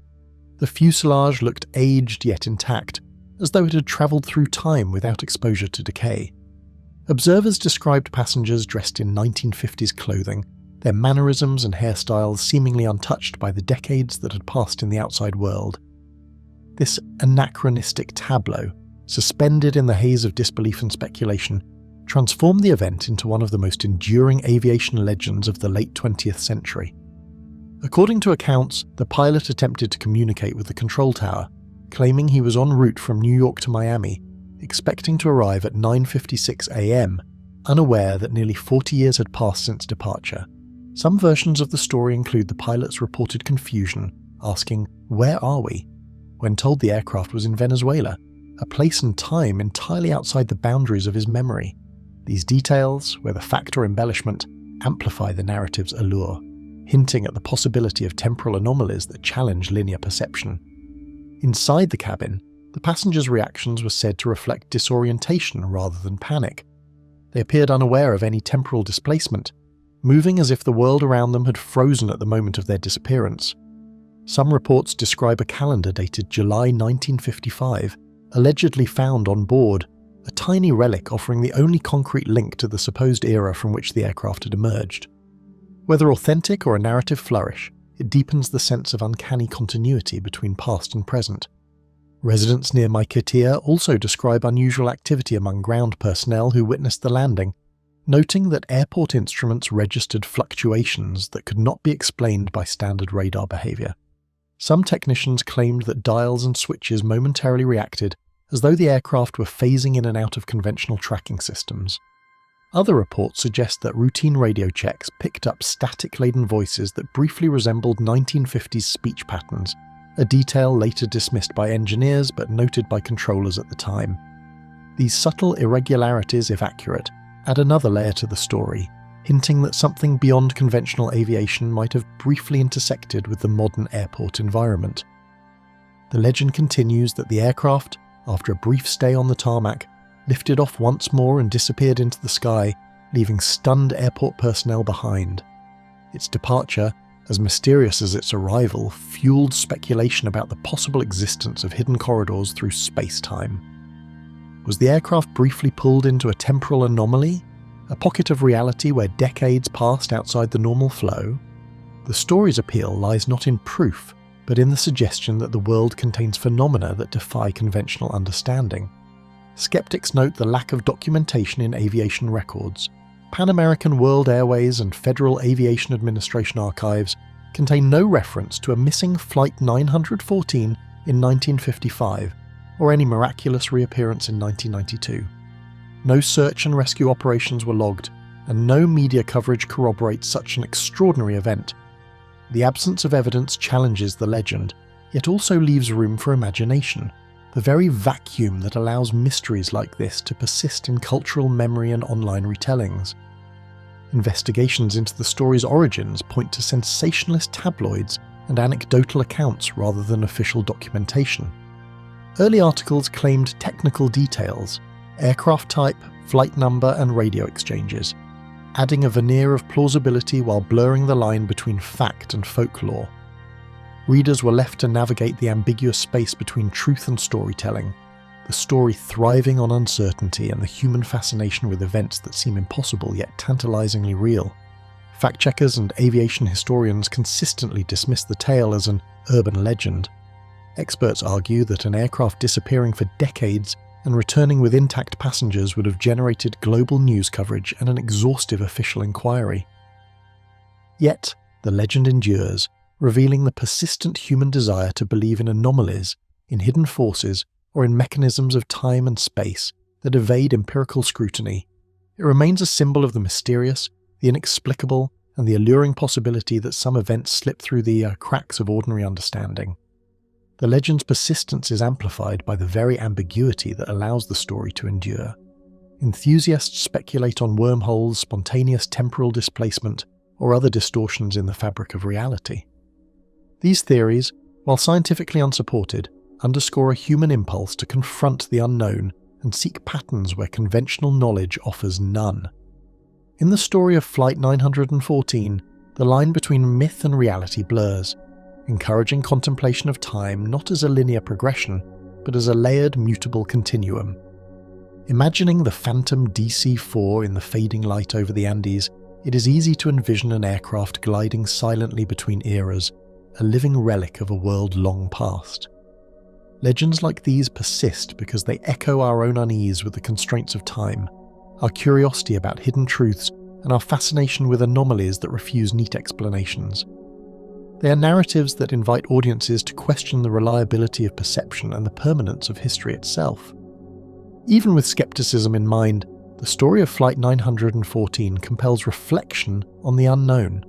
The fuselage looked aged yet intact, as though it had travelled through time without exposure to decay. Observers described passengers dressed in 1950s clothing, their mannerisms and hairstyles seemingly untouched by the decades that had passed in the outside world. This anachronistic tableau, suspended in the haze of disbelief and speculation, transformed the event into one of the most enduring aviation legends of the late 20th century. According to accounts, the pilot attempted to communicate with the control tower, claiming he was en route from New York to Miami, expecting to arrive at 9:56 a.m., unaware that nearly 40 years had passed since departure. Some versions of the story include the pilot's reported confusion, asking, "Where are we?" when told the aircraft was in Venezuela, a place and time entirely outside the boundaries of his memory. These details, whether fact or embellishment, amplify the narrative's allure, hinting at the possibility of temporal anomalies that challenge linear perception. Inside the cabin, the passengers' reactions were said to reflect disorientation rather than panic. They appeared unaware of any temporal displacement, moving as if the world around them had frozen at the moment of their disappearance. Some reports describe a calendar dated July 1955, allegedly found on board, a tiny relic offering the only concrete link to the supposed era from which the aircraft had emerged. Whether authentic or a narrative flourish, it deepens the sense of uncanny continuity between past and present. Residents near Maiquetía also describe unusual activity among ground personnel who witnessed the landing, noting that airport instruments registered fluctuations that could not be explained by standard radar behaviour. Some technicians claimed that dials and switches momentarily reacted as though the aircraft were phasing in and out of conventional tracking systems. Other reports suggest that routine radio checks picked up static-laden voices that briefly resembled 1950s speech patterns, a detail later dismissed by engineers but noted by controllers at the time. These subtle irregularities, if accurate, add another layer to the story, hinting that something beyond conventional aviation might have briefly intersected with the modern airport environment. The legend continues that the aircraft, after a brief stay on the tarmac, lifted off once more and disappeared into the sky, leaving stunned airport personnel behind. Its departure, as mysterious as its arrival, fueled speculation about the possible existence of hidden corridors through space-time. Was the aircraft briefly pulled into a temporal anomaly? A pocket of reality where decades passed outside the normal flow? The story's appeal lies not in proof, but in the suggestion that the world contains phenomena that defy conventional understanding. Skeptics note the lack of documentation in aviation records. Pan American World Airways and Federal Aviation Administration archives contain no reference to a missing Flight 914 in 1955, or any miraculous reappearance in 1992. No search and rescue operations were logged, and no media coverage corroborates such an extraordinary event. The absence of evidence challenges the legend, yet also leaves room for imagination, the very vacuum that allows mysteries like this to persist in cultural memory and online retellings. investigations into the story's origins point to sensationalist tabloids and anecdotal accounts rather than official documentation. Early articles claimed technical details, aircraft type, flight number, and radio exchanges, adding a veneer of plausibility while blurring the line between fact and folklore. Readers were left to navigate the ambiguous space between truth and storytelling, the story thriving on uncertainty and the human fascination with events that seem impossible yet tantalizingly real. Fact-checkers and aviation historians consistently dismiss the tale as an urban legend. Experts argue that an aircraft disappearing for decades and returning with intact passengers would have generated global news coverage and an exhaustive official inquiry. Yet, the legend endures, revealing the persistent human desire to believe in anomalies, in hidden forces, or in mechanisms of time and space that evade empirical scrutiny. It remains a symbol of the mysterious, the inexplicable, and the alluring possibility that some events slip through the cracks of ordinary understanding. The legend's persistence is amplified by the very ambiguity that allows the story to endure. Enthusiasts speculate on wormholes, spontaneous temporal displacement, or other distortions in the fabric of reality. These theories, while scientifically unsupported, underscore a human impulse to confront the unknown and seek patterns where conventional knowledge offers none. In the story of Flight 914, the line between myth and reality blurs, encouraging contemplation of time not as a linear progression, but as a layered, mutable continuum. Imagining the phantom DC-4 in the fading light over the Andes, it is easy to envision an aircraft gliding silently between eras, a living relic of a world long past. Legends like these persist because they echo our own unease with the constraints of time, our curiosity about hidden truths, and our fascination with anomalies that refuse neat explanations. They are narratives that invite audiences to question the reliability of perception and the permanence of history itself. Even with skepticism in mind, the story of Flight 914 compels reflection on the unknown.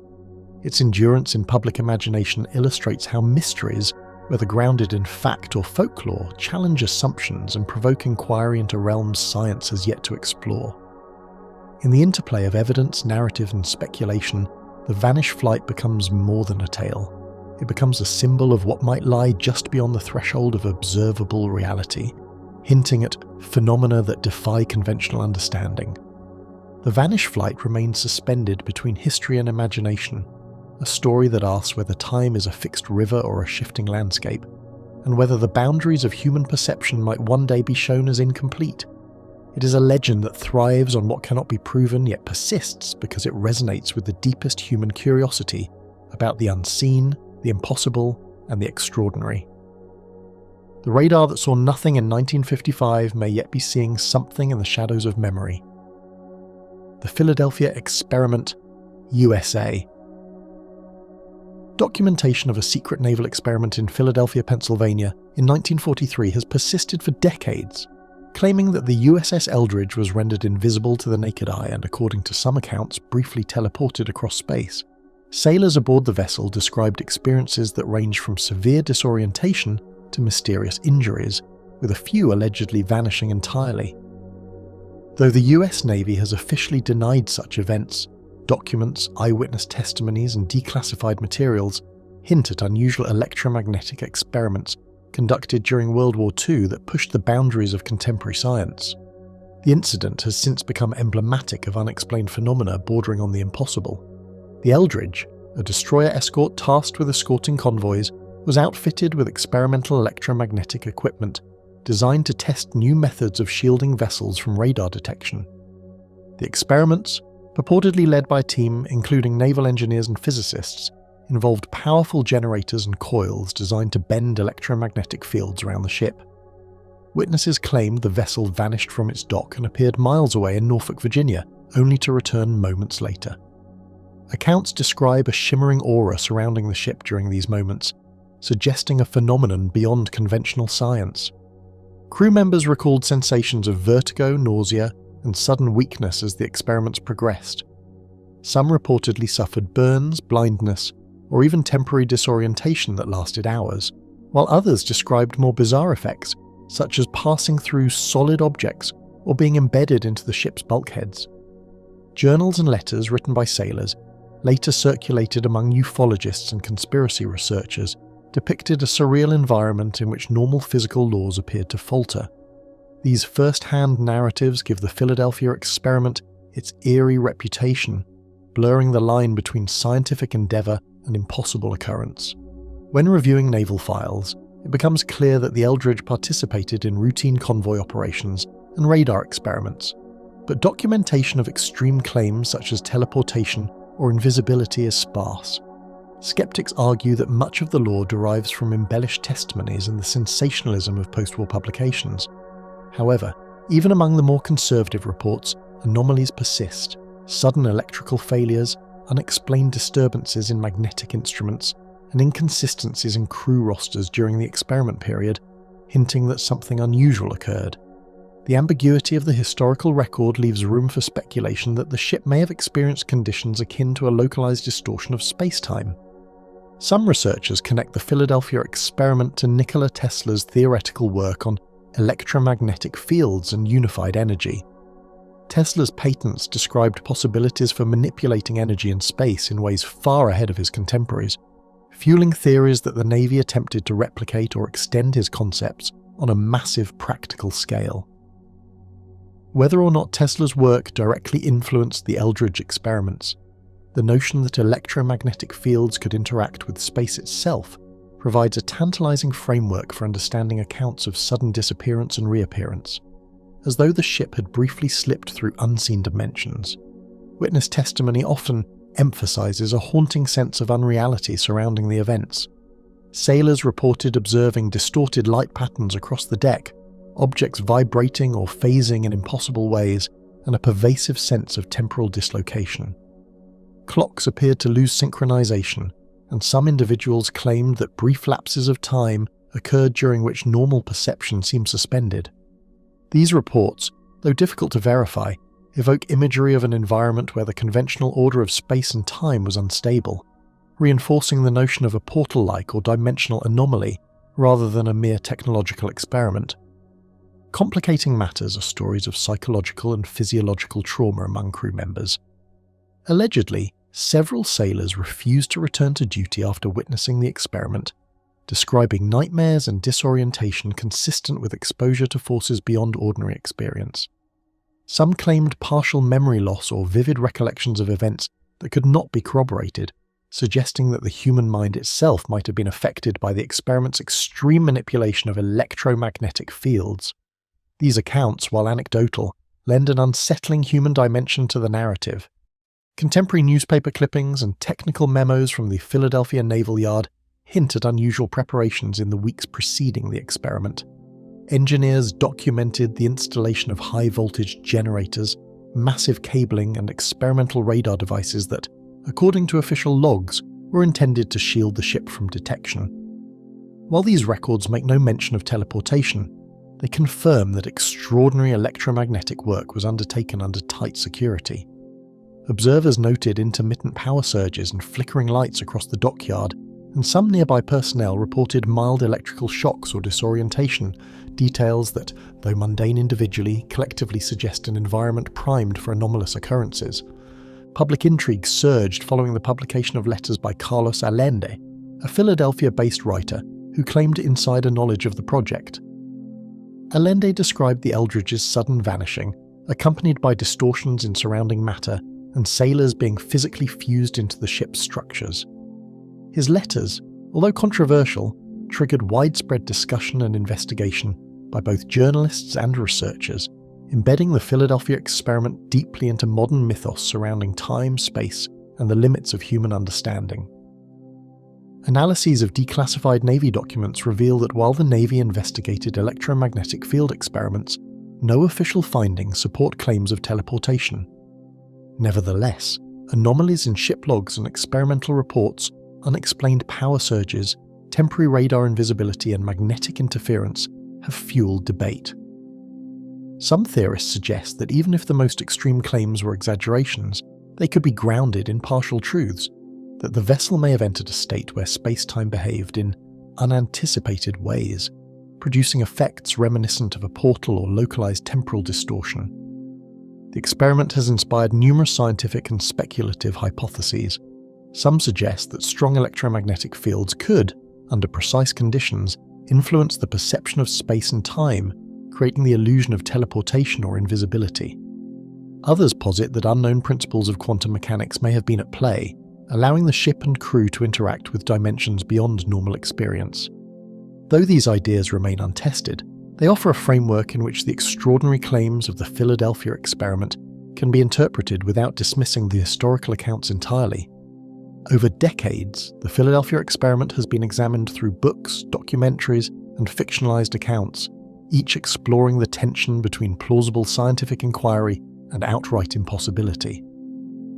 Its endurance in public imagination illustrates how mysteries, whether grounded in fact or folklore, challenge assumptions and provoke inquiry into realms science has yet to explore. In the interplay of evidence, narrative, and speculation, the vanished flight becomes more than a tale. It becomes a symbol of what might lie just beyond the threshold of observable reality, hinting at phenomena that defy conventional understanding. The vanished flight remains suspended between history and imagination, a story that asks whether time is a fixed river or a shifting landscape, and whether the boundaries of human perception might one day be shown as incomplete. It is a legend that thrives on what cannot be proven yet persists because it resonates with the deepest human curiosity about the unseen, the impossible, and the extraordinary. The radar that saw nothing in 1955 may yet be seeing something in the shadows of memory. The Philadelphia Experiment, USA. Documentation of a secret naval experiment in Philadelphia, Pennsylvania in 1943 has persisted for decades, claiming that the USS Eldridge was rendered invisible to the naked eye and, according to some accounts, briefly teleported across space. Sailors aboard the vessel described experiences that ranged from severe disorientation to mysterious injuries, with a few allegedly vanishing entirely. Though the US Navy has officially denied such events, documents, eyewitness testimonies, and declassified materials hint at unusual electromagnetic experiments conducted during World War II that pushed the boundaries of contemporary science. The incident has since become emblematic of unexplained phenomena bordering on the impossible. The Eldridge, a destroyer escort tasked with escorting convoys, was outfitted with experimental electromagnetic equipment designed to test new methods of shielding vessels from radar detection. The experiments, purportedly led by a team including naval engineers and physicists, involved powerful generators and coils designed to bend electromagnetic fields around the ship. Witnesses claimed the vessel vanished from its dock and appeared miles away in Norfolk, Virginia, only to return moments later. Accounts describe a shimmering aura surrounding the ship during these moments, suggesting a phenomenon beyond conventional science. Crew members recalled sensations of vertigo, nausea, and sudden weakness as the experiments progressed. Some reportedly suffered burns, blindness, or even temporary disorientation that lasted hours, while others described more bizarre effects, such as passing through solid objects or being embedded into the ship's bulkheads. Journals and letters written by sailors, later circulated among ufologists and conspiracy researchers, depicted a surreal environment in which normal physical laws appeared to falter. These first-hand narratives give the Philadelphia experiment its eerie reputation, blurring the line between scientific endeavour and impossible occurrence. When reviewing naval files, it becomes clear that the Eldridge participated in routine convoy operations and radar experiments, but documentation of extreme claims such as teleportation or invisibility is sparse. Skeptics argue that much of the lore derives from embellished testimonies and the sensationalism of post-war publications. However, even among the more conservative reports, anomalies persist: sudden electrical failures, unexplained disturbances in magnetic instruments, and inconsistencies in crew rosters during the experiment period, hinting that something unusual occurred. The ambiguity of the historical record leaves room for speculation that the ship may have experienced conditions akin to a localized distortion of space-time. Some researchers connect the Philadelphia experiment to Nikola Tesla's theoretical work on electromagnetic fields and unified energy. Tesla's patents described possibilities for manipulating energy in space in ways far ahead of his contemporaries, fueling theories that the Navy attempted to replicate or extend his concepts on a massive practical scale. Whether or not Tesla's work directly influenced the Eldridge experiments, the notion that electromagnetic fields could interact with space itself provides a tantalizing framework for understanding accounts of sudden disappearance and reappearance, as though the ship had briefly slipped through unseen dimensions. Witness testimony often emphasizes a haunting sense of unreality surrounding the events. Sailors reported observing distorted light patterns across the deck, objects vibrating or phasing in impossible ways, and a pervasive sense of temporal dislocation. Clocks appeared to lose synchronization, and some individuals claimed that brief lapses of time occurred during which normal perception seemed suspended. These reports, though difficult to verify, evoke imagery of an environment where the conventional order of space and time was unstable, reinforcing the notion of a portal-like or dimensional anomaly rather than a mere technological experiment. Complicating matters are stories of psychological and physiological trauma among crew members. Allegedly, several sailors refused to return to duty after witnessing the experiment, describing nightmares and disorientation consistent with exposure to forces beyond ordinary experience. Some claimed partial memory loss or vivid recollections of events that could not be corroborated, suggesting that the human mind itself might have been affected by the experiment's extreme manipulation of electromagnetic fields. These accounts, while anecdotal, lend an unsettling human dimension to the narrative. Contemporary newspaper clippings and technical memos from the Philadelphia Naval Yard hint at unusual preparations in the weeks preceding the experiment. Engineers documented the installation of high-voltage generators, massive cabling, and experimental radar devices that, according to official logs, were intended to shield the ship from detection. While these records make no mention of teleportation, they confirm that extraordinary electromagnetic work was undertaken under tight security. Observers noted intermittent power surges and flickering lights across the dockyard, and some nearby personnel reported mild electrical shocks or disorientation, details that, though mundane individually, collectively suggest an environment primed for anomalous occurrences. Public intrigue surged following the publication of letters by Carlos Allende, a Philadelphia-based writer who claimed insider knowledge of the project. Allende described the Eldridge's sudden vanishing, accompanied by distortions in surrounding matter and sailors being physically fused into the ship's structures. His letters, although controversial, triggered widespread discussion and investigation by both journalists and researchers, embedding the Philadelphia experiment deeply into modern mythos surrounding time, space, and the limits of human understanding. Analyses of declassified Navy documents reveal that while the Navy investigated electromagnetic field experiments, no official findings support claims of teleportation. Nevertheless, anomalies in ship logs and experimental reports, unexplained power surges, temporary radar invisibility, and magnetic interference have fueled debate. Some theorists suggest that even if the most extreme claims were exaggerations, they could be grounded in partial truths, that the vessel may have entered a state where space-time behaved in unanticipated ways, producing effects reminiscent of a portal or localized temporal distortion. The experiment has inspired numerous scientific and speculative hypotheses. Some suggest that strong electromagnetic fields could, under precise conditions, influence the perception of space and time, creating the illusion of teleportation or invisibility. Others posit that unknown principles of quantum mechanics may have been at play, allowing the ship and crew to interact with dimensions beyond normal experience. Though these ideas remain untested, they offer a framework in which the extraordinary claims of the Philadelphia experiment can be interpreted without dismissing the historical accounts entirely. Over decades, the Philadelphia experiment has been examined through books, documentaries, and fictionalized accounts, each exploring the tension between plausible scientific inquiry and outright impossibility.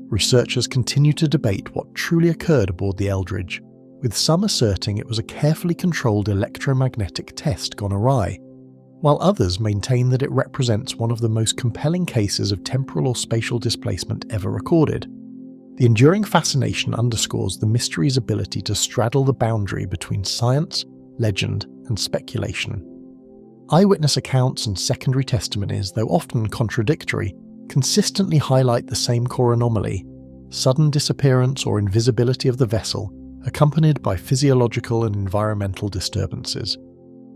Researchers continue to debate what truly occurred aboard the Eldridge, with some asserting it was a carefully controlled electromagnetic test gone awry, while others maintain that it represents one of the most compelling cases of temporal or spatial displacement ever recorded. The enduring fascination underscores the mystery's ability to straddle the boundary between science, legend, and speculation. Eyewitness accounts and secondary testimonies, though often contradictory, consistently highlight the same core anomaly: sudden disappearance or invisibility of the vessel, accompanied by physiological and environmental disturbances.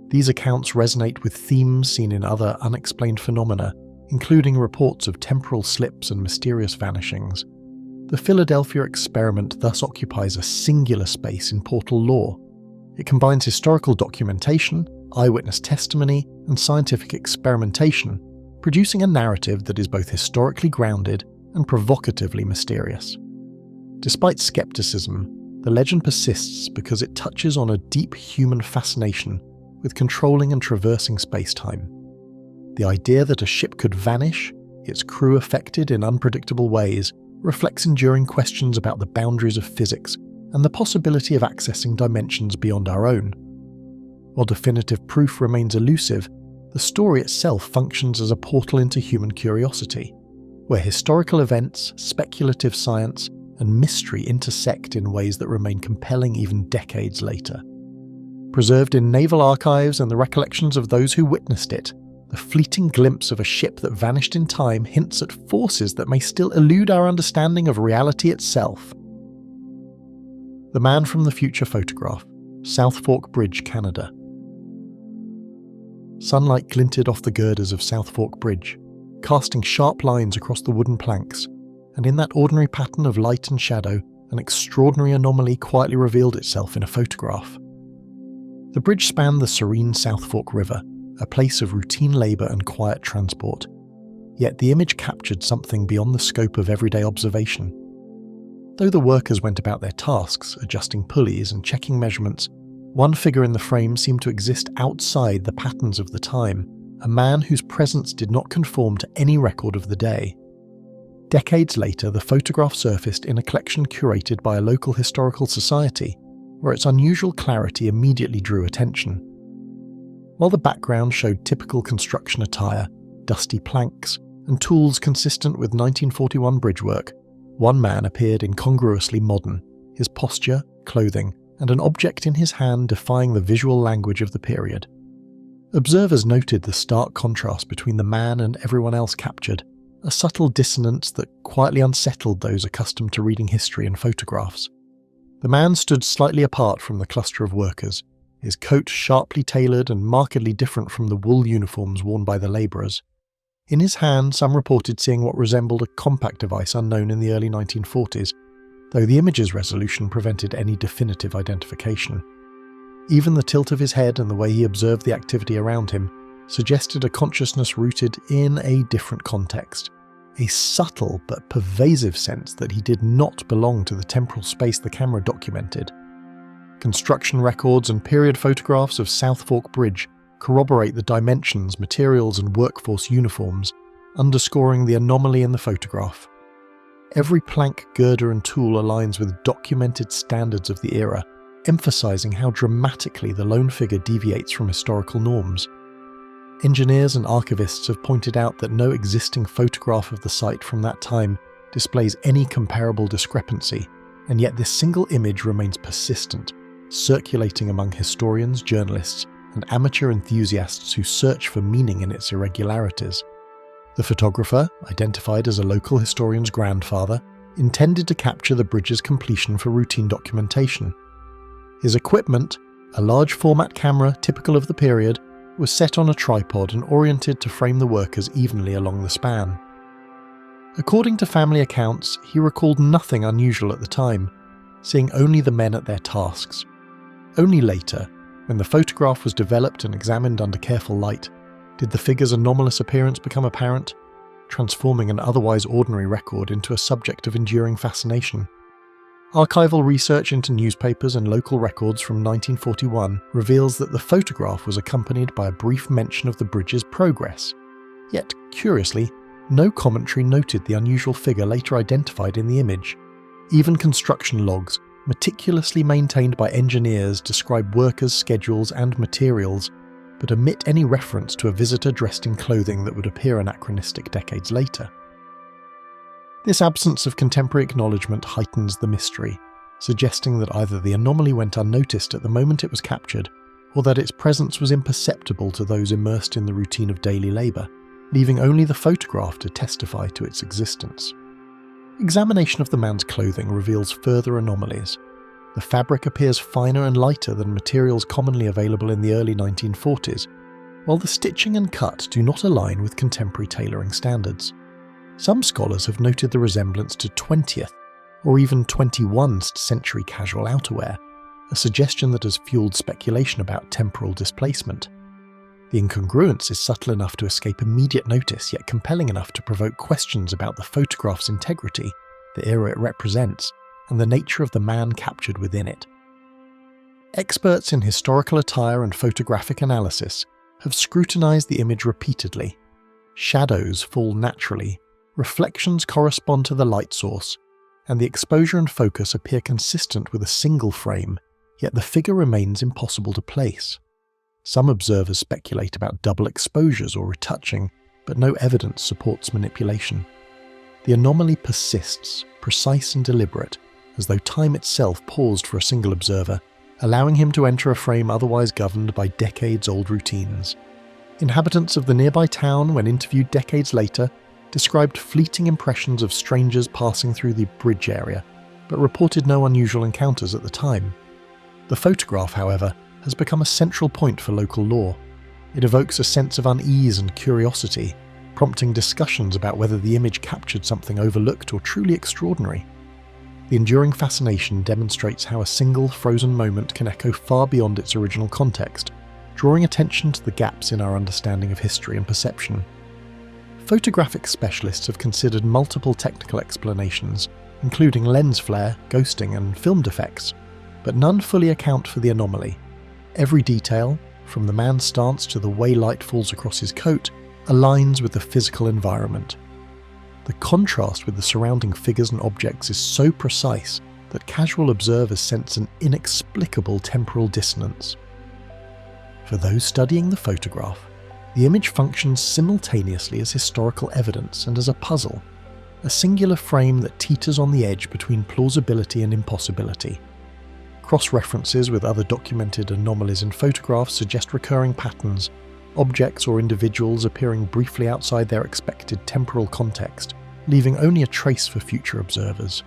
These accounts resonate with themes seen in other unexplained phenomena, including reports of temporal slips and mysterious vanishings. The Philadelphia experiment thus occupies a singular space in portal lore. It combines historical documentation, eyewitness testimony, and scientific experimentation, producing a narrative that is both historically grounded and provocatively mysterious. Despite skepticism, the legend persists because it touches on a deep human fascination with controlling and traversing space-time. The idea that a ship could vanish, its crew affected in unpredictable ways, reflects enduring questions about the boundaries of physics and the possibility of accessing dimensions beyond our own. While definitive proof remains elusive, the story itself functions as a portal into human curiosity, where historical events, speculative science, and mystery intersect in ways that remain compelling even decades later. Preserved in naval archives and the recollections of those who witnessed it, the fleeting glimpse of a ship that vanished in time hints at forces that may still elude our understanding of reality itself. The Man from the Future photograph, South Fork Bridge, Canada. Sunlight glinted off the girders of South Fork Bridge, casting sharp lines across the wooden planks, and in that ordinary pattern of light and shadow, an extraordinary anomaly quietly revealed itself in a photograph. The bridge spanned the serene South Fork River, a place of routine labour and quiet transport. Yet the image captured something beyond the scope of everyday observation. Though the workers went about their tasks, adjusting pulleys and checking measurements, one figure in the frame seemed to exist outside the patterns of the time, a man whose presence did not conform to any record of the day. Decades later, the photograph surfaced in a collection curated by a local historical society, where its unusual clarity immediately drew attention. While the background showed typical construction attire, dusty planks, and tools consistent with 1941 bridgework, one man appeared incongruously modern, his posture, clothing, and an object in his hand defying the visual language of the period. Observers noted the stark contrast between the man and everyone else captured, a subtle dissonance that quietly unsettled those accustomed to reading history and photographs. The man stood slightly apart from the cluster of workers, his coat sharply tailored and markedly different from the wool uniforms worn by the labourers. In his hand, some reported seeing what resembled a compact device unknown in the early 1940s, though the image's resolution prevented any definitive identification. Even the tilt of his head and the way he observed the activity around him suggested a consciousness rooted in a different context, a subtle but pervasive sense that he did not belong to the temporal space the camera documented. Construction records and period photographs of South Fork Bridge corroborate the dimensions, materials, and workforce uniforms, underscoring the anomaly in the photograph. Every plank, girder, and tool aligns with documented standards of the era, emphasizing how dramatically the lone figure deviates from historical norms. Engineers and archivists have pointed out that no existing photograph of the site from that time displays any comparable discrepancy, and yet this single image remains persistent, circulating among historians, journalists, and amateur enthusiasts who search for meaning in its irregularities. The photographer, identified as a local historian's grandfather, intended to capture the bridge's completion for routine documentation. His equipment, a large format camera typical of the period, was set on a tripod and oriented to frame the workers evenly along the span. According to family accounts, he recalled nothing unusual at the time, seeing only the men at their tasks. Only later, when the photograph was developed and examined under careful light, did the figure's anomalous appearance become apparent, transforming an otherwise ordinary record into a subject of enduring fascination. Archival research into newspapers and local records from 1941 reveals that the photograph was accompanied by a brief mention of the bridge's progress. Yet, curiously, no commentary noted the unusual figure later identified in the image. Even construction logs, meticulously maintained by engineers, describe workers' schedules and materials, but omit any reference to a visitor dressed in clothing that would appear anachronistic decades later. This absence of contemporary acknowledgement heightens the mystery, suggesting that either the anomaly went unnoticed at the moment it was captured, or that its presence was imperceptible to those immersed in the routine of daily labour, leaving only the photograph to testify to its existence. Examination of the man's clothing reveals further anomalies. The fabric appears finer and lighter than materials commonly available in the early 1940s, while the stitching and cut do not align with contemporary tailoring standards. Some scholars have noted the resemblance to 20th or even 21st century casual outerwear, a suggestion that has fueled speculation about temporal displacement. The incongruence is subtle enough to escape immediate notice, yet compelling enough to provoke questions about the photograph's integrity, the era it represents, and the nature of the man captured within it. Experts in historical attire and photographic analysis have scrutinized the image repeatedly. Shadows fall naturally, reflections correspond to the light source, and the exposure and focus appear consistent with a single frame, yet the figure remains impossible to place. Some observers speculate about double exposures or retouching, but no evidence supports manipulation. The anomaly persists, precise and deliberate, as though time itself paused for a single observer, allowing him to enter a frame otherwise governed by decades-old routines. Inhabitants of the nearby town, when interviewed decades later, described fleeting impressions of strangers passing through the bridge area, but reported no unusual encounters at the time. The photograph, however, has become a central point for local lore. It evokes a sense of unease and curiosity, prompting discussions about whether the image captured something overlooked or truly extraordinary. The enduring fascination demonstrates how a single frozen moment can echo far beyond its original context, drawing attention to the gaps in our understanding of history and perception. Photographic specialists have considered multiple technical explanations, including lens flare, ghosting, and film defects, but none fully account for the anomaly. Every detail, from the man's stance to the way light falls across his coat, aligns with the physical environment. The contrast with the surrounding figures and objects is so precise that casual observers sense an inexplicable temporal dissonance. For those studying the photograph, the image functions simultaneously as historical evidence and as a puzzle, a singular frame that teeters on the edge between plausibility and impossibility. Cross-references with other documented anomalies in photographs suggest recurring patterns, objects or individuals appearing briefly outside their expected temporal context, leaving only a trace for future observers.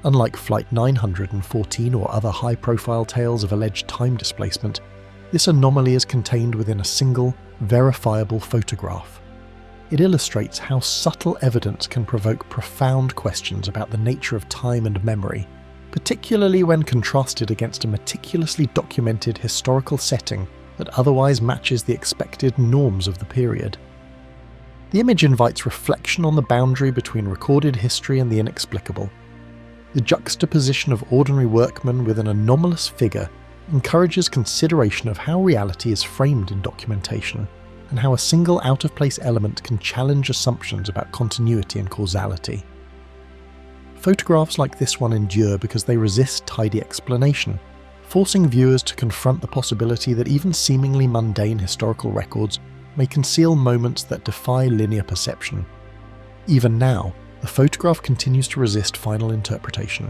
Unlike Flight 914 or other high-profile tales of alleged time displacement, this anomaly is contained within a single, verifiable photograph. It illustrates how subtle evidence can provoke profound questions about the nature of time and memory, particularly when contrasted against a meticulously documented historical setting that otherwise matches the expected norms of the period. The image invites reflection on the boundary between recorded history and the inexplicable. The juxtaposition of ordinary workmen with an anomalous figure encourages consideration of how reality is framed in documentation, and how a single out-of-place element can challenge assumptions about continuity and causality. Photographs like this one endure because they resist tidy explanation, forcing viewers to confront the possibility that even seemingly mundane historical records may conceal moments that defy linear perception. Even now, the photograph continues to resist final interpretation.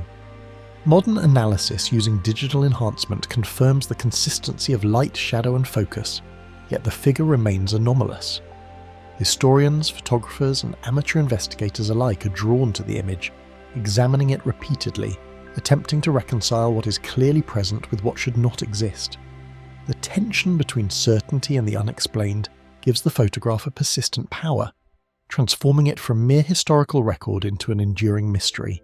Modern analysis using digital enhancement confirms the consistency of light, shadow, and focus, yet the figure remains anomalous. Historians, photographers, and amateur investigators alike are drawn to the image, examining it repeatedly, attempting to reconcile what is clearly present with what should not exist. The tension between certainty and the unexplained gives the photograph a persistent power, transforming it from mere historical record into an enduring mystery.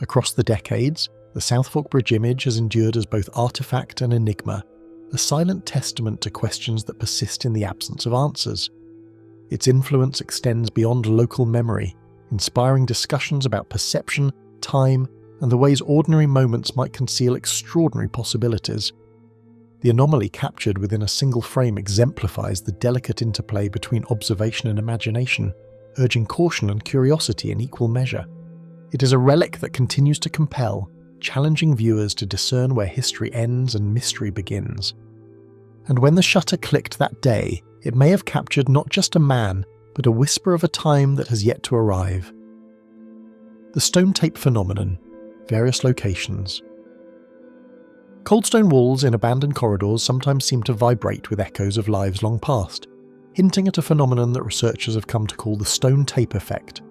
Across the decades, the South Fork Bridge image has endured as both artifact and enigma, a silent testament to questions that persist in the absence of answers. Its influence extends beyond local memory, inspiring discussions about perception, time, and the ways ordinary moments might conceal extraordinary possibilities. The anomaly captured within a single frame exemplifies the delicate interplay between observation and imagination, urging caution and curiosity in equal measure. It is a relic that continues to compel, challenging viewers to discern where history ends and mystery begins. And when the shutter clicked that day, it may have captured not just a man, but a whisper of a time that has yet to arrive. The stone tape phenomenon, various locations. Cold stone walls in abandoned corridors sometimes seem to vibrate with echoes of lives long past, hinting at a phenomenon that researchers have come to call the stone tape effect.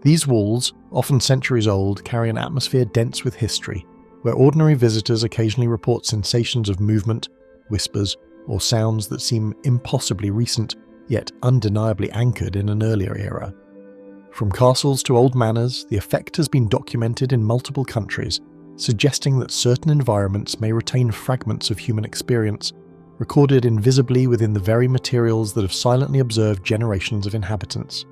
These walls, often centuries old, carry an atmosphere dense with history, where ordinary visitors occasionally report sensations of movement, whispers, or sounds that seem impossibly recent, yet undeniably anchored in an earlier era. From castles to old manors, the effect has been documented in multiple countries, suggesting that certain environments may retain fragments of human experience, recorded invisibly within the very materials that have silently observed generations of inhabitants.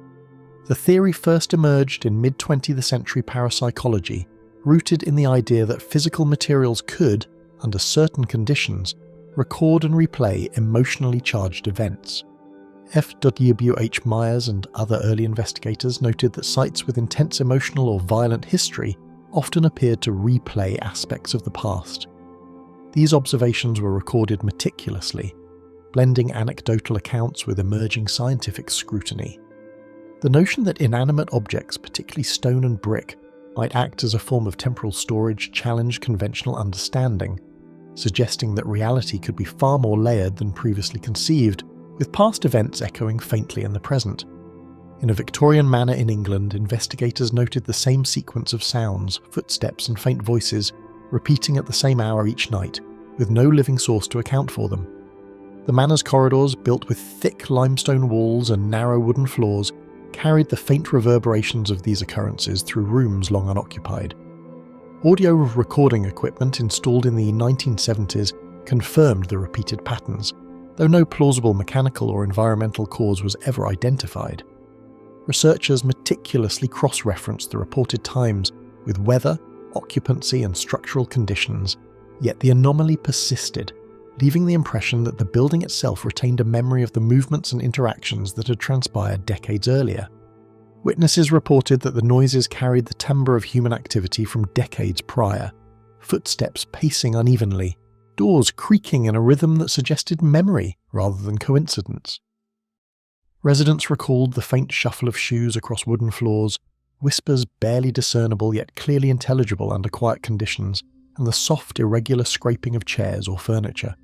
The theory first emerged in mid-20th century parapsychology, rooted in the idea that physical materials could, under certain conditions, record and replay emotionally charged events. F.W.H. Myers and other early investigators noted that sites with intense emotional or violent history often appeared to replay aspects of the past. These observations were recorded meticulously, blending anecdotal accounts with emerging scientific scrutiny. The notion that inanimate objects, particularly stone and brick, might act as a form of temporal storage challenged conventional understanding, suggesting that reality could be far more layered than previously conceived, with past events echoing faintly in the present. In a Victorian manor in England, investigators noted the same sequence of sounds, footsteps and faint voices, repeating at the same hour each night, with no living source to account for them. The manor's corridors, built with thick limestone walls and narrow wooden floors, carried the faint reverberations of these occurrences through rooms long unoccupied. Audio recording equipment installed in the 1970s confirmed the repeated patterns, though no plausible mechanical or environmental cause was ever identified. Researchers meticulously cross-referenced the reported times with weather, occupancy and structural conditions, yet the anomaly persisted, leaving the impression that the building itself retained a memory of the movements and interactions that had transpired decades earlier. Witnesses reported that the noises carried the timbre of human activity from decades prior, footsteps pacing unevenly, doors creaking in a rhythm that suggested memory rather than coincidence. Residents recalled the faint shuffle of shoes across wooden floors, whispers barely discernible yet clearly intelligible under quiet conditions, and the soft, irregular scraping of chairs or furniture.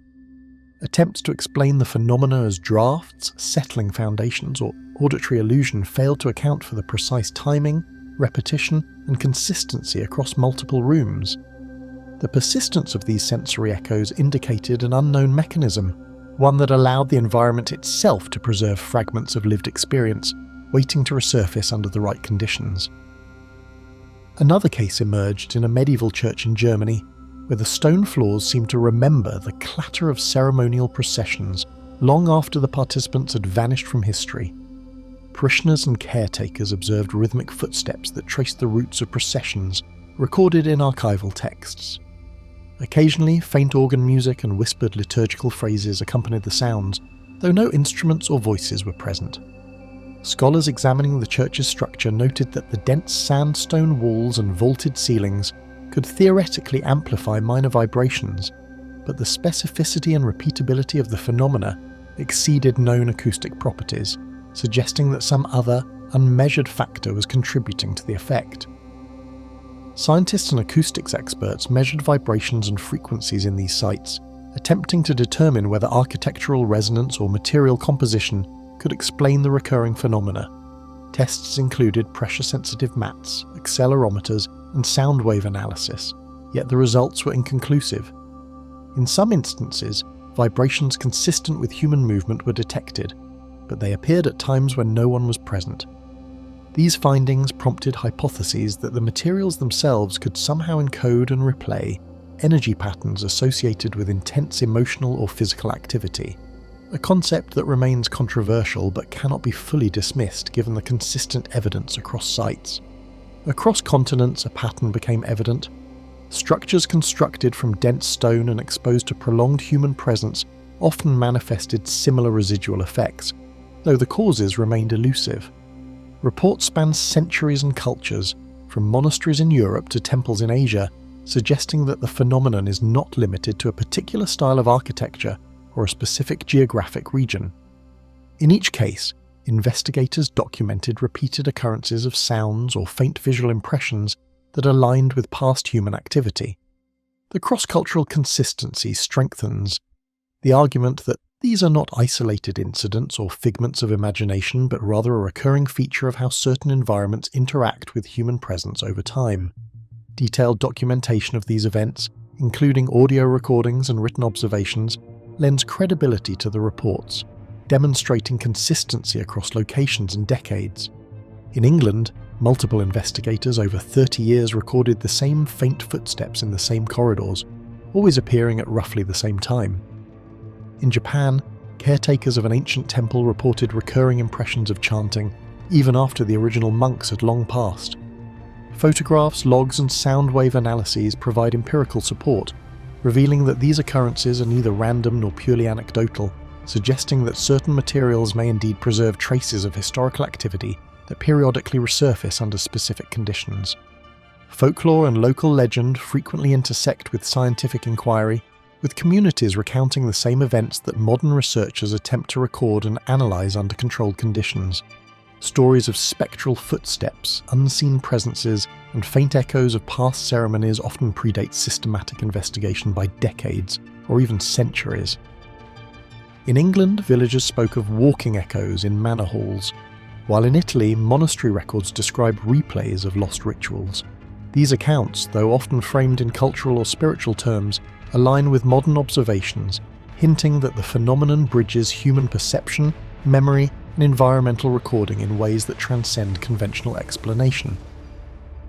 Attempts to explain the phenomena as drafts, settling foundations, or auditory illusion failed to account for the precise timing, repetition, and consistency across multiple rooms. The persistence of these sensory echoes indicated an unknown mechanism, one that allowed the environment itself to preserve fragments of lived experience, waiting to resurface under the right conditions. Another case emerged in a medieval church in Germany, where the stone floors seemed to remember the clatter of ceremonial processions long after the participants had vanished from history. Parishioners and caretakers observed rhythmic footsteps that traced the routes of processions, recorded in archival texts. Occasionally, faint organ music and whispered liturgical phrases accompanied the sounds, though no instruments or voices were present. Scholars examining the church's structure noted that the dense sandstone walls and vaulted ceilings could theoretically amplify minor vibrations, but the specificity and repeatability of the phenomena exceeded known acoustic properties, suggesting that some other, unmeasured factor was contributing to the effect. Scientists and acoustics experts measured vibrations and frequencies in these sites, attempting to determine whether architectural resonance or material composition could explain the recurring phenomena. Tests included pressure-sensitive mats, accelerometers, and sound wave analysis, yet the results were inconclusive. In some instances, vibrations consistent with human movement were detected, but they appeared at times when no one was present. These findings prompted hypotheses that the materials themselves could somehow encode and replay energy patterns associated with intense emotional or physical activity, a concept that remains controversial but cannot be fully dismissed given the consistent evidence across sites. Across continents, a pattern became evident. Structures constructed from dense stone and exposed to prolonged human presence often manifested similar residual effects, though the causes remained elusive. Reports span centuries and cultures, from monasteries in Europe to temples in Asia, suggesting that the phenomenon is not limited to a particular style of architecture or a specific geographic region. In each case, investigators documented repeated occurrences of sounds or faint visual impressions that aligned with past human activity. The cross-cultural consistency strengthens the argument that these are not isolated incidents or figments of imagination, but rather a recurring feature of how certain environments interact with human presence over time. Detailed documentation of these events, including audio recordings and written observations, lends credibility to the reports, demonstrating consistency across locations and decades. In England, multiple investigators over 30 years recorded the same faint footsteps in the same corridors, always appearing at roughly the same time. In Japan, caretakers of an ancient temple reported recurring impressions of chanting, even after the original monks had long passed. Photographs, logs, and sound wave analyses provide empirical support, revealing that these occurrences are neither random nor purely anecdotal, suggesting that certain materials may indeed preserve traces of historical activity that periodically resurface under specific conditions. Folklore and local legend frequently intersect with scientific inquiry, with communities recounting the same events that modern researchers attempt to record and analyze under controlled conditions. Stories of spectral footsteps, unseen presences, and faint echoes of past ceremonies often predate systematic investigation by decades, or even centuries. In England, villagers spoke of walking echoes in manor halls, while in Italy, monastery records describe replays of lost rituals. These accounts, though often framed in cultural or spiritual terms, align with modern observations, hinting that the phenomenon bridges human perception, memory, and environmental recording in ways that transcend conventional explanation.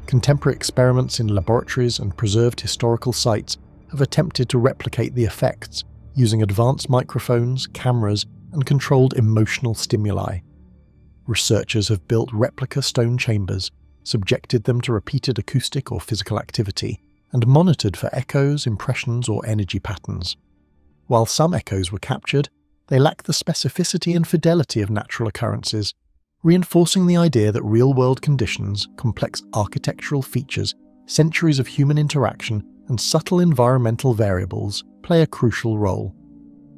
Contemporary experiments in laboratories and preserved historical sites have attempted to replicate the effects, using advanced microphones, cameras, and controlled emotional stimuli. Researchers have built replica stone chambers, subjected them to repeated acoustic or physical activity, and monitored for echoes, impressions, or energy patterns. While some echoes were captured, they lack the specificity and fidelity of natural occurrences, reinforcing the idea that real-world conditions, complex architectural features, centuries of human interaction, and subtle environmental variables play a crucial role.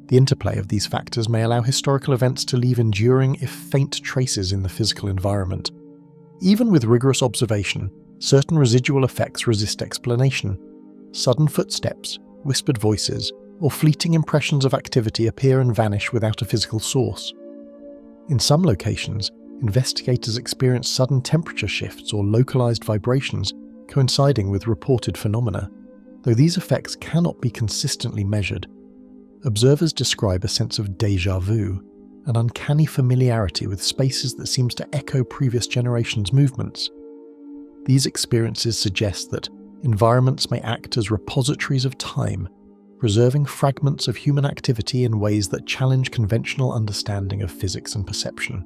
The interplay of these factors may allow historical events to leave enduring, if faint, traces in the physical environment. Even with rigorous observation, certain residual effects resist explanation. Sudden footsteps, whispered voices, or fleeting impressions of activity appear and vanish without a physical source. In some locations, investigators experience sudden temperature shifts or localized vibrations coinciding with reported phenomena, though these effects cannot be consistently measured. Observers describe a sense of déjà vu, an uncanny familiarity with spaces that seems to echo previous generations' movements. These experiences suggest that environments may act as repositories of time, preserving fragments of human activity in ways that challenge conventional understanding of physics and perception.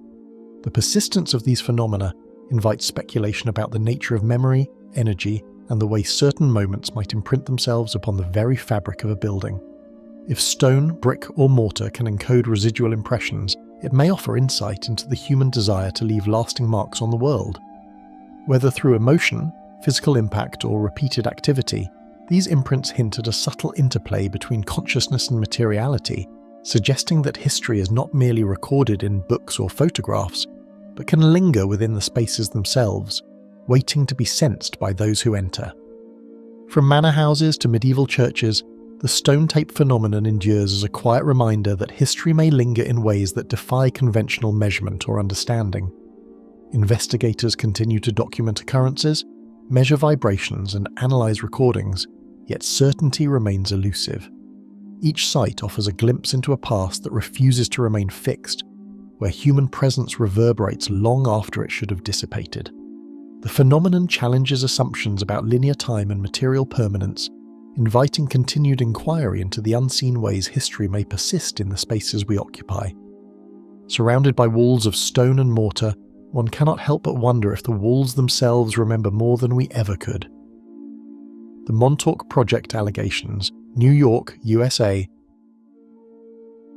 The persistence of these phenomena invites speculation about the nature of memory, energy, and the way certain moments might imprint themselves upon the very fabric of a building. If stone, brick, or mortar can encode residual impressions, it may offer insight into the human desire to leave lasting marks on the world. Whether through emotion, physical impact, or repeated activity, these imprints hint at a subtle interplay between consciousness and materiality, suggesting that history is not merely recorded in books or photographs, but can linger within the spaces themselves, waiting to be sensed by those who enter. From manor houses to medieval churches, The stone tape phenomenon endures as a quiet reminder that history may linger in ways that defy conventional measurement or understanding. Investigators continue to document occurrences, measure vibrations, and analyze recordings, yet certainty remains elusive. Each site offers a glimpse into a past that refuses to remain fixed, where human presence reverberates long after it should have dissipated. The phenomenon challenges assumptions about linear time and material permanence, inviting continued inquiry into the unseen ways history may persist in the spaces we occupy. Surrounded by walls of stone and mortar, one cannot help but wonder if the walls themselves remember more than we ever could. The Montauk Project allegations, New York, USA.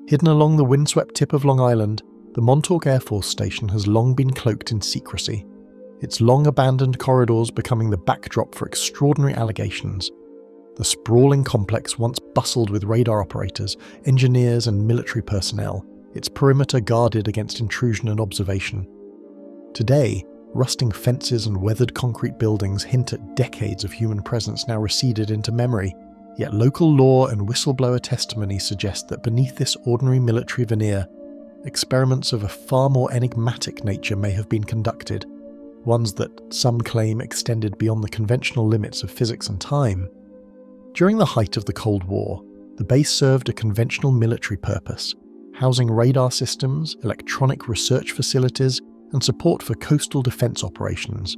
Hidden along the windswept tip of Long Island, the Montauk Air Force Station has long been cloaked in secrecy, its long-abandoned corridors becoming the backdrop for extraordinary allegations. The sprawling complex once bustled with radar operators, engineers, and military personnel, its perimeter guarded against intrusion and observation. Today, rusting fences and weathered concrete buildings hint at decades of human presence now receded into memory, yet local lore and whistleblower testimony suggest that beneath this ordinary military veneer, experiments of a far more enigmatic nature may have been conducted, ones that some claim extended beyond the conventional limits of physics and time. During the height of the Cold War, the base served a conventional military purpose, housing radar systems, electronic research facilities, and support for coastal defense operations.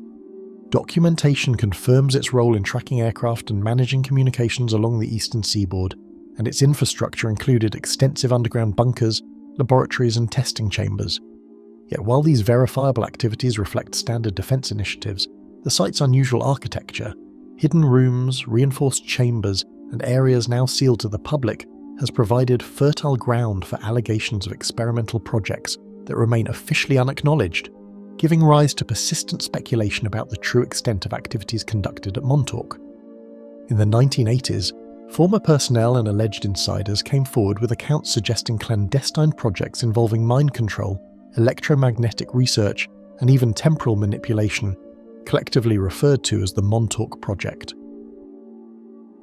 Documentation confirms its role in tracking aircraft and managing communications along the eastern seaboard, and its infrastructure included extensive underground bunkers, laboratories, and testing chambers. Yet while these verifiable activities reflect standard defense initiatives, the site's unusual architecture, hidden rooms, reinforced chambers, and areas now sealed to the public has provided fertile ground for allegations of experimental projects that remain officially unacknowledged, giving rise to persistent speculation about the true extent of activities conducted at Montauk. In the 1980s, former personnel and alleged insiders came forward with accounts suggesting clandestine projects involving mind control, electromagnetic research, and even temporal manipulation, collectively referred to as the Montauk Project.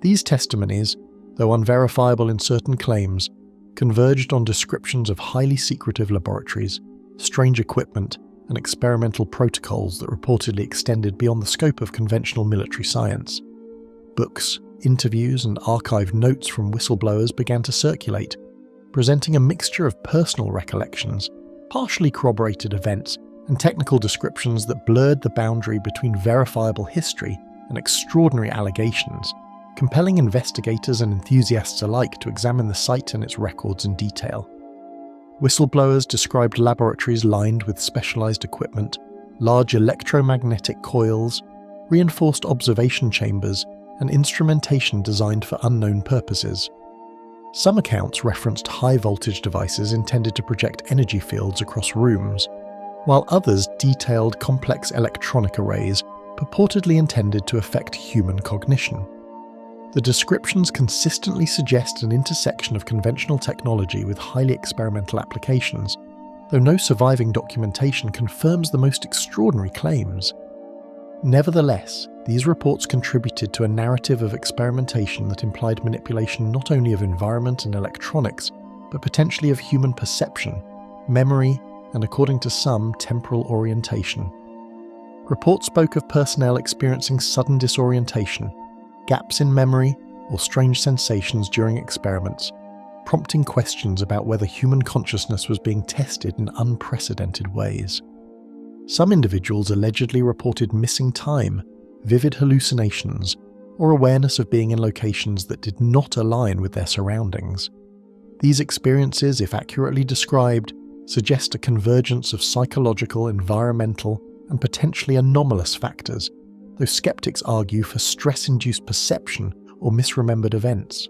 These testimonies, though unverifiable in certain claims, converged on descriptions of highly secretive laboratories, strange equipment, and experimental protocols that reportedly extended beyond the scope of conventional military science. Books, interviews, and archived notes from whistleblowers began to circulate, presenting a mixture of personal recollections, partially corroborated events, and technical descriptions that blurred the boundary between verifiable history and extraordinary allegations, compelling investigators and enthusiasts alike to examine the site and its records in detail. Whistleblowers described laboratories lined with specialized equipment, large electromagnetic coils, reinforced observation chambers, and instrumentation designed for unknown purposes. Some accounts referenced high-voltage devices intended to project energy fields across rooms, while others detailed complex electronic arrays purportedly intended to affect human cognition. The descriptions consistently suggest an intersection of conventional technology with highly experimental applications, though no surviving documentation confirms the most extraordinary claims. Nevertheless, these reports contributed to a narrative of experimentation that implied manipulation not only of environment and electronics, but potentially of human perception, memory, and according to some, temporal orientation. Reports spoke of personnel experiencing sudden disorientation, gaps in memory, or strange sensations during experiments, prompting questions about whether human consciousness was being tested in unprecedented ways. Some individuals allegedly reported missing time, vivid hallucinations, or awareness of being in locations that did not align with their surroundings. These experiences, if accurately described, suggest a convergence of psychological, environmental, and potentially anomalous factors, though skeptics argue for stress-induced perception or misremembered events.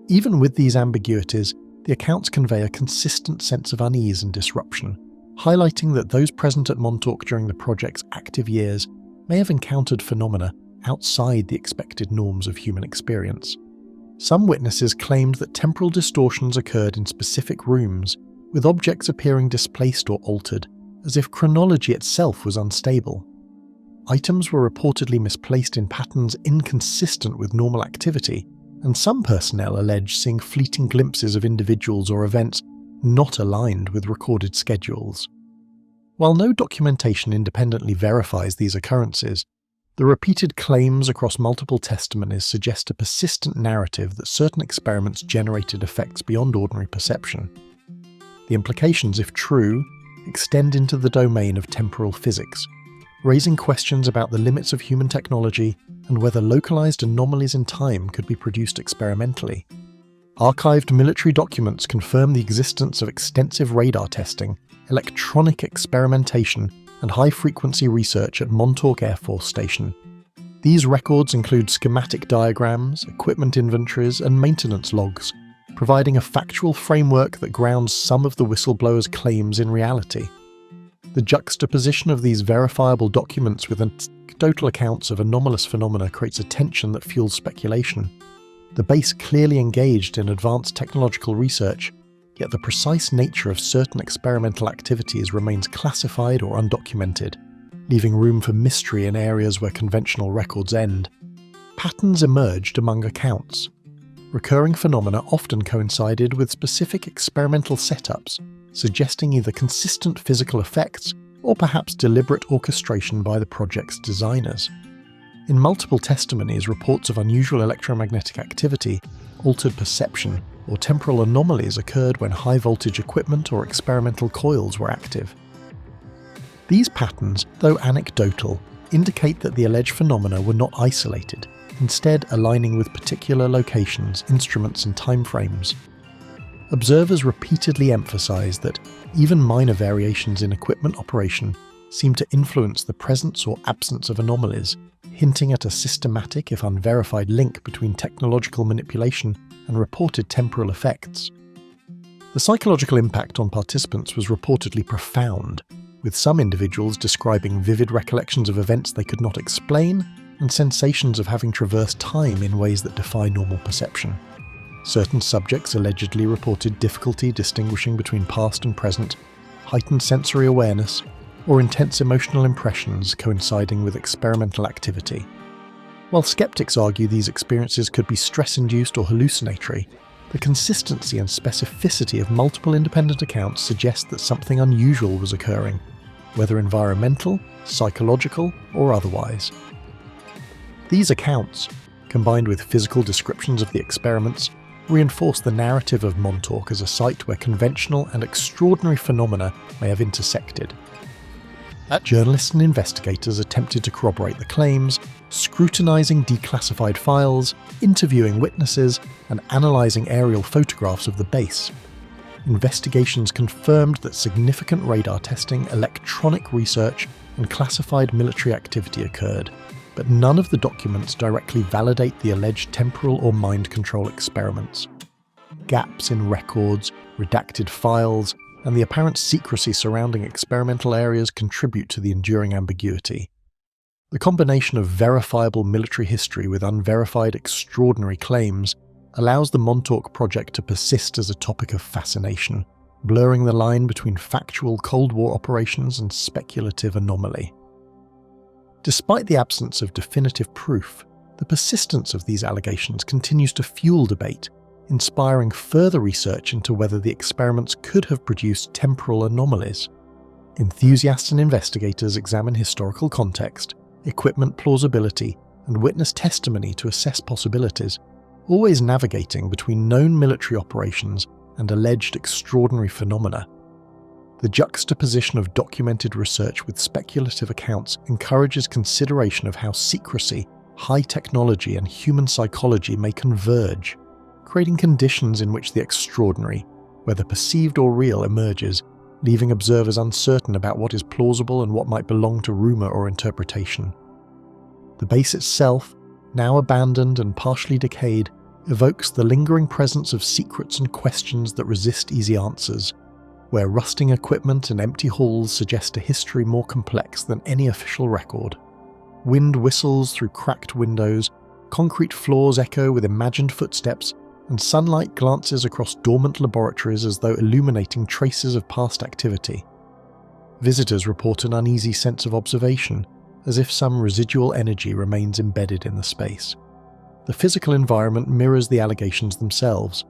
Even with these ambiguities, the accounts convey a consistent sense of unease and disruption, highlighting that those present at Montauk during the project's active years may have encountered phenomena outside the expected norms of human experience. Some witnesses claimed that temporal distortions occurred in specific rooms, with objects appearing displaced or altered, as if chronology itself was unstable. Items were reportedly misplaced in patterns inconsistent with normal activity, and some personnel allege seeing fleeting glimpses of individuals or events not aligned with recorded schedules. While no documentation independently verifies these occurrences, the repeated claims across multiple testimonies suggest a persistent narrative that certain experiments generated effects beyond ordinary perception. The implications, if true, extend into the domain of temporal physics, raising questions about the limits of human technology and whether localized anomalies in time could be produced experimentally. Archived military documents confirm the existence of extensive radar testing, electronic experimentation, and high-frequency research at Montauk Air Force Station. These records include schematic diagrams, equipment inventories, and maintenance logs, providing a factual framework that grounds some of the whistleblowers' claims in reality. The juxtaposition of these verifiable documents with anecdotal accounts of anomalous phenomena creates a tension that fuels speculation. The base clearly engaged in advanced technological research, yet the precise nature of certain experimental activities remains classified or undocumented, leaving room for mystery in areas where conventional records end. Patterns emerged among accounts. Recurring phenomena often coincided with specific experimental setups, suggesting either consistent physical effects or perhaps deliberate orchestration by the project's designers. In multiple testimonies, reports of unusual electromagnetic activity, altered perception, or temporal anomalies occurred when high-voltage equipment or experimental coils were active. These patterns, though anecdotal, indicate that the alleged phenomena were not isolated, instead aligning with particular locations, instruments, and timeframes. Observers repeatedly emphasize that even minor variations in equipment operation seem to influence the presence or absence of anomalies, hinting at a systematic, if unverified, link between technological manipulation and reported temporal effects. The psychological impact on participants was reportedly profound, with some individuals describing vivid recollections of events they could not explain and sensations of having traversed time in ways that defy normal perception. Certain subjects allegedly reported difficulty distinguishing between past and present, heightened sensory awareness, or intense emotional impressions coinciding with experimental activity. While skeptics argue these experiences could be stress-induced or hallucinatory, the consistency and specificity of multiple independent accounts suggest that something unusual was occurring, whether environmental, psychological, or otherwise. These accounts, combined with physical descriptions of the experiments, reinforce the narrative of Montauk as a site where conventional and extraordinary phenomena may have intersected. Journalists and investigators attempted to corroborate the claims, scrutinizing declassified files, interviewing witnesses, and analyzing aerial photographs of the base. Investigations confirmed that significant radar testing, electronic research, and classified military activity occurred, but none of the documents directly validate the alleged temporal or mind control experiments. Gaps in records, redacted files, and the apparent secrecy surrounding experimental areas contribute to the enduring ambiguity. The combination of verifiable military history with unverified extraordinary claims allows the Montauk project to persist as a topic of fascination, blurring the line between factual Cold War operations and speculative anomaly. Despite the absence of definitive proof, the persistence of these allegations continues to fuel debate, inspiring further research into whether the experiments could have produced temporal anomalies. Enthusiasts and investigators examine historical context, equipment plausibility, and witness testimony to assess possibilities, always navigating between known military operations and alleged extraordinary phenomena. The juxtaposition of documented research with speculative accounts encourages consideration of how secrecy, high technology, and human psychology may converge, creating conditions in which the extraordinary, whether perceived or real, emerges, leaving observers uncertain about what is plausible and what might belong to rumor or interpretation. The base itself, now abandoned and partially decayed, evokes the lingering presence of secrets and questions that resist easy answers, where rusting equipment and empty halls suggest a history more complex than any official record. Wind whistles through cracked windows, concrete floors echo with imagined footsteps, and sunlight glances across dormant laboratories as though illuminating traces of past activity. Visitors report an uneasy sense of observation, as if some residual energy remains embedded in the space. the physical environment mirrors the allegations themselves,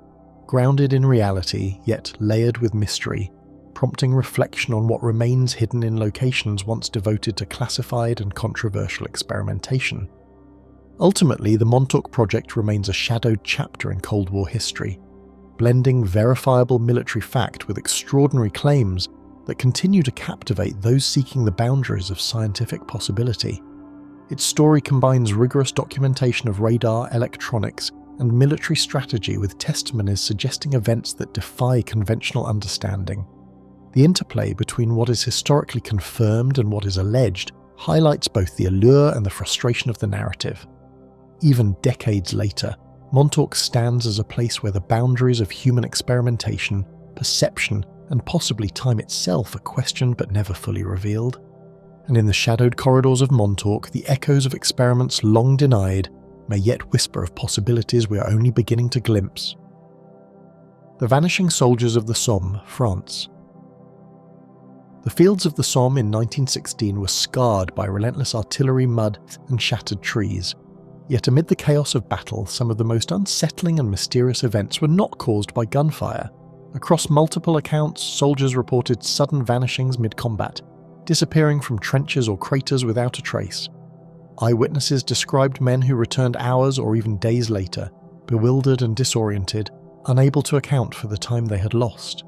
grounded in reality yet layered with mystery, prompting reflection on what remains hidden in locations once devoted to classified and controversial experimentation. Ultimately, the Montauk project remains a shadowed chapter in Cold War history, blending verifiable military fact with extraordinary claims that continue to captivate those seeking the boundaries of scientific possibility. Its story combines rigorous documentation of radar, electronics, and military strategy with testimonies suggesting events that defy conventional understanding. The interplay between what is historically confirmed and what is alleged highlights both the allure and the frustration of the narrative. Even decades later, Montauk stands as a place where the boundaries of human experimentation, perception, and possibly time itself are questioned but never fully revealed. And in the shadowed corridors of Montauk, the echoes of experiments long denied may yet whisper of possibilities we are only beginning to glimpse. The Vanishing Soldiers of the Somme, France. The fields of the Somme in 1916 were scarred by relentless artillery, mud, and shattered trees. Yet amid the chaos of battle, some of the most unsettling and mysterious events were not caused by gunfire. Across multiple accounts, soldiers reported sudden vanishings mid-combat, disappearing from trenches or craters without a trace. Eyewitnesses described men who returned hours or even days later, bewildered and disoriented, unable to account for the time they had lost.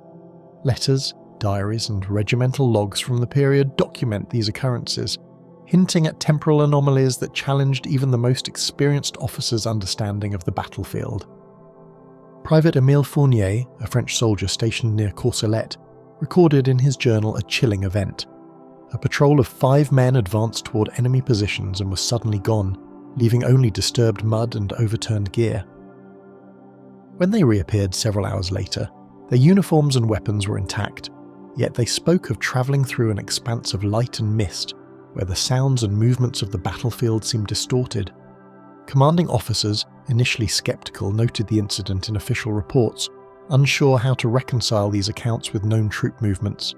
Letters, diaries, and regimental logs from the period document these occurrences, hinting at temporal anomalies that challenged even the most experienced officers' understanding of the battlefield. Private Émile Fournier, a French soldier stationed near Courcelette, recorded in his journal a chilling event. A patrol of 5 men advanced toward enemy positions and was suddenly gone, leaving only disturbed mud and overturned gear. When they reappeared several hours later, their uniforms and weapons were intact, yet they spoke of travelling through an expanse of light and mist, where the sounds and movements of the battlefield seemed distorted. Commanding officers, initially skeptical, noted the incident in official reports, unsure how to reconcile these accounts with known troop movements.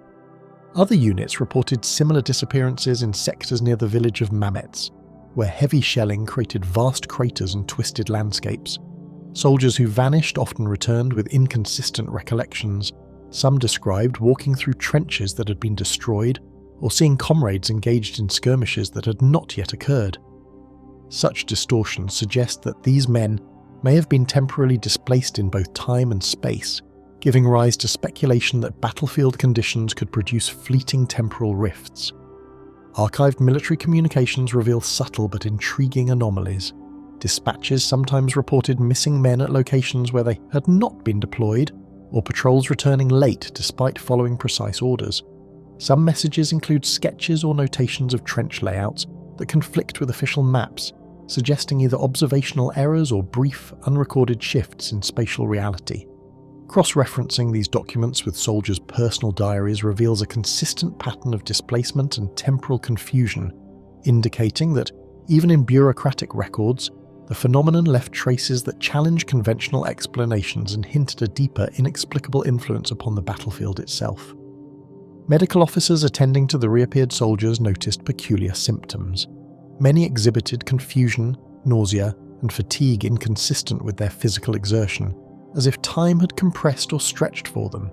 Other units reported similar disappearances in sectors near the village of Mametz, where heavy shelling created vast craters and twisted landscapes. Soldiers who vanished often returned with inconsistent recollections. Some described walking through trenches that had been destroyed, or seeing comrades engaged in skirmishes that had not yet occurred. Such distortions suggest that these men may have been temporarily displaced in both time and space, giving rise to speculation that battlefield conditions could produce fleeting temporal rifts. Archived military communications reveal subtle but intriguing anomalies. Dispatches sometimes reported missing men at locations where they had not been deployed, or patrols returning late despite following precise orders. Some messages include sketches or notations of trench layouts that conflict with official maps, suggesting either observational errors or brief, unrecorded shifts in spatial reality. Cross-referencing these documents with soldiers' personal diaries reveals a consistent pattern of displacement and temporal confusion, indicating that, even in bureaucratic records, the phenomenon left traces that challenge conventional explanations and hint at a deeper, inexplicable influence upon the battlefield itself. Medical officers attending to the reappeared soldiers noticed peculiar symptoms. Many exhibited confusion, nausea, and fatigue inconsistent with their physical exertion, as if time had compressed or stretched for them.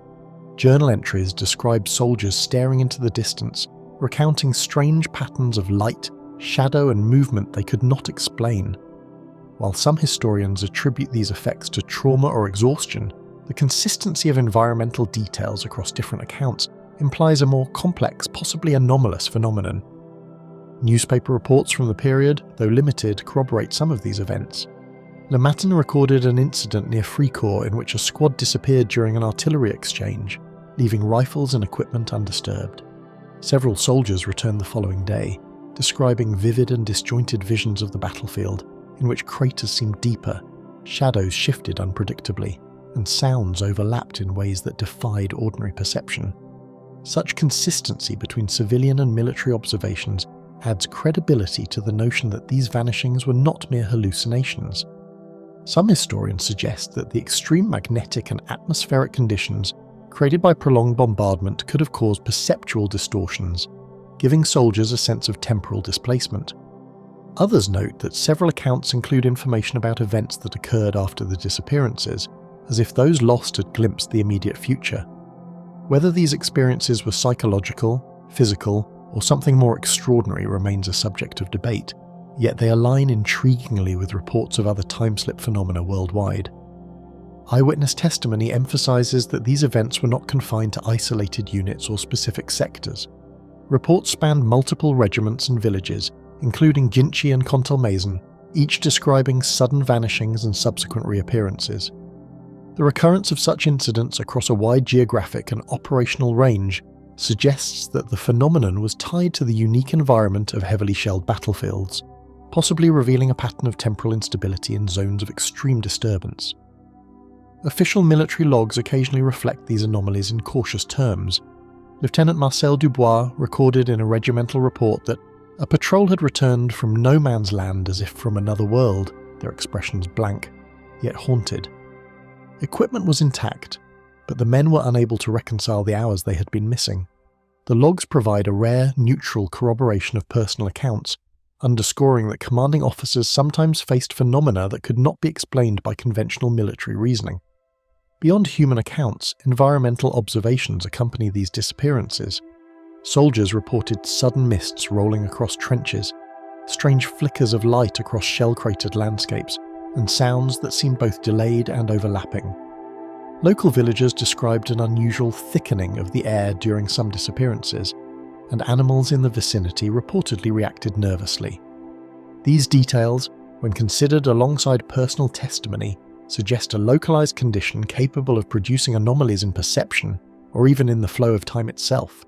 Journal entries describe soldiers staring into the distance, recounting strange patterns of light, shadow, and movement they could not explain. While some historians attribute these effects to trauma or exhaustion, the consistency of environmental details across different accounts implies a more complex, possibly anomalous phenomenon. Newspaper reports from the period, though limited, corroborate some of these events. Le Matin recorded an incident near Fricourt in which a squad disappeared during an artillery exchange, leaving rifles and equipment undisturbed. Several soldiers returned the following day, describing vivid and disjointed visions of the battlefield, in which craters seemed deeper, shadows shifted unpredictably, and sounds overlapped in ways that defied ordinary perception. Such consistency between civilian and military observations adds credibility to the notion that these vanishings were not mere hallucinations. Some historians suggest that the extreme magnetic and atmospheric conditions created by prolonged bombardment could have caused perceptual distortions, giving soldiers a sense of temporal displacement. Others note that several accounts include information about events that occurred after the disappearances, as if those lost had glimpsed the immediate future. Whether these experiences were psychological, physical, or something more extraordinary remains a subject of debate, yet they align intriguingly with reports of other time-slip phenomena worldwide. Eyewitness testimony emphasizes that these events were not confined to isolated units or specific sectors. Reports spanned multiple regiments and villages, including Ginchi and Contalmaison, each describing sudden vanishings and subsequent reappearances. The recurrence of such incidents across a wide geographic and operational range suggests that the phenomenon was tied to the unique environment of heavily shelled battlefields, possibly revealing a pattern of temporal instability in zones of extreme disturbance. Official military logs occasionally reflect these anomalies in cautious terms. Lieutenant Marcel Dubois recorded in a regimental report that a patrol had returned from no man's land as if from another world, their expressions blank, yet haunted. Equipment was intact, but the men were unable to reconcile the hours they had been missing. The logs provide a rare, neutral corroboration of personal accounts, underscoring that commanding officers sometimes faced phenomena that could not be explained by conventional military reasoning. Beyond human accounts, environmental observations accompany these disappearances. Soldiers reported sudden mists rolling across trenches, strange flickers of light across shell-cratered landscapes, and sounds that seemed both delayed and overlapping. Local villagers described an unusual thickening of the air during some disappearances, and animals in the vicinity reportedly reacted nervously. These details, when considered alongside personal testimony, suggest a localized condition capable of producing anomalies in perception, or even in the flow of time itself.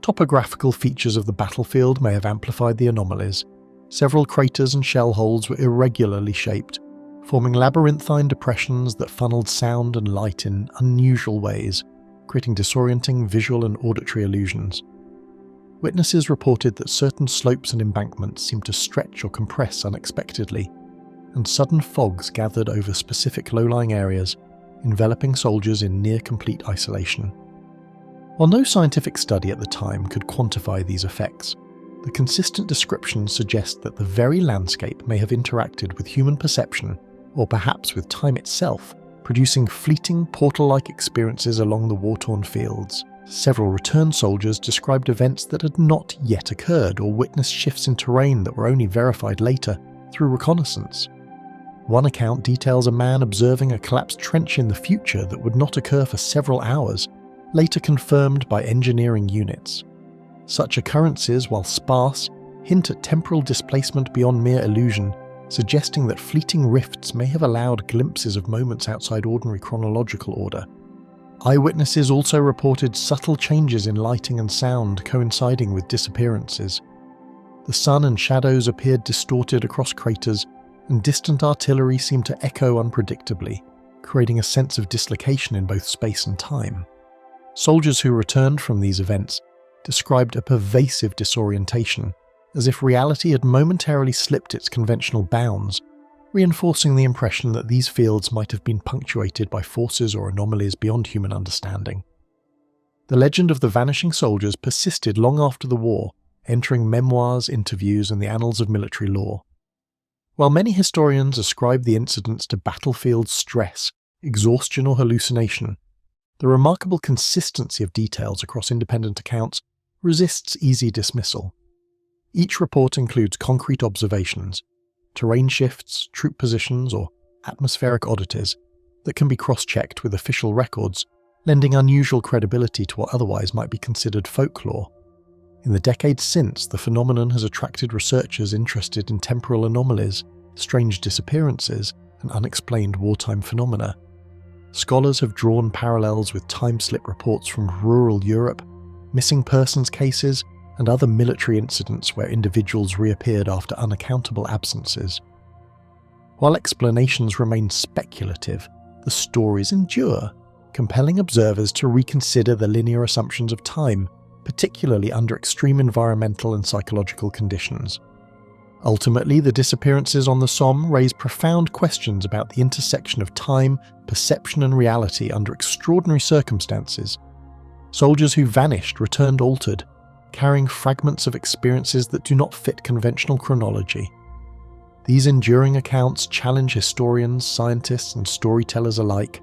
Topographical features of the battlefield may have amplified the anomalies. Several craters and shell holes were irregularly shaped, forming labyrinthine depressions that funneled sound and light in unusual ways, creating disorienting visual and auditory illusions. Witnesses reported that certain slopes and embankments seemed to stretch or compress unexpectedly, and sudden fogs gathered over specific low-lying areas, enveloping soldiers in near-complete isolation. While no scientific study at the time could quantify these effects, the consistent descriptions suggest that the very landscape may have interacted with human perception, or perhaps with time itself, producing fleeting portal-like experiences along the war-torn fields. Several returned soldiers described events that had not yet occurred or witnessed shifts in terrain that were only verified later through reconnaissance. One account details a man observing a collapsed trench in the future that would not occur for several hours, later confirmed by engineering units. Such occurrences, while sparse, hint at temporal displacement beyond mere illusion, suggesting that fleeting rifts may have allowed glimpses of moments outside ordinary chronological order. Eyewitnesses also reported subtle changes in lighting and sound coinciding with disappearances. The sun and shadows appeared distorted across craters, and distant artillery seemed to echo unpredictably, creating a sense of dislocation in both space and time. Soldiers who returned from these events described a pervasive disorientation, as if reality had momentarily slipped its conventional bounds, reinforcing the impression that these fields might have been punctuated by forces or anomalies beyond human understanding. The legend of the vanishing soldiers persisted long after the war, entering memoirs, interviews, and the annals of military lore. While many historians ascribe the incidents to battlefield stress, exhaustion, or hallucination, the remarkable consistency of details across independent accounts resists easy dismissal. Each report includes concrete observations, terrain shifts, troop positions, or atmospheric oddities that can be cross-checked with official records, lending unusual credibility to what otherwise might be considered folklore. In the decades since, the phenomenon has attracted researchers interested in temporal anomalies, strange disappearances, and unexplained wartime phenomena. Scholars have drawn parallels with time-slip reports from rural Europe, missing persons cases, and other military incidents where individuals reappeared after unaccountable absences. While explanations remain speculative, the stories endure, compelling observers to reconsider the linear assumptions of time, particularly under extreme environmental and psychological conditions. Ultimately, the disappearances on the Somme raise profound questions about the intersection of time, perception, and reality under extraordinary circumstances. Soldiers who vanished returned altered, carrying fragments of experiences that do not fit conventional chronology. These enduring accounts challenge historians, scientists, and storytellers alike,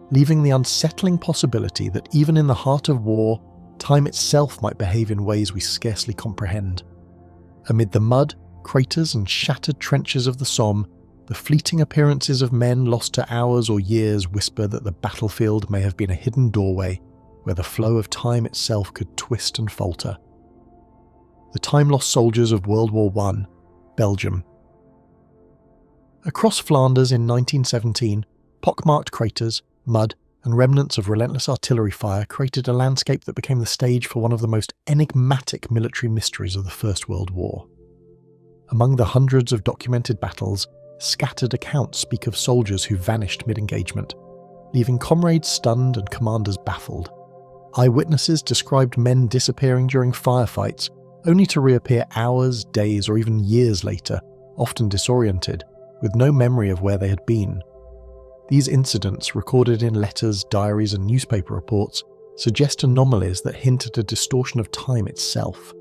leaving the unsettling possibility that even in the heart of war, time itself might behave in ways we scarcely comprehend. Amid the mud, craters, and shattered trenches of the Somme, the fleeting appearances of men lost to hours or years whisper that the battlefield may have been a hidden doorway where the flow of time itself could twist and falter. The time-lost soldiers of World War I, Belgium. Across Flanders in 1917, pockmarked craters, mud, and remnants of relentless artillery fire created a landscape that became the stage for one of the most enigmatic military mysteries of the First World War. Among the hundreds of documented battles, scattered accounts speak of soldiers who vanished mid-engagement, leaving comrades stunned and commanders baffled. Eyewitnesses described men disappearing during firefights, only to reappear hours, days, or even years later, often disoriented, with no memory of where they had been. These incidents, recorded in letters, diaries, and newspaper reports, suggest anomalies that hint at a distortion of time itself.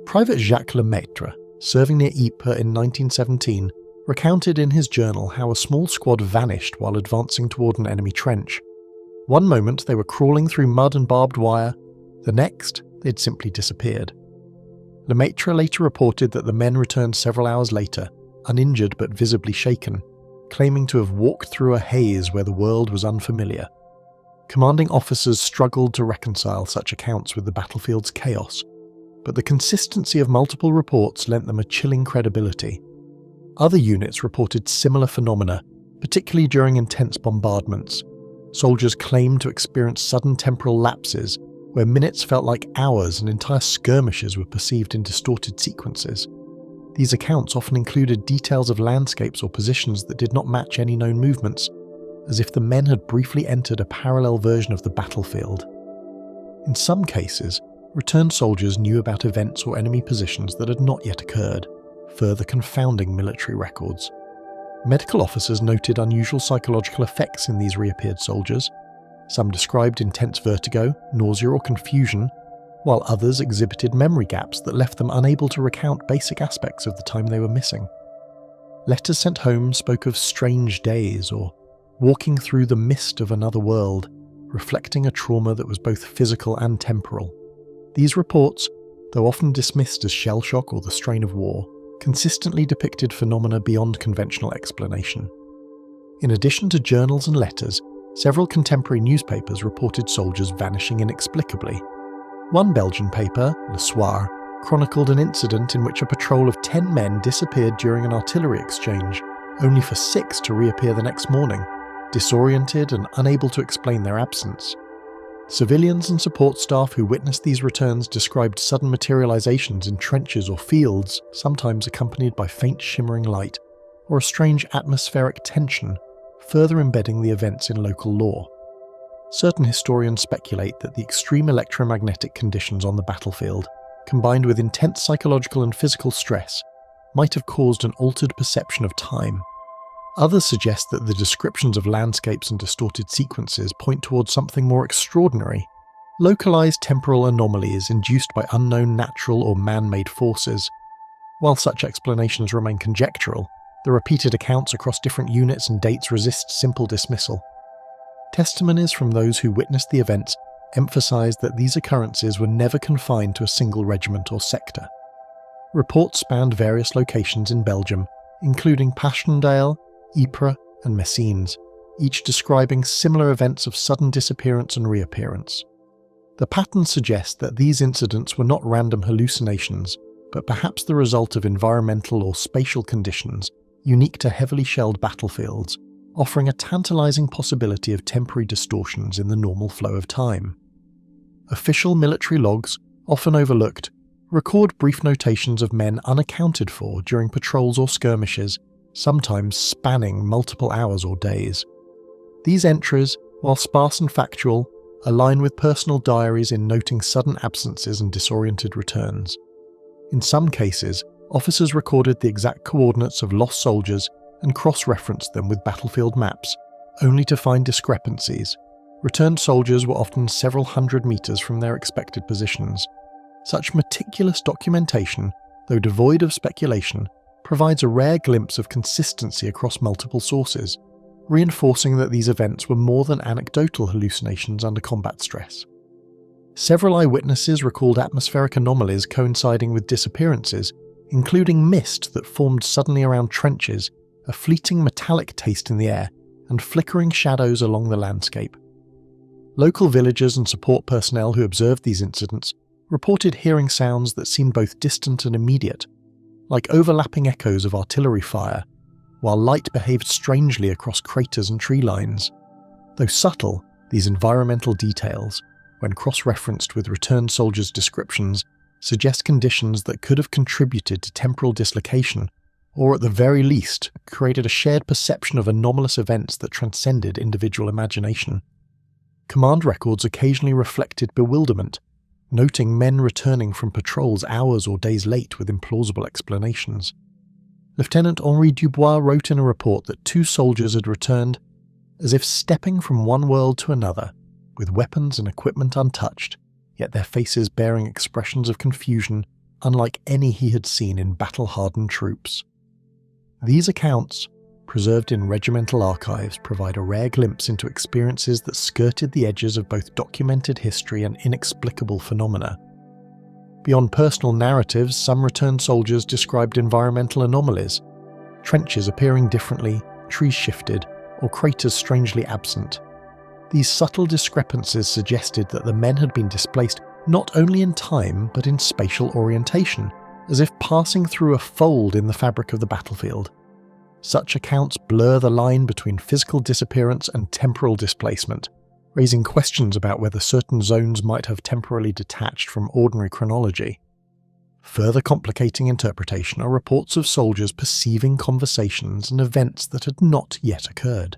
Private Jacques Lemaitre, serving near Ypres in 1917, recounted in his journal how a small squad vanished while advancing toward an enemy trench. One moment they were crawling through mud and barbed wire, the next they'd simply disappeared. Lemaitre later reported that the men returned several hours later, uninjured but visibly shaken, claiming to have walked through a haze where the world was unfamiliar. Commanding officers struggled to reconcile such accounts with the battlefield's chaos, but the consistency of multiple reports lent them a chilling credibility. Other units reported similar phenomena, particularly during intense bombardments. Soldiers claimed to experience sudden temporal lapses, where minutes felt like hours and entire skirmishes were perceived in distorted sequences. These accounts often included details of landscapes or positions that did not match any known movements, as if the men had briefly entered a parallel version of the battlefield. In some cases, returned soldiers knew about events or enemy positions that had not yet occurred, further confounding military records. Medical officers noted unusual psychological effects in these reappeared soldiers. Some described intense vertigo, nausea, or confusion, while others exhibited memory gaps that left them unable to recount basic aspects of the time they were missing. Letters sent home spoke of strange days or walking through the mist of another world, reflecting a trauma that was both physical and temporal. These reports, though often dismissed as shell shock or the strain of war, consistently depicted phenomena beyond conventional explanation. In addition to journals and letters, several contemporary newspapers reported soldiers vanishing inexplicably. One Belgian paper, Le Soir, chronicled an incident in which a patrol of 10 men disappeared during an artillery exchange, only for 6 to reappear the next morning, disoriented and unable to explain their absence. Civilians and support staff who witnessed these returns described sudden materializations in trenches or fields, sometimes accompanied by faint shimmering light, or a strange atmospheric tension, further embedding the events in local lore. Certain historians speculate that the extreme electromagnetic conditions on the battlefield, combined with intense psychological and physical stress, might have caused an altered perception of time. Others suggest that the descriptions of landscapes and distorted sequences point towards something more extraordinary, localized temporal anomalies induced by unknown natural or man-made forces. While such explanations remain conjectural, the repeated accounts across different units and dates resist simple dismissal. Testimonies from those who witnessed the events emphasized that these occurrences were never confined to a single regiment or sector. Reports spanned various locations in Belgium, including Passchendaele, Ypres, and Messines, each describing similar events of sudden disappearance and reappearance. The pattern suggests that these incidents were not random hallucinations, but perhaps the result of environmental or spatial conditions unique to heavily shelled battlefields, offering a tantalizing possibility of temporary distortions in the normal flow of time. Official military logs, often overlooked, record brief notations of men unaccounted for during patrols or skirmishes, sometimes spanning multiple hours or days. These entries, while sparse and factual, align with personal diaries in noting sudden absences and disoriented returns. In some cases, officers recorded the exact coordinates of lost soldiers and cross-referenced them with battlefield maps, only to find discrepancies. Returned soldiers were often several hundred meters from their expected positions. Such meticulous documentation, though devoid of speculation, provides a rare glimpse of consistency across multiple sources, reinforcing that these events were more than anecdotal hallucinations under combat stress. Several eyewitnesses recalled atmospheric anomalies coinciding with disappearances, including mist that formed suddenly around trenches, a fleeting metallic taste in the air, and flickering shadows along the landscape. Local villagers and support personnel who observed these incidents reported hearing sounds that seemed both distant and immediate, like overlapping echoes of artillery fire, while light behaved strangely across craters and tree lines. Though subtle, these environmental details, when cross-referenced with returned soldiers' descriptions, suggest conditions that could have contributed to temporal dislocation, or at the very least, created a shared perception of anomalous events that transcended individual imagination. Command records occasionally reflected bewilderment, noting men returning from patrols hours or days late with implausible explanations. Lieutenant Henri Dubois wrote in a report that 2 soldiers had returned as if stepping from one world to another, with weapons and equipment untouched, yet their faces bearing expressions of confusion unlike any he had seen in battle-hardened troops. These accounts, preserved in regimental archives, provide a rare glimpse into experiences that skirted the edges of both documented history and inexplicable phenomena. Beyond personal narratives, some returned soldiers described environmental anomalies, trenches appearing differently, trees shifted, or craters strangely absent. These subtle discrepancies suggested that the men had been displaced not only in time but in spatial orientation, as if passing through a fold in the fabric of the battlefield. Such accounts blur the line between physical disappearance and temporal displacement, raising questions about whether certain zones might have temporarily detached from ordinary chronology. Further complicating interpretation are reports of soldiers perceiving conversations and events that had not yet occurred.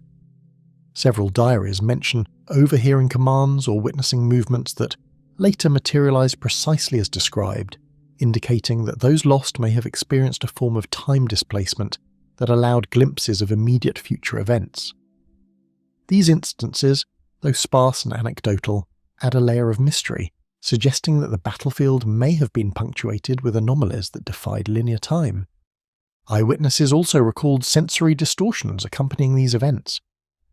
Several diaries mention overhearing commands or witnessing movements that later materialized precisely as described, indicating that those lost may have experienced a form of time displacement that allowed glimpses of immediate future events. These instances, though sparse and anecdotal, add a layer of mystery, suggesting that the battlefield may have been punctuated with anomalies that defied linear time. Eyewitnesses also recalled sensory distortions accompanying these events.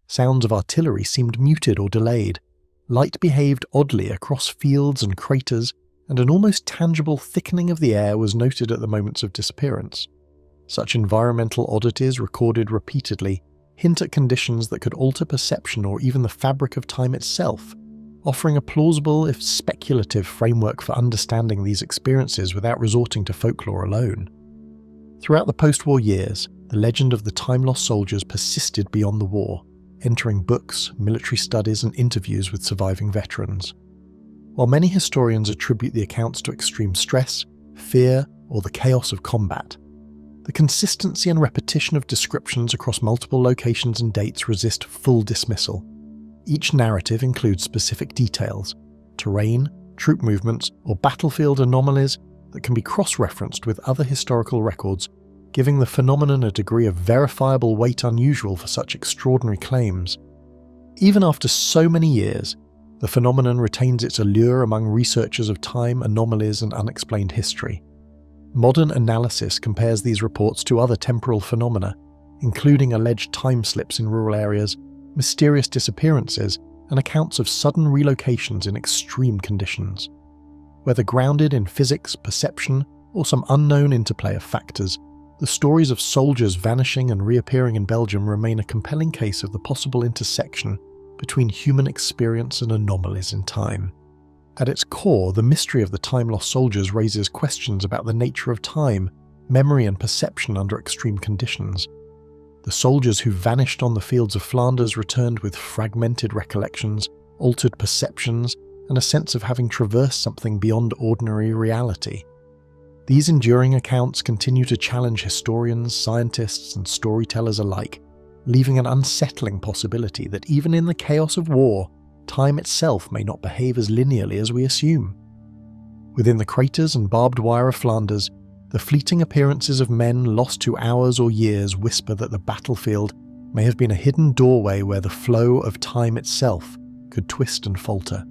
Sounds of artillery seemed muted or delayed, light behaved oddly across fields and craters, and an almost tangible thickening of the air was noted at the moments of disappearance. Such environmental oddities, recorded repeatedly, hint at conditions that could alter perception or even the fabric of time itself, offering a plausible, if speculative, framework for understanding these experiences without resorting to folklore alone. Throughout the post-war years, the legend of the time-lost soldiers persisted beyond the war, entering books, military studies, and interviews with surviving veterans. While many historians attribute the accounts to extreme stress, fear, or the chaos of combat, the consistency and repetition of descriptions across multiple locations and dates resist full dismissal. Each narrative includes specific details, terrain, troop movements, or battlefield anomalies that can be cross-referenced with other historical records, giving the phenomenon a degree of verifiable weight unusual for such extraordinary claims. Even after so many years, the phenomenon retains its allure among researchers of time, anomalies, and unexplained history. Modern analysis compares these reports to other temporal phenomena, including alleged time slips in rural areas, mysterious disappearances, and accounts of sudden relocations in extreme conditions. Whether grounded in physics, perception, or some unknown interplay of factors, the stories of soldiers vanishing and reappearing in Belgium remain a compelling case of the possible intersection between human experience and anomalies in time. At its core, the mystery of the time-lost soldiers raises questions about the nature of time, memory, and perception under extreme conditions. The soldiers who vanished on the fields of Flanders returned with fragmented recollections, altered perceptions, and a sense of having traversed something beyond ordinary reality. These enduring accounts continue to challenge historians, scientists, and storytellers alike, leaving an unsettling possibility that even in the chaos of war, time itself may not behave as linearly as we assume. Within the craters and barbed wire of Flanders, the fleeting appearances of men lost to hours or years whisper that the battlefield may have been a hidden doorway where the flow of time itself could twist and falter.